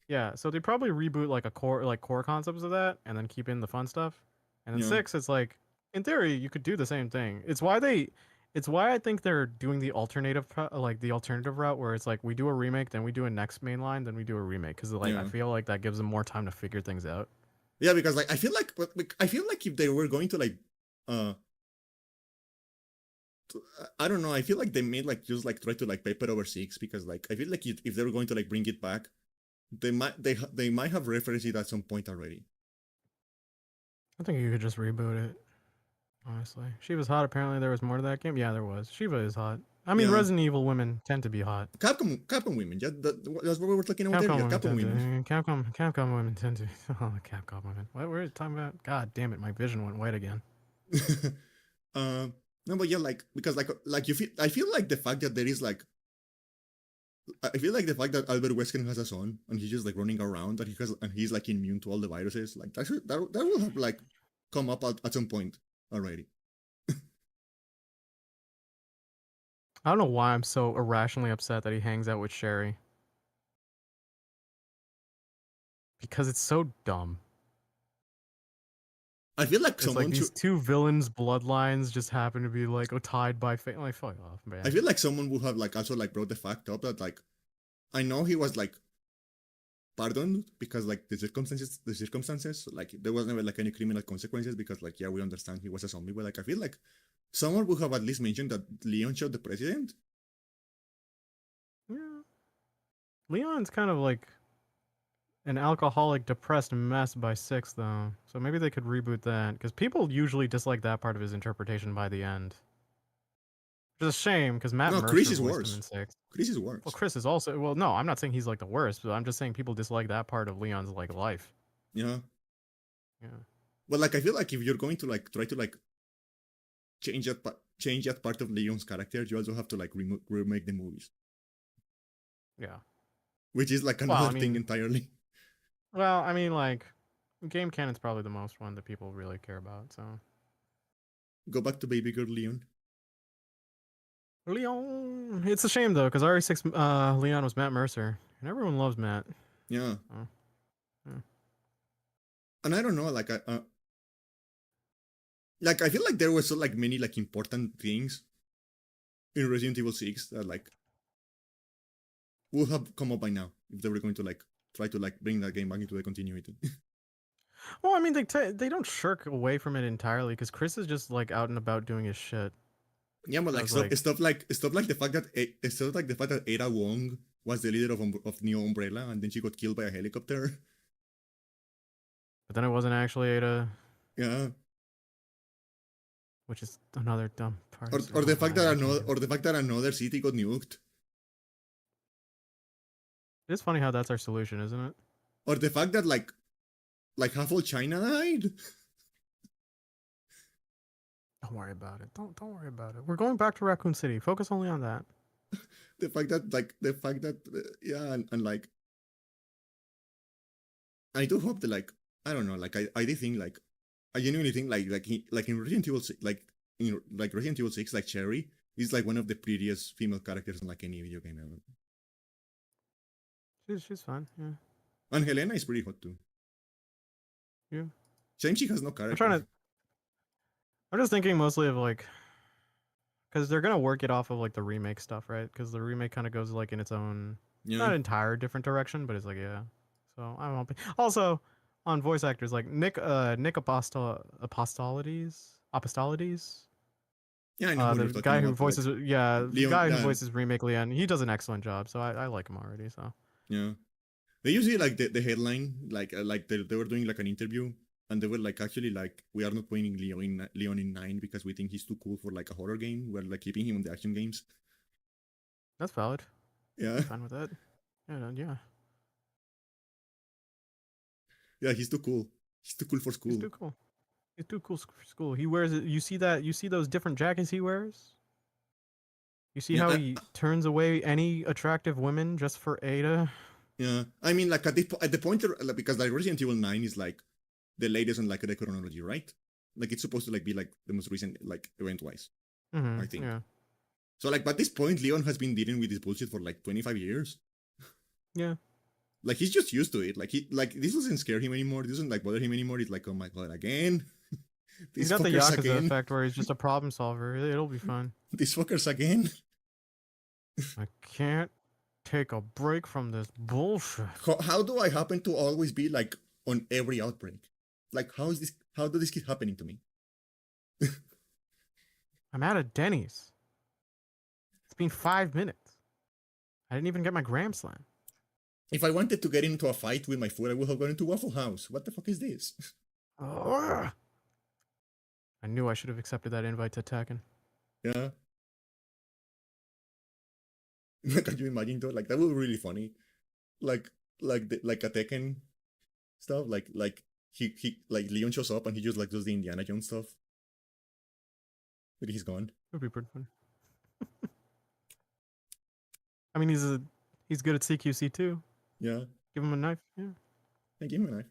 Yeah, so they probably reboot like a core concepts of that and then keep in the fun stuff. And then Yeah, 6 it's like in theory you could do the same thing. It's why I think they're doing the alternative route where it's like we do a remake, then we do a next mainline, then we do a remake cuz like I yeah, feel like that gives them more time to figure things out. yeah. Because like I feel like if they were going to like uh I don't know. I feel like they made like just like try to like paper over 6 because like I feel like if they were going to like bring it back, they might have referenced it at some point already. I think you could just reboot it, honestly. Shiva's hot. Apparently there was more to that game. Yeah, there was. Shiva is hot. I mean, Yeah, Resident Evil women tend to be hot. Capcom women. Yeah, that's what we were talking about Capcom earlier. women Capcom tend to. women. Capcom women tend to. Oh, Capcom women. What were we talking about? God damn it, my vision went white again. uh, no, but yeah, like because like you feel. I feel like the fact that there is like. I feel like the fact that Albert Wesker has a son and he's just like running around and he's like immune to all the viruses. Like that will have like come up at some point already. I don't know why I'm so irrationally upset that he hangs out with Sherry. Because it's so dumb. I feel like It's like someone these should. two villains' bloodlines just happen to be like tied by fate. Like, fuck off, I man. feel like someone would have like also like brought the fact up that like I know he was like pardoned because like the circumstances like there was never like any criminal consequences because like yeah we understand he was a zombie, but like I feel like someone would have at least mentioned that Leon shot the president. Yeah. Leon's kind of like an alcoholic, depressed mess by 6, though. So maybe they could reboot that because people usually dislike that part of his interpretation by the end. Which is a shame because Matt No, Chris Mercer is voiced him worse. in 6. Chris is Well, worse. Chris is also well. No, I'm not saying he's like the worst, but I'm just saying people dislike that part of Leon's like life. Yeah, Yeah. but like I feel like if you're going to like try to like change that part of Leon's character, you also have to like remake the movies, Yeah. which is like Well, another I thing mean, entirely. like game canon's probably the most one that people really care about. So Go back to Baby Girl Leon. Leon, it's a shame though because RE6 Leon was Matt Mercer, and everyone loves Matt. Yeah, Oh, yeah. and I don't know, like I feel like there were so like many like important things in Resident Evil 6 that like would have come up by now if they were going to like try to like bring that game back into the continuity. Well, I mean, they don't shirk away from it entirely because Chris is just like out and about doing his shit. Yeah, but So like it's like, stuff like the fact that stuff like the fact that Ada Wong was the leader of Neo Umbrella and then she got killed by a helicopter. but then it wasn't actually Ada, Yeah, which is another dumb part. or the fact that It another city got nuked, is funny how that's our solution, isn't it? or the fact that like like half all China died. Don't worry about it. Don't worry about it. We're going back to Raccoon City. Focus only on that. The fact that yeah, and like I do hope that like I don't know, like I do think like I genuinely think like in Resident Evil 6, like in like Resident Evil 6, like Cherry is like one of the prettiest female characters in like any video game ever. She's fine. Yeah. And Helena is pretty hot too. Yeah. Shame she has no I'm character. trying to. I'm just thinking mostly of like, because they're gonna work it off of like the remake stuff, right? Because the remake kind of goes like in its own, Yeah. not entire different direction, but it's like yeah. So I'm hoping. Also, on voice actors like Nick Apostolides. Yeah, I know who The you're talking guy who about. Like voices the Leon, guy who yeah, voices remake Leon, he does an excellent job. So I like him already. So yeah. They usually like the headline, like they were doing like an interview, and they were like actually like we are not putting Leon in 9 because we think he's too cool for like a horror game. We're like keeping him in the action games. that's valid. Yeah, I'm fine with that. Yeah. yeah, he's too cool. He's too cool for He's school. too cool. He's too cool for school. He wears it. You see that? You see those different jackets he wears? You see Yeah, how he turns away any attractive women just for Ada? yeah. I mean, like at the point like, because like Resident Evil 9 is like the latest on like the chronology, right? Like it's supposed to like be like the most recent like event wise, I think. Yeah. So like, at this point, Leon has been dealing with this bullshit for like 25 years. Yeah. Like he's just used to it. Like this doesn't scare him anymore. This doesn't like bother him anymore. It's like, oh my god, again. He's These got the fuckers Yakuza again. effect where he's just a problem solver. It'll be fine. These fuckers again. I can't take a break from this bullshit. How do I happen to always be like on every outbreak? Like how is this? How does this keep happening to me? I'm at a Denny's. It's been 5 minutes. I didn't even get my gram slam. If I wanted to get into a fight with my food, I would have gone into Waffle House. What the fuck is this? Ugh. I knew I should have accepted that invite to Tekken. Yeah. Can you imagine though? Like that would be really funny. Like like a Tekken stuff. Like he like Leon shows up and he just like does the Indiana Jones stuff. But he's gone. It would be pretty fun. I mean, he's good at CQC too. Yeah. Give him a knife. Yeah. And give him a knife.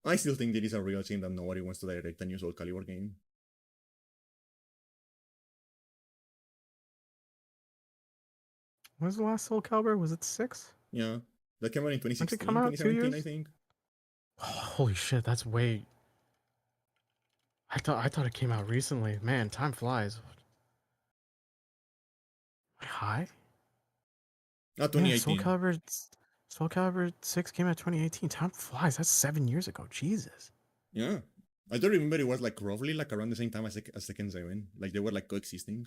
I still think that is a real shame that nobody wants to direct a new Soul Calibur game. When was the last Soul Calibur? Was it 6? Yeah. That came out in 2016, come out 2 2017, I years? think. Holy shit, that's way. I thought it came out recently. Man, time flies. High? Not Yeah, 2018. Soul Calibur 6 came out 2018. Time flies. That's 7 years ago. Jesus. Yeah. I don't remember it was like roughly like around the same time as Tekken 7. Like they were like coexisting.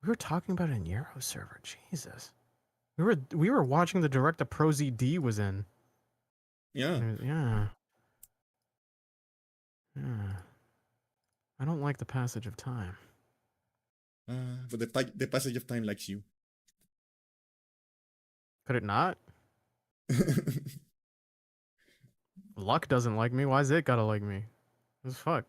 We were talking about a Nero server. Jesus. We were watching the direct that Pro ZD was in. Yeah. Yeah. Yeah. I don't like the passage of time. But the passage of time likes you. Could it not? Luck doesn't like me. Why's it gotta like me? It's fuck.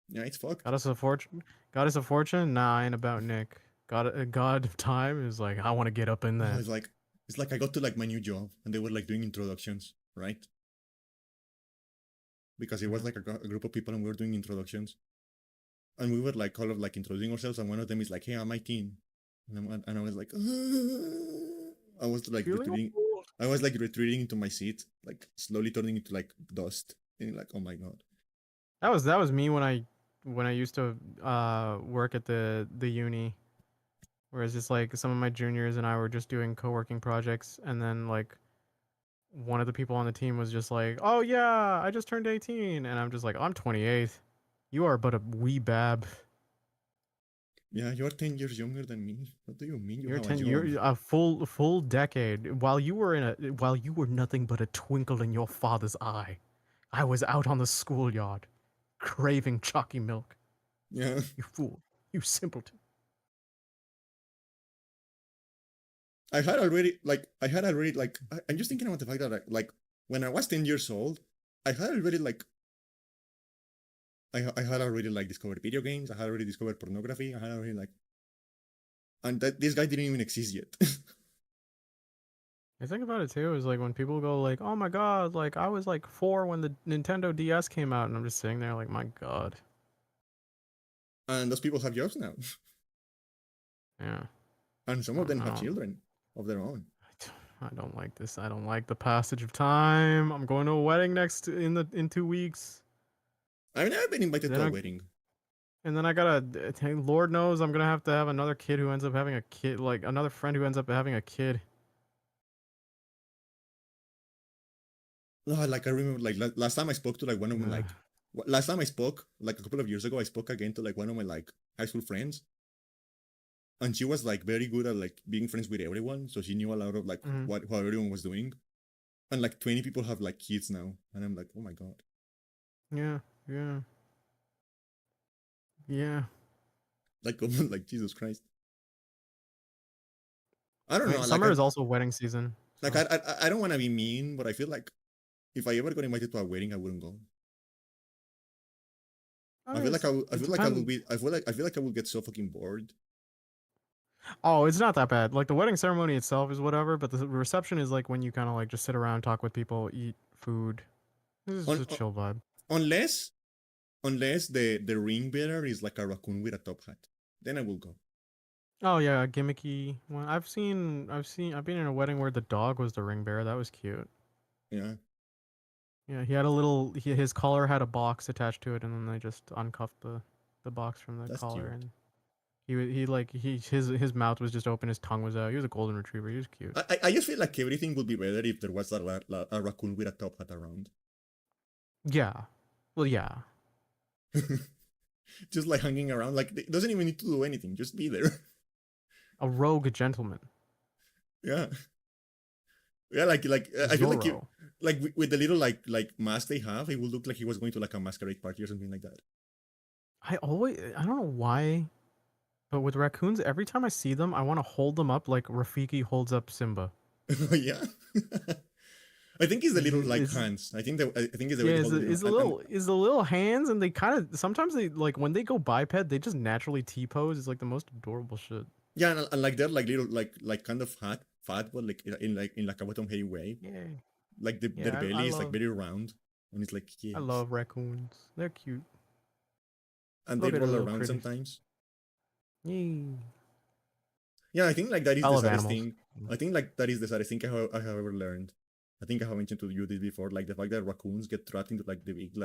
Yeah, it's fucked. Got us a fortune. Got us a fortune. Nah, I ain't about Nick. God of time is like I want to get up in that. It's like I got to like my new job and they were like doing introductions, right? Because it was like a group of people and we were doing introductions, and we were like all of like introducing ourselves, and one of them is like, "Hey, I'm my team," and I was like, I was like retreating. I was like retreating into my seat, like slowly turning into like dust, and like, oh my god. That was me when I used to work at the uni, where it's just like some of my juniors and I were just doing co-working projects, and then like one of the people on the team was just like, "Oh yeah, I just turned 18," and I'm just like, "I'm 28. You are but a wee bab." Yeah, you're 10 years younger than me. What do you mean you You're have 10. a job? You're a full decade. While you were nothing but a twinkle in your father's eye, I was out on the schoolyard, craving chalky milk. Yeah. You fool. You simpleton. I'm just thinking about the fact that like when I was 10 years old, I had already like I had already like discovered video games. I had already discovered pornography. I had already like, and that this guy didn't even exist yet. I think about it too is like when people go like, "Oh my god, like I was like 4 when the Nintendo DS came out," and I'm just sitting there like, "My god." And those people have jobs now, Yeah. and some of them I have don't children of their own. I don't like this. I don't like the passage of time. I'm going to a wedding in 2 weeks. I've never been invited Then to a I wedding. and then I gotta. Lord knows I'm gonna have to have another kid who ends up having a kid, like another friend who ends up having a kid. No, like I remember, like last time I spoke to like one of my Ugh. like, last time I spoke like a couple of years ago, I spoke again to like one of my like high school friends, and she was like very good at like being friends with everyone, so she knew a lot of like Mhm. what everyone was doing, and like 20 people have like kids now, and I'm like, oh my god, Yeah. Yeah. Yeah. like like Jesus Christ. I I don't know, mean, like summer is also wedding season. like So I don't want to be mean, but I feel like if I ever got invited to a wedding, I wouldn't go. I I mean, feel like I it feel like I will depends. be I feel like I will get so fucking bored. Oh, it's not that bad. Like the wedding ceremony itself is whatever, but the reception is like when you kind of like just sit around, talk with people, eat food. This is Un- just a chill vibe. unless the ring bearer is like a raccoon with a top hat, then I will go. Oh yeah, gimmicky one. I've been in a wedding where the dog was the ring bearer. That was cute. Yeah, Yeah, he had a little. His collar had a box attached to it, and then they just uncuffed the box from the that's collar, cute. and he like his mouth was just open, his tongue was out. He was a golden retriever. He was cute. I just feel like everything would be better if there was a raccoon with a top hat around, Yeah, well, yeah. just like hanging around. Like it doesn't even need to do anything, just be there. A rogue gentleman, Yeah, yeah. I feel like you Zorro. like with the little like mask they have, it would look like he was going to like a masquerade party or something like that. I don't know why, but with raccoons, every time I see them, I want to hold them up like Rafiki holds up Simba. Yeah. I think it's the little like It's hands. I think it's the way Yeah, they hold the little and is the little hands, and they kind of sometimes they like when they go biped, they just naturally T pose. It's like the most adorable shit. yeah, and like they're like little like kind of fat, but like in like a bottom heavy way. Yeah, Like their yeah, belly is like very round, and it's like I yes, love raccoons. They're cute. and they Look at the roll little around critters. sometimes. Yay! Yeah, I think like that is I the love saddest animals. thing. I think like that is the saddest thing I have ever learned. I think I have mentioned to you this before, like the fact that raccoons get trapped into like the big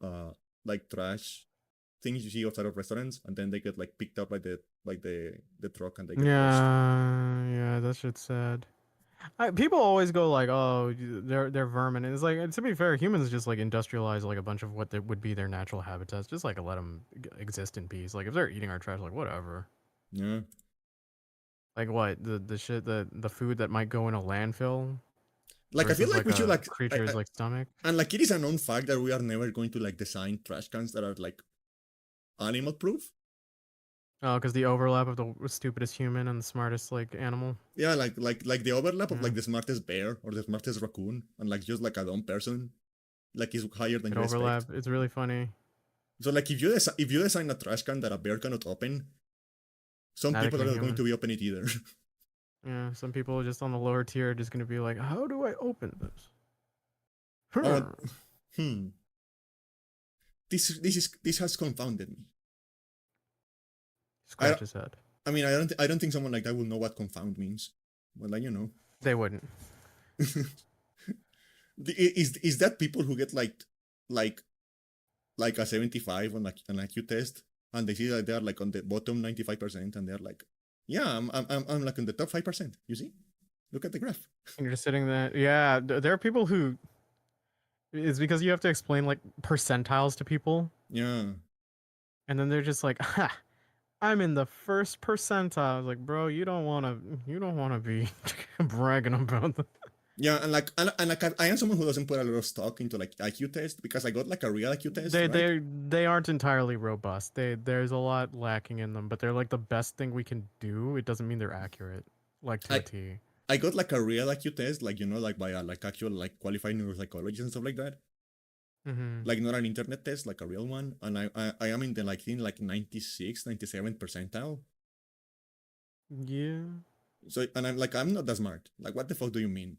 uh like trash things you see outside of restaurants, and then they get like picked up by the truck and they get washed. Yeah, yeah, that shit's sad. People always go like, "Oh, they're vermin." And it's like, to be fair, humans just like industrialize like a bunch of what would be their natural habitats. Just like let them exist in peace. Like if they're eating our trash, like whatever. Yeah. Like what the shit the food that might go in a landfill Like I feel versus like like we should a like creature's like stomach. and like it is a known fact that we are never going to like design trash cans that are like animal proof. Oh, because the overlap of the stupidest human and the smartest like animal. Yeah, like the overlap of Yeah, like the smartest bear or the smartest raccoon and like just like a dumb person like is higher than it you expect. overlap. It's really funny. So like if you design a trash can that a bear cannot open, some Neither people can are a not going human. to be open it either. Yeah, some people just on the lower tier are just gonna be like, "How do I open this?" Oh, Hmm. hmm. This has confounded me. I Scratch his head. I mean I don't think someone like that will know what confound means. Well, like you know, They wouldn't. is that people who get like like a 75 on like an IQ test, and they see that they're like on the bottom 95%, and they're like, yeah, I'm like in the top 5%. You see, look at the graph. And you're just sitting there. Yeah, there are people who. It's because you have to explain like percentiles to people, Yeah, and then they're just like, "Ha, I'm in the first percentile." I was like, "Bro, you don't wanna be bragging about that." yeah, and like I am someone who doesn't put a lot of stock into like IQ test because I got like a real IQ test, They right? they they aren't entirely robust. There's a lot lacking in them, but they're like the best thing we can do. It doesn't mean they're accurate. like to I a T. I got like a real IQ test, like like by a like actual like qualified neuropsychologist and stuff like that. Mm-hmm. Like not an internet test, like a real one. And I am in the like 96, 97 percentile. Yeah. So and I'm not that smart. Like what the fuck do you mean?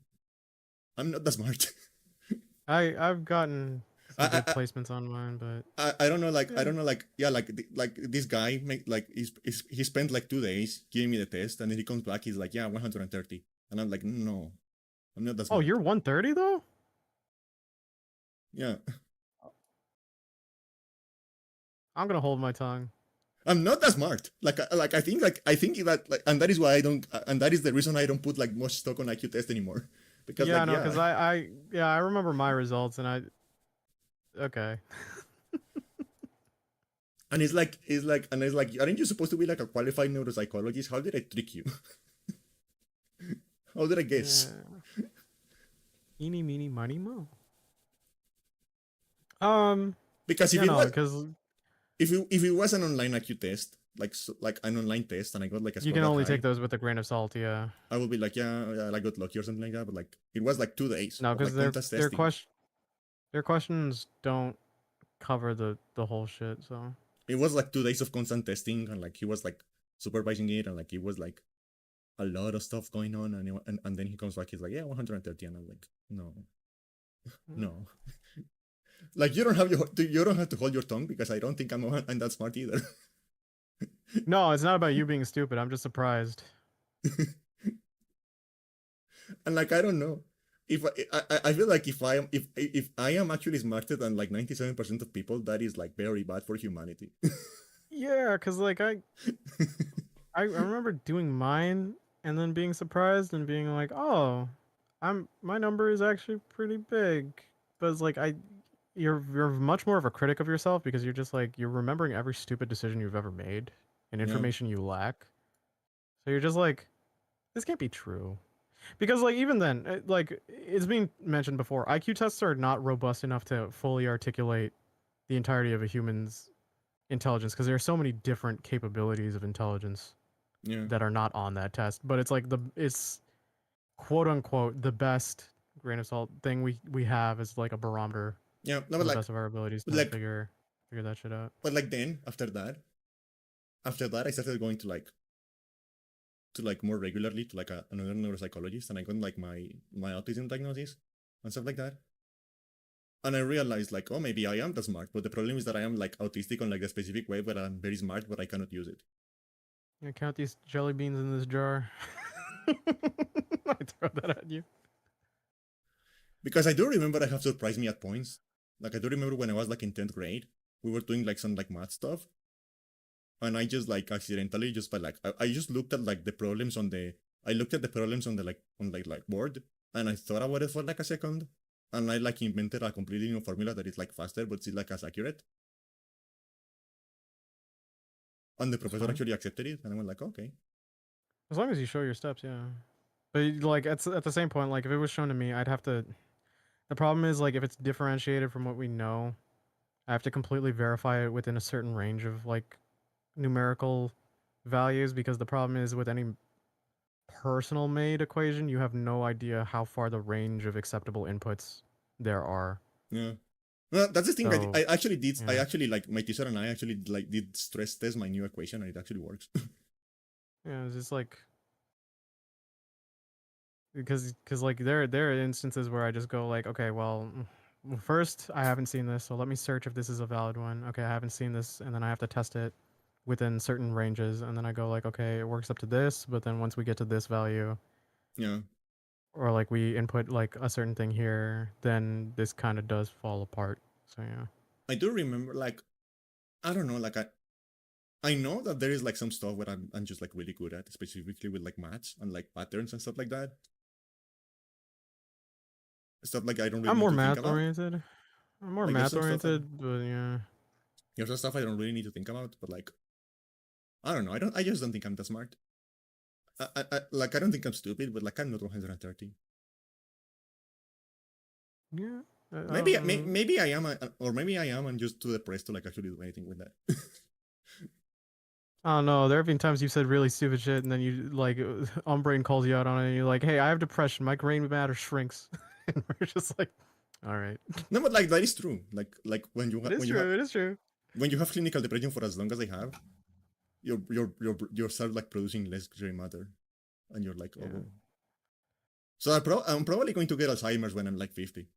I'm not that smart. I've gotten I, some good I placements on mine, but I don't know, like I yeah. don't know, like yeah, like this guy make like he spent like 2 days giving me the test, and then he comes back, he's like, yeah, 130, and I'm like, no, I'm not that Oh, smart. you're 130 though? Yeah, I'm gonna hold my tongue. I'm not that smart. Like I think that like, and that is why I don't, and that is the reason I don't put like much stock on IQ test anymore, because Yeah, like no, yeah, because I remember my results and okay. and it's like, aren't you supposed to be like a qualified neuropsychologist? How did I trick you? How did I guess? Yeah. Eeny, meeny, miny, mo. Because if Yeah, it no, was because if it was an online IQ test, like like an online test, and I got like a you score can that only take high, those with a grain of salt. Yeah. I would be like, yeah, I got lucky or something like that. But like, it was like 2 days No, of because like contest testing. their questions don't cover the whole shit. So It was like 2 days of constant testing, and like he was like supervising it, and like it was like a lot of stuff going on, and then he comes back, he's like, yeah, 130, and I'm like, no, mm. no, like you don't have to hold your tongue, because I don't think I'm that smart either. No, it's not about you being stupid. I'm just surprised. And like I don't know, if I feel like if I am actually smarter than like 97% of people, that is like very bad for humanity. Yeah, because like I remember doing mine and then being surprised and being like, oh, my number is actually pretty big. But it's like you're much more of a critic of yourself because you're just like you're remembering every stupid decision you've ever made and Yeah, information you lack. So you're just like, this can't be true. Because like even then, like it's been mentioned before, IQ tests are not robust enough to fully articulate the entirety of a human's intelligence because there are so many different capabilities of intelligence yeah, that are not on that test. But it's like it's quote unquote the best grain of salt thing we have is like a barometer yeah. No, to the best of our abilities but to like, figure that shit out. but like then after that, I started going to like more regularly to like another neuropsychologist, and I got like my autism diagnosis and stuff like that. And I realized like, oh, maybe I am that smart, but the problem is that I am like autistic on like a specific way, but I'm very smart, but I cannot use it. I count these jelly beans in this jar. I throw that at you. Because I do remember I have surprised me at points. Like I do remember when I was like in 10th grade, we were doing like some like math stuff, and I just like accidentally just by like I just looked at like the problems on the I looked at the problems on the like board, and I thought about it for like a second, and I like invented a completely new formula that is like faster but still like as accurate. And the It's professor fine actually accepted it, and I went like, okay, as long as you show your steps. Yeah, but like at the same point, like if it was shown to me, I'd have to. The problem is like if it's differentiated from what we know, I have to completely verify it within a certain range of like numerical values because the problem is with any personal made equation, you have no idea how far the range of acceptable inputs there are. yeah. Well, that's the thing. So, I actually did. I yeah. actually like my teacher and I actually like did stress test my new equation, and it actually works. Yeah, it's just like because like there are instances where I just go like, okay, well, first I haven't seen this, so let me search if this is a valid one. Okay, I haven't seen this, and then I have to test it within certain ranges, and then I go like, okay, it works up to this, but then once we get to this value, Yeah, or like we input like a certain thing here, then this kind of does fall apart. So yeah. I do remember like I don't know, like I know that there is like some stuff where I'm just like really good at, specifically with like maths and like patterns and stuff like that. Stuff like I don't really I'm need more to think math about. oriented. I'm more Like there's math some stuff oriented, but yeah. there's some stuff I don't really need to think about, but like I don't know. I just don't think I'm that smart. Like I don't think I'm stupid, but like I'm not 130. Yeah. Maybe I am, or maybe I am. I'm just too depressed to like actually do anything with that. I don't know. There have been times you've said really stupid shit, and then you like Umbrain calls you out on it, and you're like, "Hey, I have depression. My gray matter shrinks," and we're just like, "All right, No, but like that is true. Like when you it is when you have true. It is true." when you have clinical depression for as long as I have, you're start like producing less gray matter, and you're like, Yeah. oh. So I'm probably going to get Alzheimer's when I'm like 50.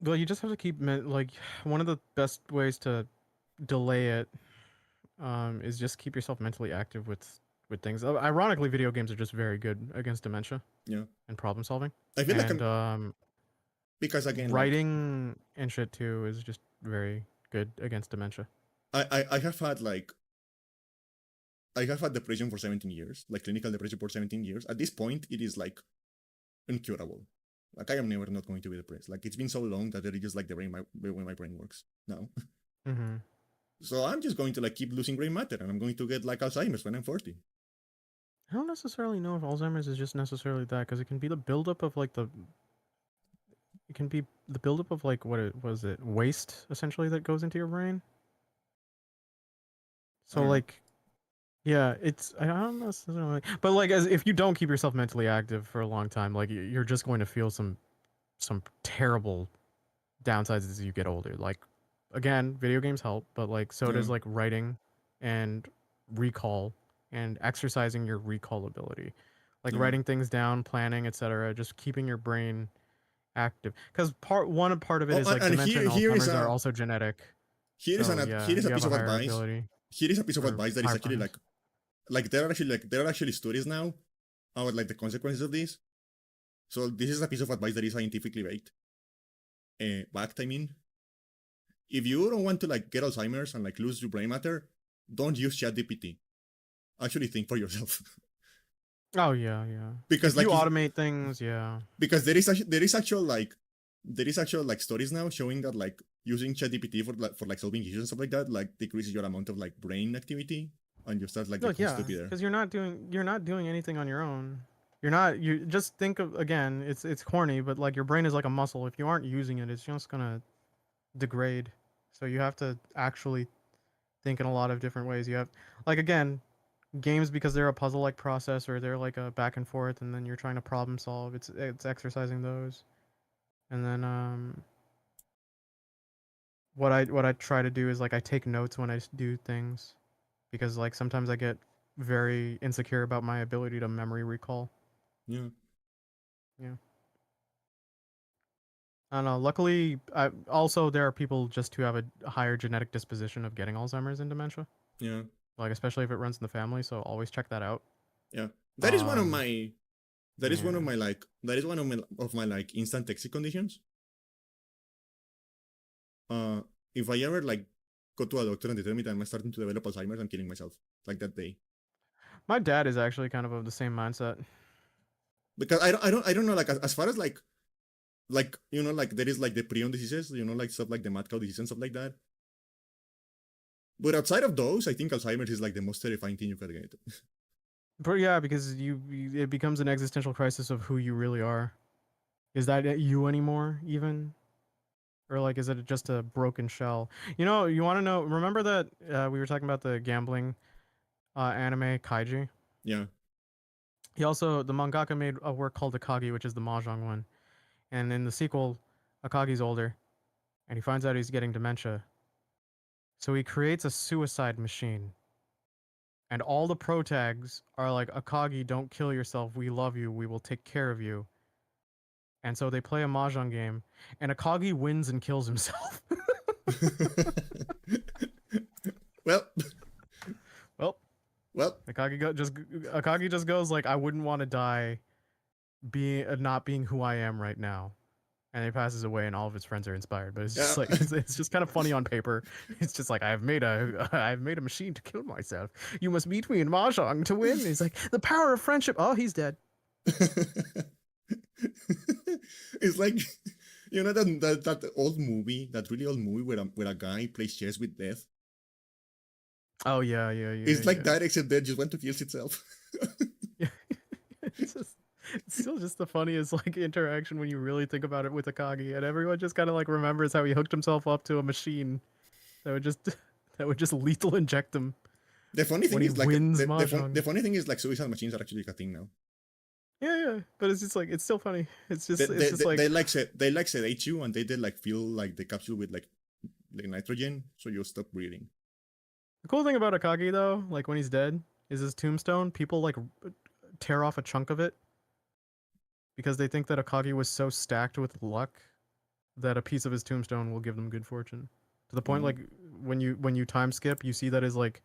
Well, you just have to keep like one of the best ways to delay it is just keep yourself mentally active with things. Ironically, video games are just very good against dementia Yeah, and problem solving, I feel like and I'm because again like writing and shit too is just very good against dementia. I have had like I have had depression for 17 years, like clinical depression for 17 years. At this point, it is like incurable. Like I am never not going to be depressed. Like it's been so long that it is just like the way my brain works now. Mm-hmm. So I'm just going to like keep losing gray matter, and I'm going to get like Alzheimer's when I'm 40. I don't necessarily know if Alzheimer's is just necessarily that because it can be the buildup of like the it can be the buildup of like what it was it waste essentially that goes into your brain. I So don't know. like yeah, it's I don't necessarily but like as if you don't keep yourself mentally active for a long time, like you're just going to feel some terrible downsides as you get older. Like again, video games help, but like so Yeah, does like writing and recall and exercising your recall ability. Like yeah. writing things down, planning, etc., just keeping your brain active. Cuz part of it Oh, is like and dementia and here is Alzheimer's are a also genetic. here is So an here yeah, is a you have piece a of higher advice. ability Here is a piece of or advice that is higher actually prevalence. like there are actually studies now about like the consequences of this. So this is a piece of advice that is scientifically backed. I mean, if you don't want to like get Alzheimer's and like lose your brain matter, don't use ChatGPT. Actually, think for yourself. Oh yeah, yeah. because If you like automate things, yeah. because there is actual like stories now showing that like using ChatGPT for like solving issues and stuff like that like decreases your amount of like brain activity and you start like Look, getting yeah, stupider. because you're not doing anything on your own. You're not you just think of again, it's corny, but like your brain is like a muscle. If you aren't using it, it's just gonna degrade. So you have to actually think in a lot of different ways. You have like again, games because they're a puzzle like process or they're like a back and forth and then you're trying to problem solve. It's exercising those. And then what I try to do is like I take notes when I do things because like sometimes I get very insecure about my ability to memory recall. Yeah, Yeah. I don't know. Luckily, also there are people just who have a higher genetic disposition of getting Alzheimer's and dementia, yeah, like especially if it runs in the family. So always check that out. yeah. That is one of Um, my yeah. that is one of my like instant exit conditions. uh if I ever like go to a doctor and they tell me that I'm starting to develop Alzheimer's, I'm killing myself like that day. My dad is actually kind of the same mindset. Because I don't know like as far as like you know like there is like the prion diseases, you know, like stuff like the mad cow disease and stuff like that. But outside of those, I think Alzheimer's is like the most terrifying thing you could get. But yeah, because it becomes an existential crisis of who you really are. Is that you anymore, even? Or like, is it just a broken shell? You know, you want to know? Remember that we were talking about the gambling anime Kaiji? Yeah, He also the mangaka made a work called Akagi, which is the mahjong one. And in the sequel, Akagi's older, and he finds out he's getting dementia. So he creates a suicide machine. And all the pro tags are like, Akagi, don't kill yourself. We love you. We will take care of you. And so they play a mahjong game, and Akagi wins and kills himself. well Well, well Akagi just goes like, I wouldn't want to die being not being who I am right now. And he passes away, and all of his friends are inspired. But it's yeah. just like it's just kind of funny on paper. It's just like I've made a machine to kill myself. You must meet me in mahjong to win. And he's like the power of friendship. Oh, he's dead. It's like you know that old movie, that really old movie where a guy plays chess with death. Oh yeah, yeah, yeah, It's like yeah. that, except death just went to kill itself. Yeah. it's just it's still just the funniest like interaction when you really think about it with Akagi, and everyone just kind of like remembers how he hooked himself up to a machine that would just that would just lethal inject him The funny thing when he is like wins mahjong. the funny thing is like suicide machines are actually a thing now. Yeah, but it's just like it's still funny. It's just like They like sedate you and they like fill like the capsule with like nitrogen so you'll stop breathing. the cool thing about Akagi though, like when he's dead, is his tombstone. People like tear off a chunk of it because they think that Akagi was so stacked with luck that a piece of his tombstone will give them good fortune. To the point like when you time skip, you see that his like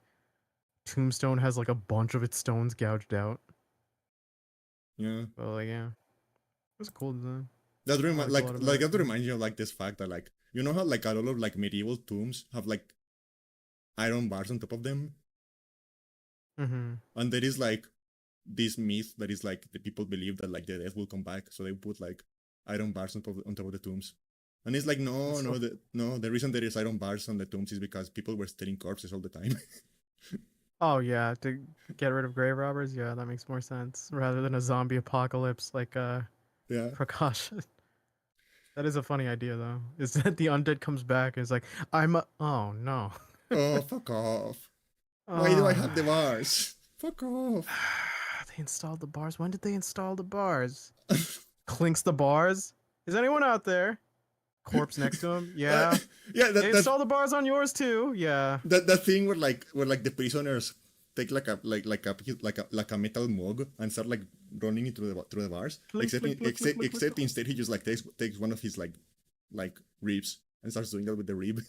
tombstone has like a bunch of its stones gouged out. Yeah. But like yeah, it was a cool design. That I liked a lot about like it. that reminds you of like this fact that like you know how like a lot of like medieval tombs have like iron bars on top of them, Mm-hmm. and there is like this myth that is like the people believe that like the death will come back, so they put like iron bars on top of the tombs. And it's like no, the reason there is iron bars on the tombs is because people were stealing corpses all the time. Oh yeah, to get rid of grave robbers. Yeah, that makes more sense rather than a zombie apocalypse like Yeah. precaution. That is a funny idea though. Is that the undead comes back and is like, oh no. Oh, fuck off. Why do I have the Ah. bars? Fuck off. They installed the bars. When did they install the bars? Clinks the bars. Is anyone out there? Corpse next to him. Yeah. Yeah, They installed the bars on yours too. Yeah. that thing where like the prisoners take like a metal mug and start like running it through the bars. Click, click, click, click, click, Except click. instead he just like takes one of his like ribs and starts doing that with the rib.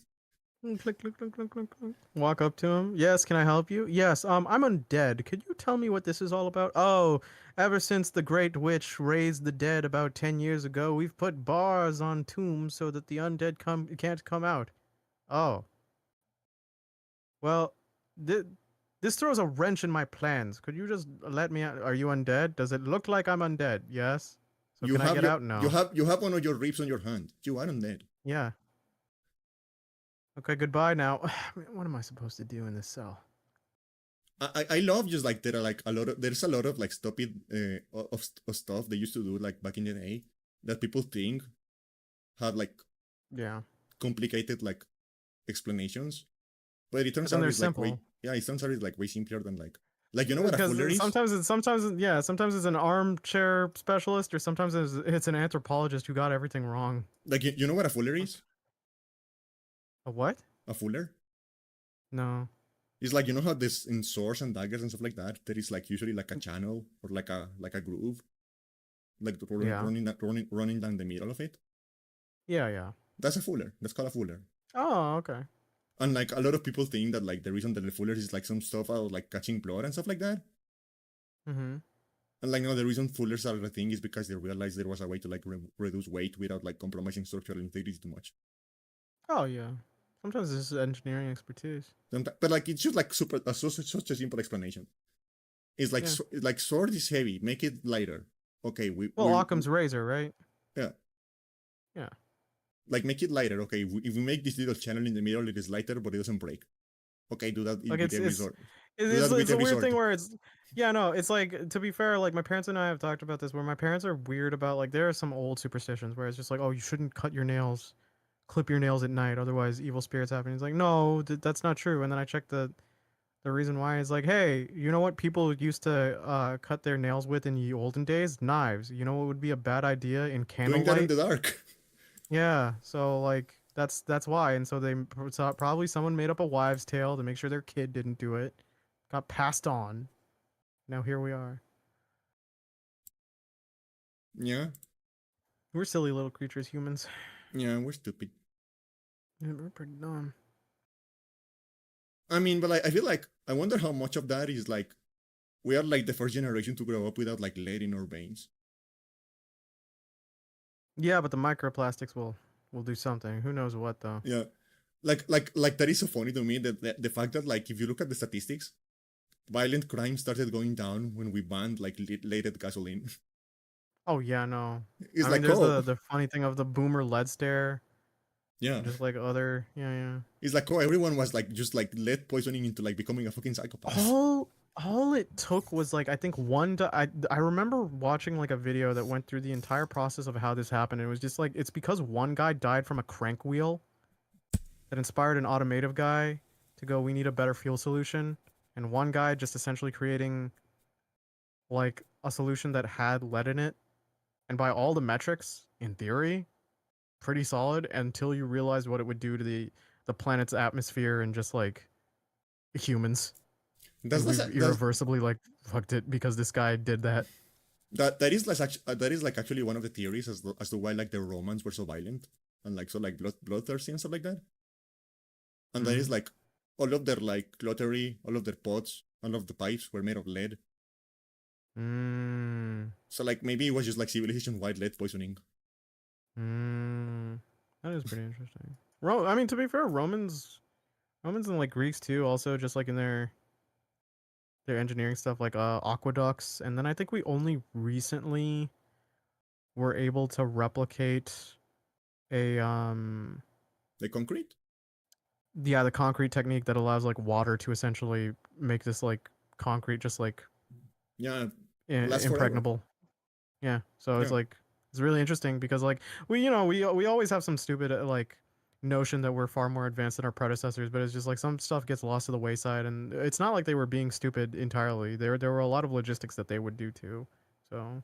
Click, click, click, click, click, click. Walk up to him. Yes, can I help you? Yes, I'm undead. Could you tell me what this is all about? Oh, ever since the Great Witch raised the dead about 10 years ago, we've put bars on tombs so that the undead can't come out. Oh. Well, this throws a wrench in my plans. Could you just let me out? Are you undead? Does it look like I'm undead? Yes. So You can I have get out? No. you have one of your ribs on your hand. You are undead. Yeah. Okay, goodbye now. What am I supposed to do in this cell? I love just like there's a lot of like stupid of stuff they used to do like back in the day that people think have like Yeah. complicated like explanations, but it turns then out they're it's like way simple. it turns out it's like way simpler than like you know what a Because fuller is? sometimes it's an armchair specialist, or sometimes it's an anthropologist who got everything wrong. Like you know what a fuller is? A what? A fuller? No. It's like you know how this in swords and daggers and stuff like that, there is like usually like a channel or like a groove, like Yeah. running down the middle of it. Yeah. That's a fuller. That's called a fuller. Oh, okay. And like a lot of people think that like the reason that the fuller is like some stuff about like catching blood and stuff like that. Mm-hmm. And like no, the reason fullers are the thing is because they realized there was a way to like reduce weight without like compromising structural integrity too much. Oh yeah. Sometimes this is engineering expertise. But like it's just like such a simple explanation. It's like Yeah. like sword is heavy, make it lighter. Okay, Well, Occam's razor, right? yeah. Yeah. Like make it lighter. Okay, if we make this little channel in the middle, it is lighter, but it doesn't break. Okay, do that Like with every sword. it's a weird thing where it's yeah, no, it's like, to be fair, like my parents and I have talked about this, where my parents are weird about, like, there are some old superstitions where it's just like, oh, you shouldn't cut your nails, clip your nails at night, otherwise evil spirits happen. It's like, no, that's not true. And then I checked the reason why is like, hey, you know what people used to cut their nails with in the olden days? Knives. You know what would be a bad idea in Doing that in candlelight? the dark. Yeah, so like that's why. And so probably someone made up a wives' tale to make sure their kid didn't do it. Got passed on. Now here we are. Yeah, We're silly little creatures, humans. yeah, we're stupid. Yeah, we're pretty dumb. I mean, but like, I feel like I wonder how much of that is like we are like the first generation to grow up without like lead in our veins. Yeah, but the microplastics will do something. Who knows what though? Yeah, like that is so funny to me that the fact that like if you look at the statistics, violent crime started going down when we banned like leaded gasoline. Oh yeah, no. It's I like mean, there's oh the funny thing of the boomer lead stare, yeah, just like other yeah. it's like oh everyone was like just like lead poisoning into like becoming a fucking psychopath. All it took was like, I think I remember watching like a video that went through the entire process of how this happened. It was just like, it's because one guy died from a crank wheel that inspired an automotive guy to go, we need a better fuel solution, and one guy just essentially creating like a solution that had lead in it, and by all the metrics, in theory, pretty solid until you realize what it would do to the planet's atmosphere and just like humans. That's And not, we've that's, irreversibly like fucked it because this guy did that. that is like actually one of the theories as to why like the Romans were so violent and like so like bloodthirsty and stuff like that. And that is Mhm. like all of their like cutlery, all of their pots, all of the pipes were made of lead. Mm. So like maybe it was just like civilization-wide lead poisoning. Mm. That is pretty interesting. I mean, to be fair, Romans and like Greeks too, also just like in their engineering stuff, like aqueducts, and then I think we only recently were able to replicate a The concrete? yeah, the concrete technique that allows like water to essentially make this like concrete just like Yeah, lasts forever. impregnable. Yeah, so it's Yeah. like it's really interesting because like we always have some stupid like notion that we're far more advanced than our predecessors, but it's just like some stuff gets lost to the wayside, and it's not like they were being stupid entirely. There were a lot of logistics that they would do too, so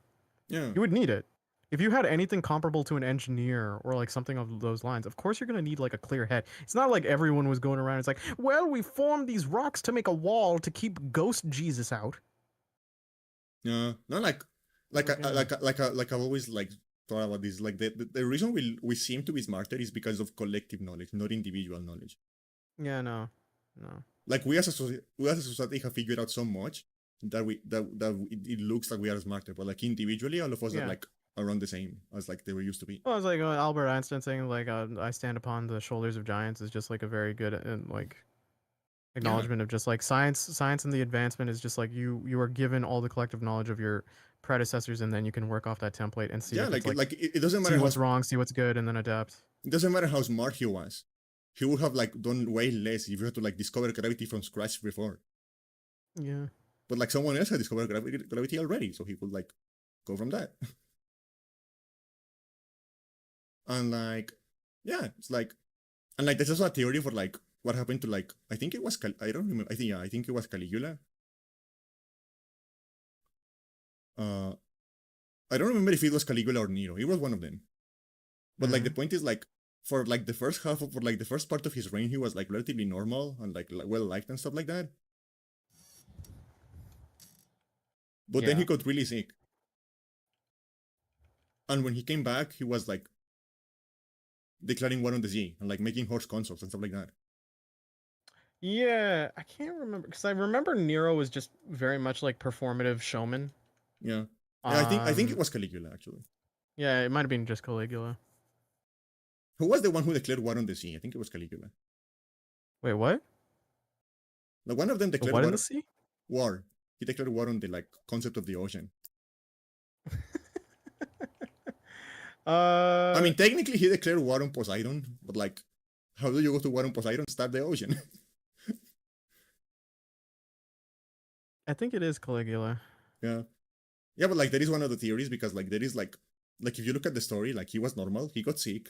Yeah. you would need it. If you had anything comparable to an engineer or like something of those lines, of course you're gonna need like a clear head. It's not like everyone was going around. It's like, well, we formed these rocks to make a wall to keep Ghost Jesus out. Yeah. Not like Yeah. like I've always like thought about this. Like the reason we seem to be smarter is because of collective knowledge, not individual knowledge. Yeah, no, no. Like we as a society have figured out so much that it looks like we are smarter, but like individually, all of us are Yeah. like around the same as like they were used to be. Well, it's like Albert Einstein saying like I stand upon the shoulders of giants is just like a very good and like Yeah. acknowledgement of just like science and the advancement is just like you are given all the collective knowledge of your predecessors, and then you can work off that template and see Yeah, if it's like it doesn't see matter what's wrong, see what's good, and then adapt. it doesn't matter how smart he was. He would have like done way less if you had to like discover gravity from scratch before. Yeah. But like someone else had discovered gravity already, so he could like go from that. And like, yeah, it's like, and like there's also a theory for like what happened to like I think it was I don't remember. I think it was Caligula. Uh, I don't remember if it was Caligula or Nero. It was one of them. But like the point is like for like the first half of for like the first part of his reign, he was like relatively normal and like well liked and stuff like that. But then Yeah. he got really sick. And when he came back, he was like declaring war on the sea and like making horse consults and stuff like that. Yeah, I can't remember because I remember Nero was just very much like performative showman. Yeah. Yeah, I think it was Caligula actually. Yeah, it might have been just Caligula. Who was the one who declared war on the sea? I think it was Caligula. Wait, what? Like one of them The declared what in the sea? war. He declared war on the like concept of the ocean. I mean, technically he declared war on Poseidon, but like, how do you go to war on Poseidon? Start the ocean. I think it is Caligula. Yeah, yeah, but like that is one of the theories because like there is like if you look at the story, like he was normal, he got sick,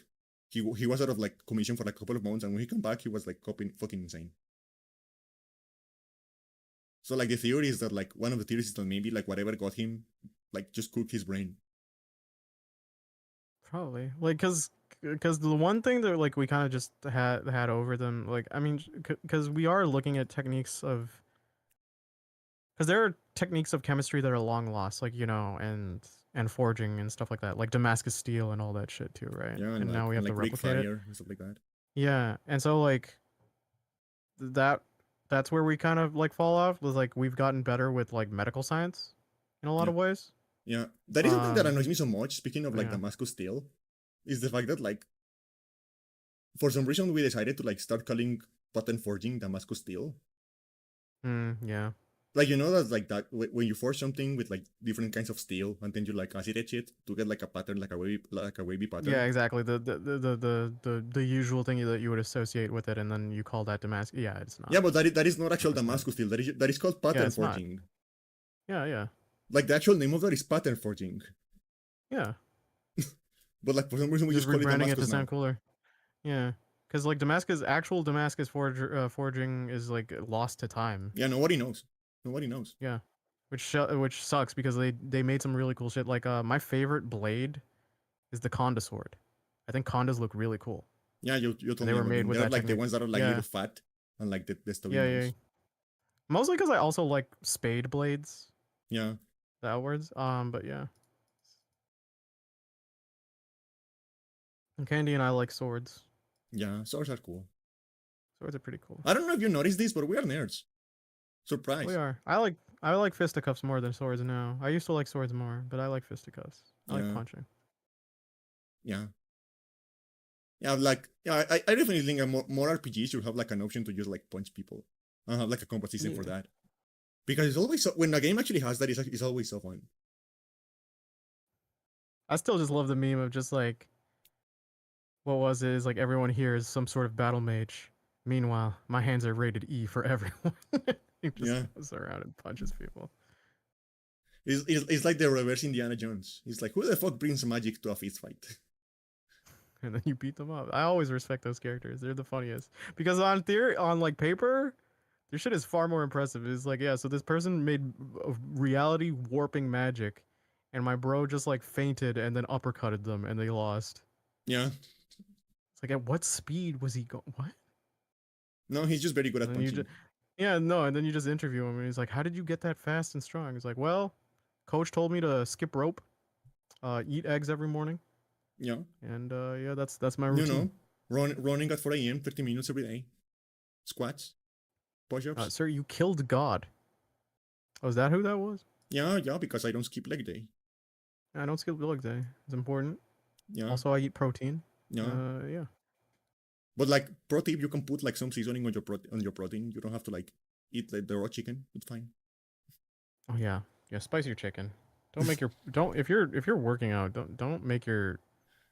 he was out of like commission for like a couple of months, and when he came back, he was like fucking insane. So like the theory is that like one of the theories is that maybe like whatever got him, like just cooked his brain. Probably like because the one thing that like we kind of just had over them, like I mean, because we are looking at techniques of because there are techniques of chemistry that are long lost, like and forging and stuff like that, like Damascus steel and all that shit too, right? Yeah, And now we have to like Greek replicate it. fire and stuff like that. Yeah, and so like that that's where we kind of like fall off was like we've gotten better with like medical science in a lot Yeah. of ways. Yeah, that is something that annoys me so much. Speaking of like Yeah. Damascus steel, is the fact that like for some reason we decided to like start calling pattern forging Damascus steel. Yeah. Like you know that like that when you forge something with like different kinds of steel and then you like acid etch it to get like a pattern like a wavy pattern. Yeah, exactly. The usual thing that you would associate with it, and then you call that Damascus. Yeah, it's not. Yeah, but that is not actual It's not. Damascus steel. That is called pattern it's not. forging. Yeah, yeah, Like the actual name of that is pattern forging. yeah. But like for some reason we Just just call it rebranding it to Damascus now. sound cooler. Yeah. because like actual Damascus forging is like lost to time. Yeah, nobody knows. Nobody knows. Yeah, which sucks because they made some really cool shit. Like my favorite blade is the Conda sword. I think Condas look really cool, Yeah, you told and they me were about made them. with They're that like the technique. ones that are like Yeah, little fat and like the stubby yeah, yeah. nose. Mostly because I also like spade blades, Yeah, the outwards. But yeah, and Candy and I like swords. yeah, swords are cool. Swords are pretty cool. I don't know if you noticed this, but we are nerds. We Surprise. are. I like fisticuffs more than swords now. I used to like swords more, but I like fisticuffs. I like Yeah, punching. yeah. Yeah, like yeah, I definitely think more RPGs should have like an option to just like punch people and have like a combat system for Yeah. that. Because it's always so, when a game actually has that, it's always so fun. I still just love the meme of just like what was it? Is like everyone here is some sort of battle mage. Meanwhile, my hands are rated E for everyone. He just Yeah, goes around and punches people. it's like the reverse Indiana Jones. It's like who the fuck brings magic to a fist fight? And then you beat them up. I always respect those characters. They're the funniest. Because on theory, on like paper, their shit is far more impressive. It's like, yeah, so this person made reality warping magic, and my bro just like fainted and then uppercutted them, and they lost. Yeah, It's like, at what speed was he going? What? no, he's just very good And at then you just, punching. yeah, no, and then you just interview him, and he's like, how did you get that fast and strong? He's like, well, coach told me to skip rope, eat eggs every morning, Yeah, and yeah, that's my you routine. know, running at 4 a.m., 30 minutes every day, squats, push-ups. Sir, you killed God. Oh, is that who that was? Yeah, yeah, because I don't skip leg day. I don't skip leg day. It's important. Yeah, Also, I eat protein. yeah. Yeah. But like pro tip, you can put like some seasoning on your protein. You don't have to like eat like, the raw chicken. It's fine. Oh yeah. Yeah. Spice your chicken. Don't if you're working out. Don't make your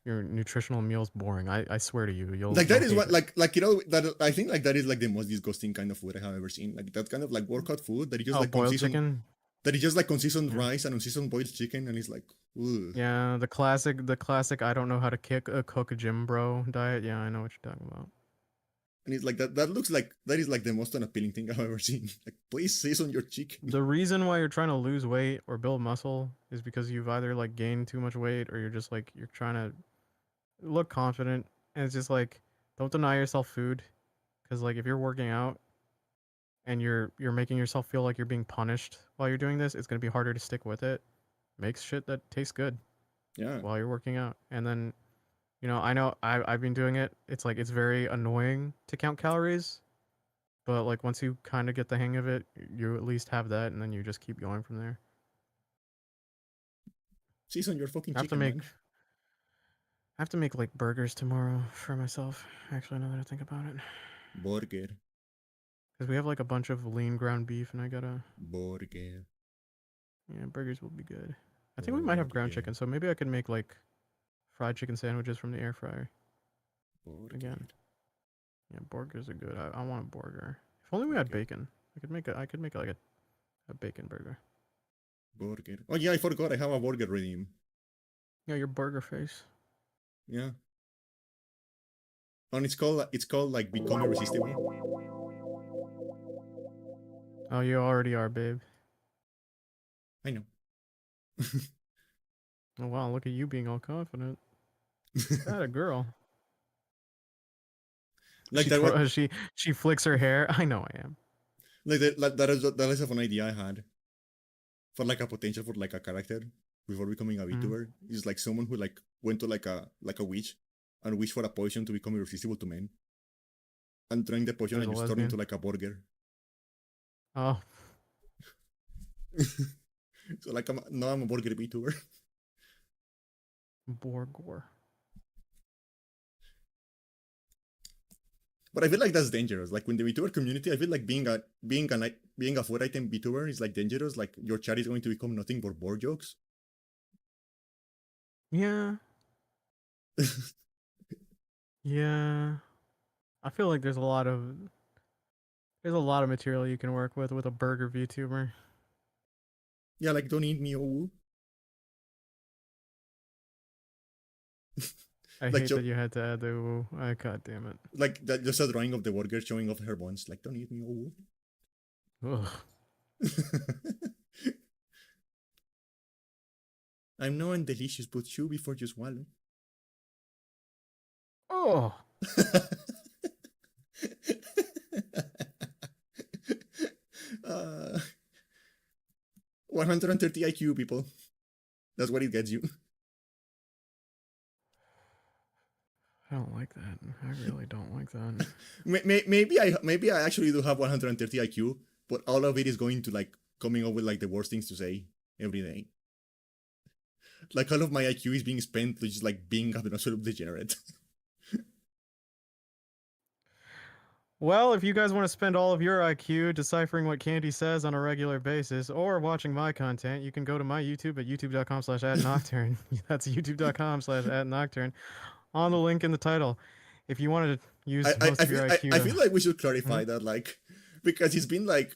nutritional meals boring. I swear to you, you'll Like that you'll is hate what it. like you know that I think like that is like the most disgusting kind of food I have ever seen. Like that kind of like workout food that is just Oh, like boiled consistent chicken. that is just like consistent Yeah. rice and consistent boiled chicken and it's like ugh. Yeah. The classic. I don't know how to cook a gym bro diet. Yeah, I know what you're talking about. And it's like that looks like that is like the most unappealing thing I've ever seen. Like please season your chicken. The reason why you're trying to lose weight or build muscle is because you've either like gained too much weight or you're just like you're trying to look confident, and it's just like don't deny yourself food because like if you're working out and you're making yourself feel like you're being punished while you're doing this, it's going to be harder to stick with it. Make shit that tastes good Yeah. while you're working out. And then, I know I've been doing it. It's like it's very annoying to count calories, but like once you kind of get the hang of it, you at least have that, and then you just keep going from there. Season your fucking I have to chicken, make man. I have to make like burgers tomorrow for myself. Actually, now that I think about it, Burger. because we have like a bunch of lean ground beef, and I gotta Burger. yeah, burgers will be good. I think we might have ground Burger. chicken, so maybe I could make like fried chicken sandwiches from the air fryer Burger. again. Yeah, burgers are good. I want a burger. If only we had Burger. bacon. I could make like a bacon burger. Burger. Oh yeah, I forgot I have a burger redeem. Yeah, your burger face. Yeah. And it's called like Become Irresistible. Oh, you already are, babe. I know. Oh wow, look at you being all confident. That a girl. Like that one, She flicks her hair. I know I am. like that is a fun idea I had for like a potential for like a character before becoming a Mm. VTuber. Is like someone who like went to like a witch and wished for a potion to become irresistible to men. And drank the potion There's and a just turned into lesbian. like a burger. Oh, So like now I'm a burger VTuber. Borgor. But I feel like that's dangerous. Like when the VTuber community, I feel like being a food item VTuber is like dangerous. Like your chat is going to become nothing but board jokes. Yeah, yeah. I feel like there's a lot of material you can work with a burger VTuber. Yeah, like don't eat me, oh. I Like hate show, that you had to add the ooh. God damn it. like that, just a drawing of the worker showing off her bones. Like, don't eat me, oh. Ugh. I'm no and delicious, but chew before you swallow. Oh. uh, 130 IQ, people. That's what it gets you. I don't like that. I really don't like that. Maybe I actually do have 130 IQ, but all of it is going to like coming up with like the worst things to say every day. Like all of my IQ is being spent to just like being an absolute degenerate. Well, if you guys want to spend all of your IQ deciphering what Candy says on a regular basis or watching my content, you can go to my YouTube at youtube.com/@nocturne. That's youtube.com/@nocturne on the link in the title. If you wanted to use most of your IQ I to... feel like we should clarify that, like, because it's been like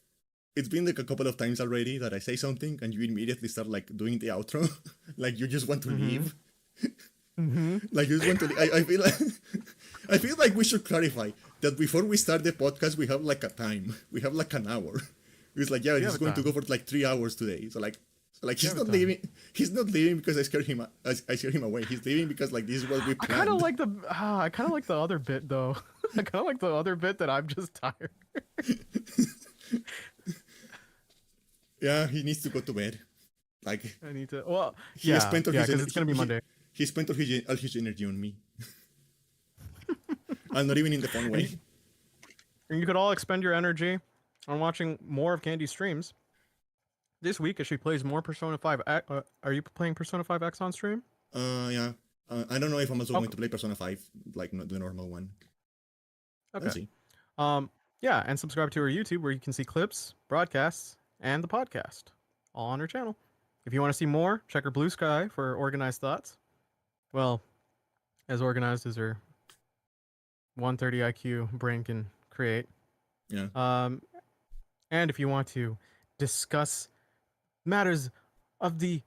a couple of times already that I say something and you immediately start like doing the outro, like you just want to leave. Like you just want to leave. I feel like we should clarify that before we start the podcast we have like a time, we have like an hour. It's like, yeah, this is going to go for like 3 hours today. So like he's not leaving. He's not leaving because I scared him. I scared him away. He's leaving because like this is what we I planned. kind of like the other bit though. I kind of like the other bit that I'm just tired. Yeah, he needs to go to bed. Like I need to. Well, he yeah, spent all yeah, his because it's gonna be Monday. He spent all his energy on me. And not even in the fun way. And you could all expend your energy on watching more of Candy's streams. This week, as she plays more Persona 5, are you playing Persona 5 X on stream? Yeah. I don't know if I'm also going to play Persona 5, like not the normal one. Okay. Let's see. Yeah, and subscribe to her YouTube where you can see clips, broadcasts, and the podcast all on her channel. If you want to see more, check her Blue Sky for organized thoughts. Well, as organized as her 130 IQ brain can create. Yeah. And if you want to discuss matters of the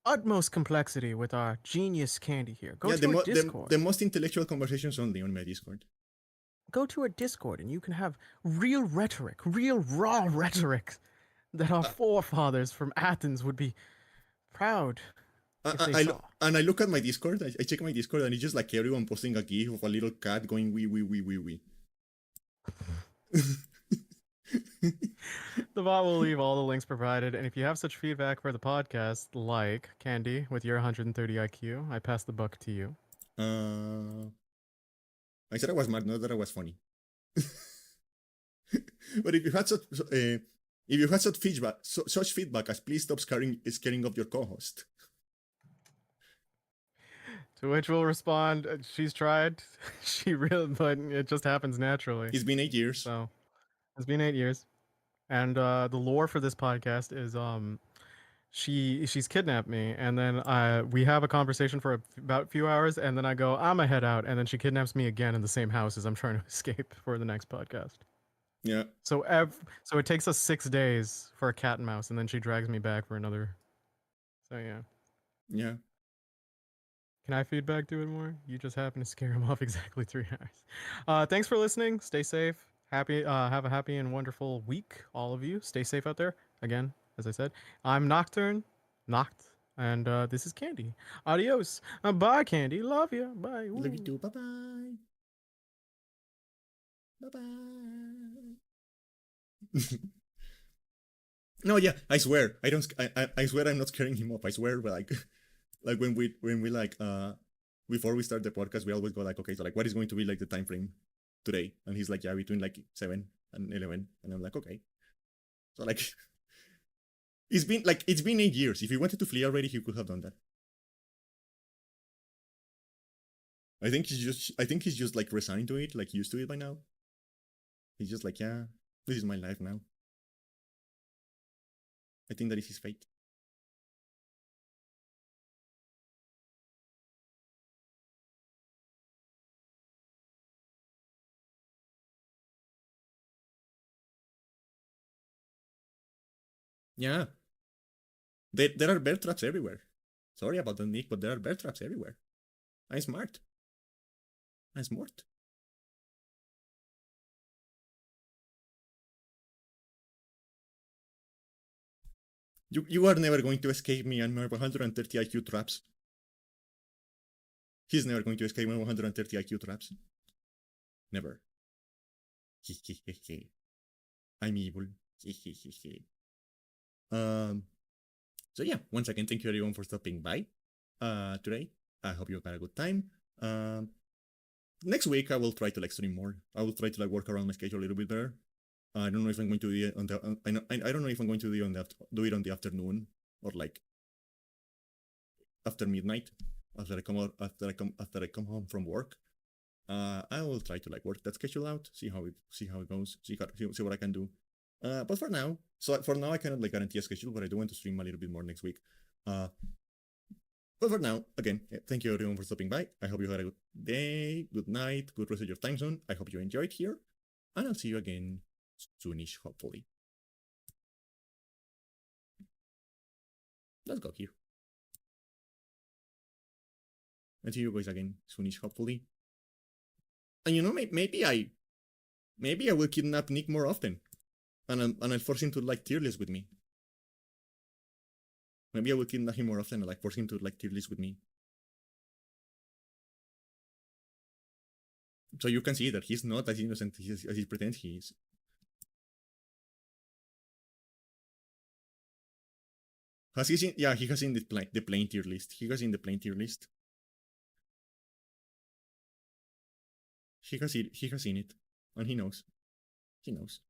utmost complexity with our genius Candy here, go to our Discord. The most intellectual conversations only on my Discord. Go to our Discord and you can have real rhetoric, real raw rhetoric that our forefathers from Athens would be proud if they saw. And I look at my Discord, I check my Discord, and it's just like everyone posting a gif of a little cat going wee wee wee wee wee. The bot will leave all the links provided, and if you have such feedback for the podcast, like Candy with your 130 IQ, I pass the buck to you. I said I was mad, not that I was funny. But if you had such feedback as please stop scaring off your co-host. To which we'll respond, she's tried, she really, but it just happens naturally. It's been 8 years. So it's been 8 years, and the lore for this podcast is she's kidnapped me, and then we have a conversation for about a few hours, and then I go, I'ma head out, and then she kidnaps me again in the same house as I'm trying to escape for the next podcast. Yeah. So it takes us 6 days for a cat and mouse, and then she drags me back for another. So yeah. Yeah. Can I feedback to it more? You just happen to scare him off exactly 3 hours. Thanks for listening. Stay safe. Have a happy and wonderful week, all of you. Stay safe out there. Again, as I said, I'm Nocturne, and this is Candy. Adios. Bye, Candy. Love you. Bye. Ooh. Love you too. Bye bye. Bye bye. No, yeah, I swear. I swear I'm not scaring him off. I swear, but like when we like before we start the podcast, we always go like, okay, so like what is going to be like the time frame today? And he's like, yeah, between like 7 and 11. And I'm like, okay. So like it's been 8 years. If he wanted to flee already, he could have done that. I think he's just like resigned to it, like used to it by now. He's just like, yeah, this is my life now. I think that is his fate. Yeah. There are bear traps everywhere. Sorry about that, Nick, but there are bear traps everywhere. I'm smart. I'm smart. You are never going to escape me and my 130 IQ traps. He's never going to escape my 130 IQ traps. Never. I'm evil. So yeah, once again, thank you everyone for stopping by today. I hope you had a good time. Next week I will try to like stream more. I will try to like work around my schedule a little bit better. I don't know if I'm going to do it on the. I don't know if I'm going to do it on the afternoon or like after midnight after I come home from work. I will try to like work that schedule out, see how it goes, see what I can do. But for now, I cannot like guarantee a schedule, but I do want to stream a little bit more next week. But for now, again, thank you everyone for stopping by. I hope you had a good day, good night, good rest of your time zone. I hope you enjoyed here, and I'll see you again soonish, hopefully. Let's go here. I'll see you guys again soonish, hopefully. And you know, maybe I will kidnap Nick more often, and I'll force him to like tier list with me. Maybe I will kidnap him more often and like force him to like tier list with me. So you can see that he's not as innocent as he pretends he is. Has he seen? Yeah, he has seen the plain tier list. He has seen the plain tier list. He has seen it, and he knows. He knows.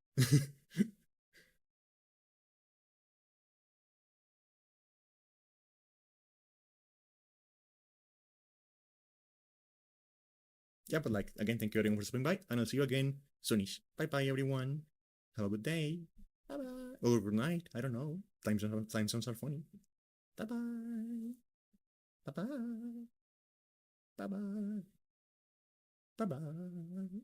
Yeah, but like again, thank you everyone for stopping by, and I'll see you again soonish. Bye bye everyone. Have a good day. Bye bye. Or good night. I don't know. Time zones are funny. Bye bye. Bye bye. Bye bye. Bye bye.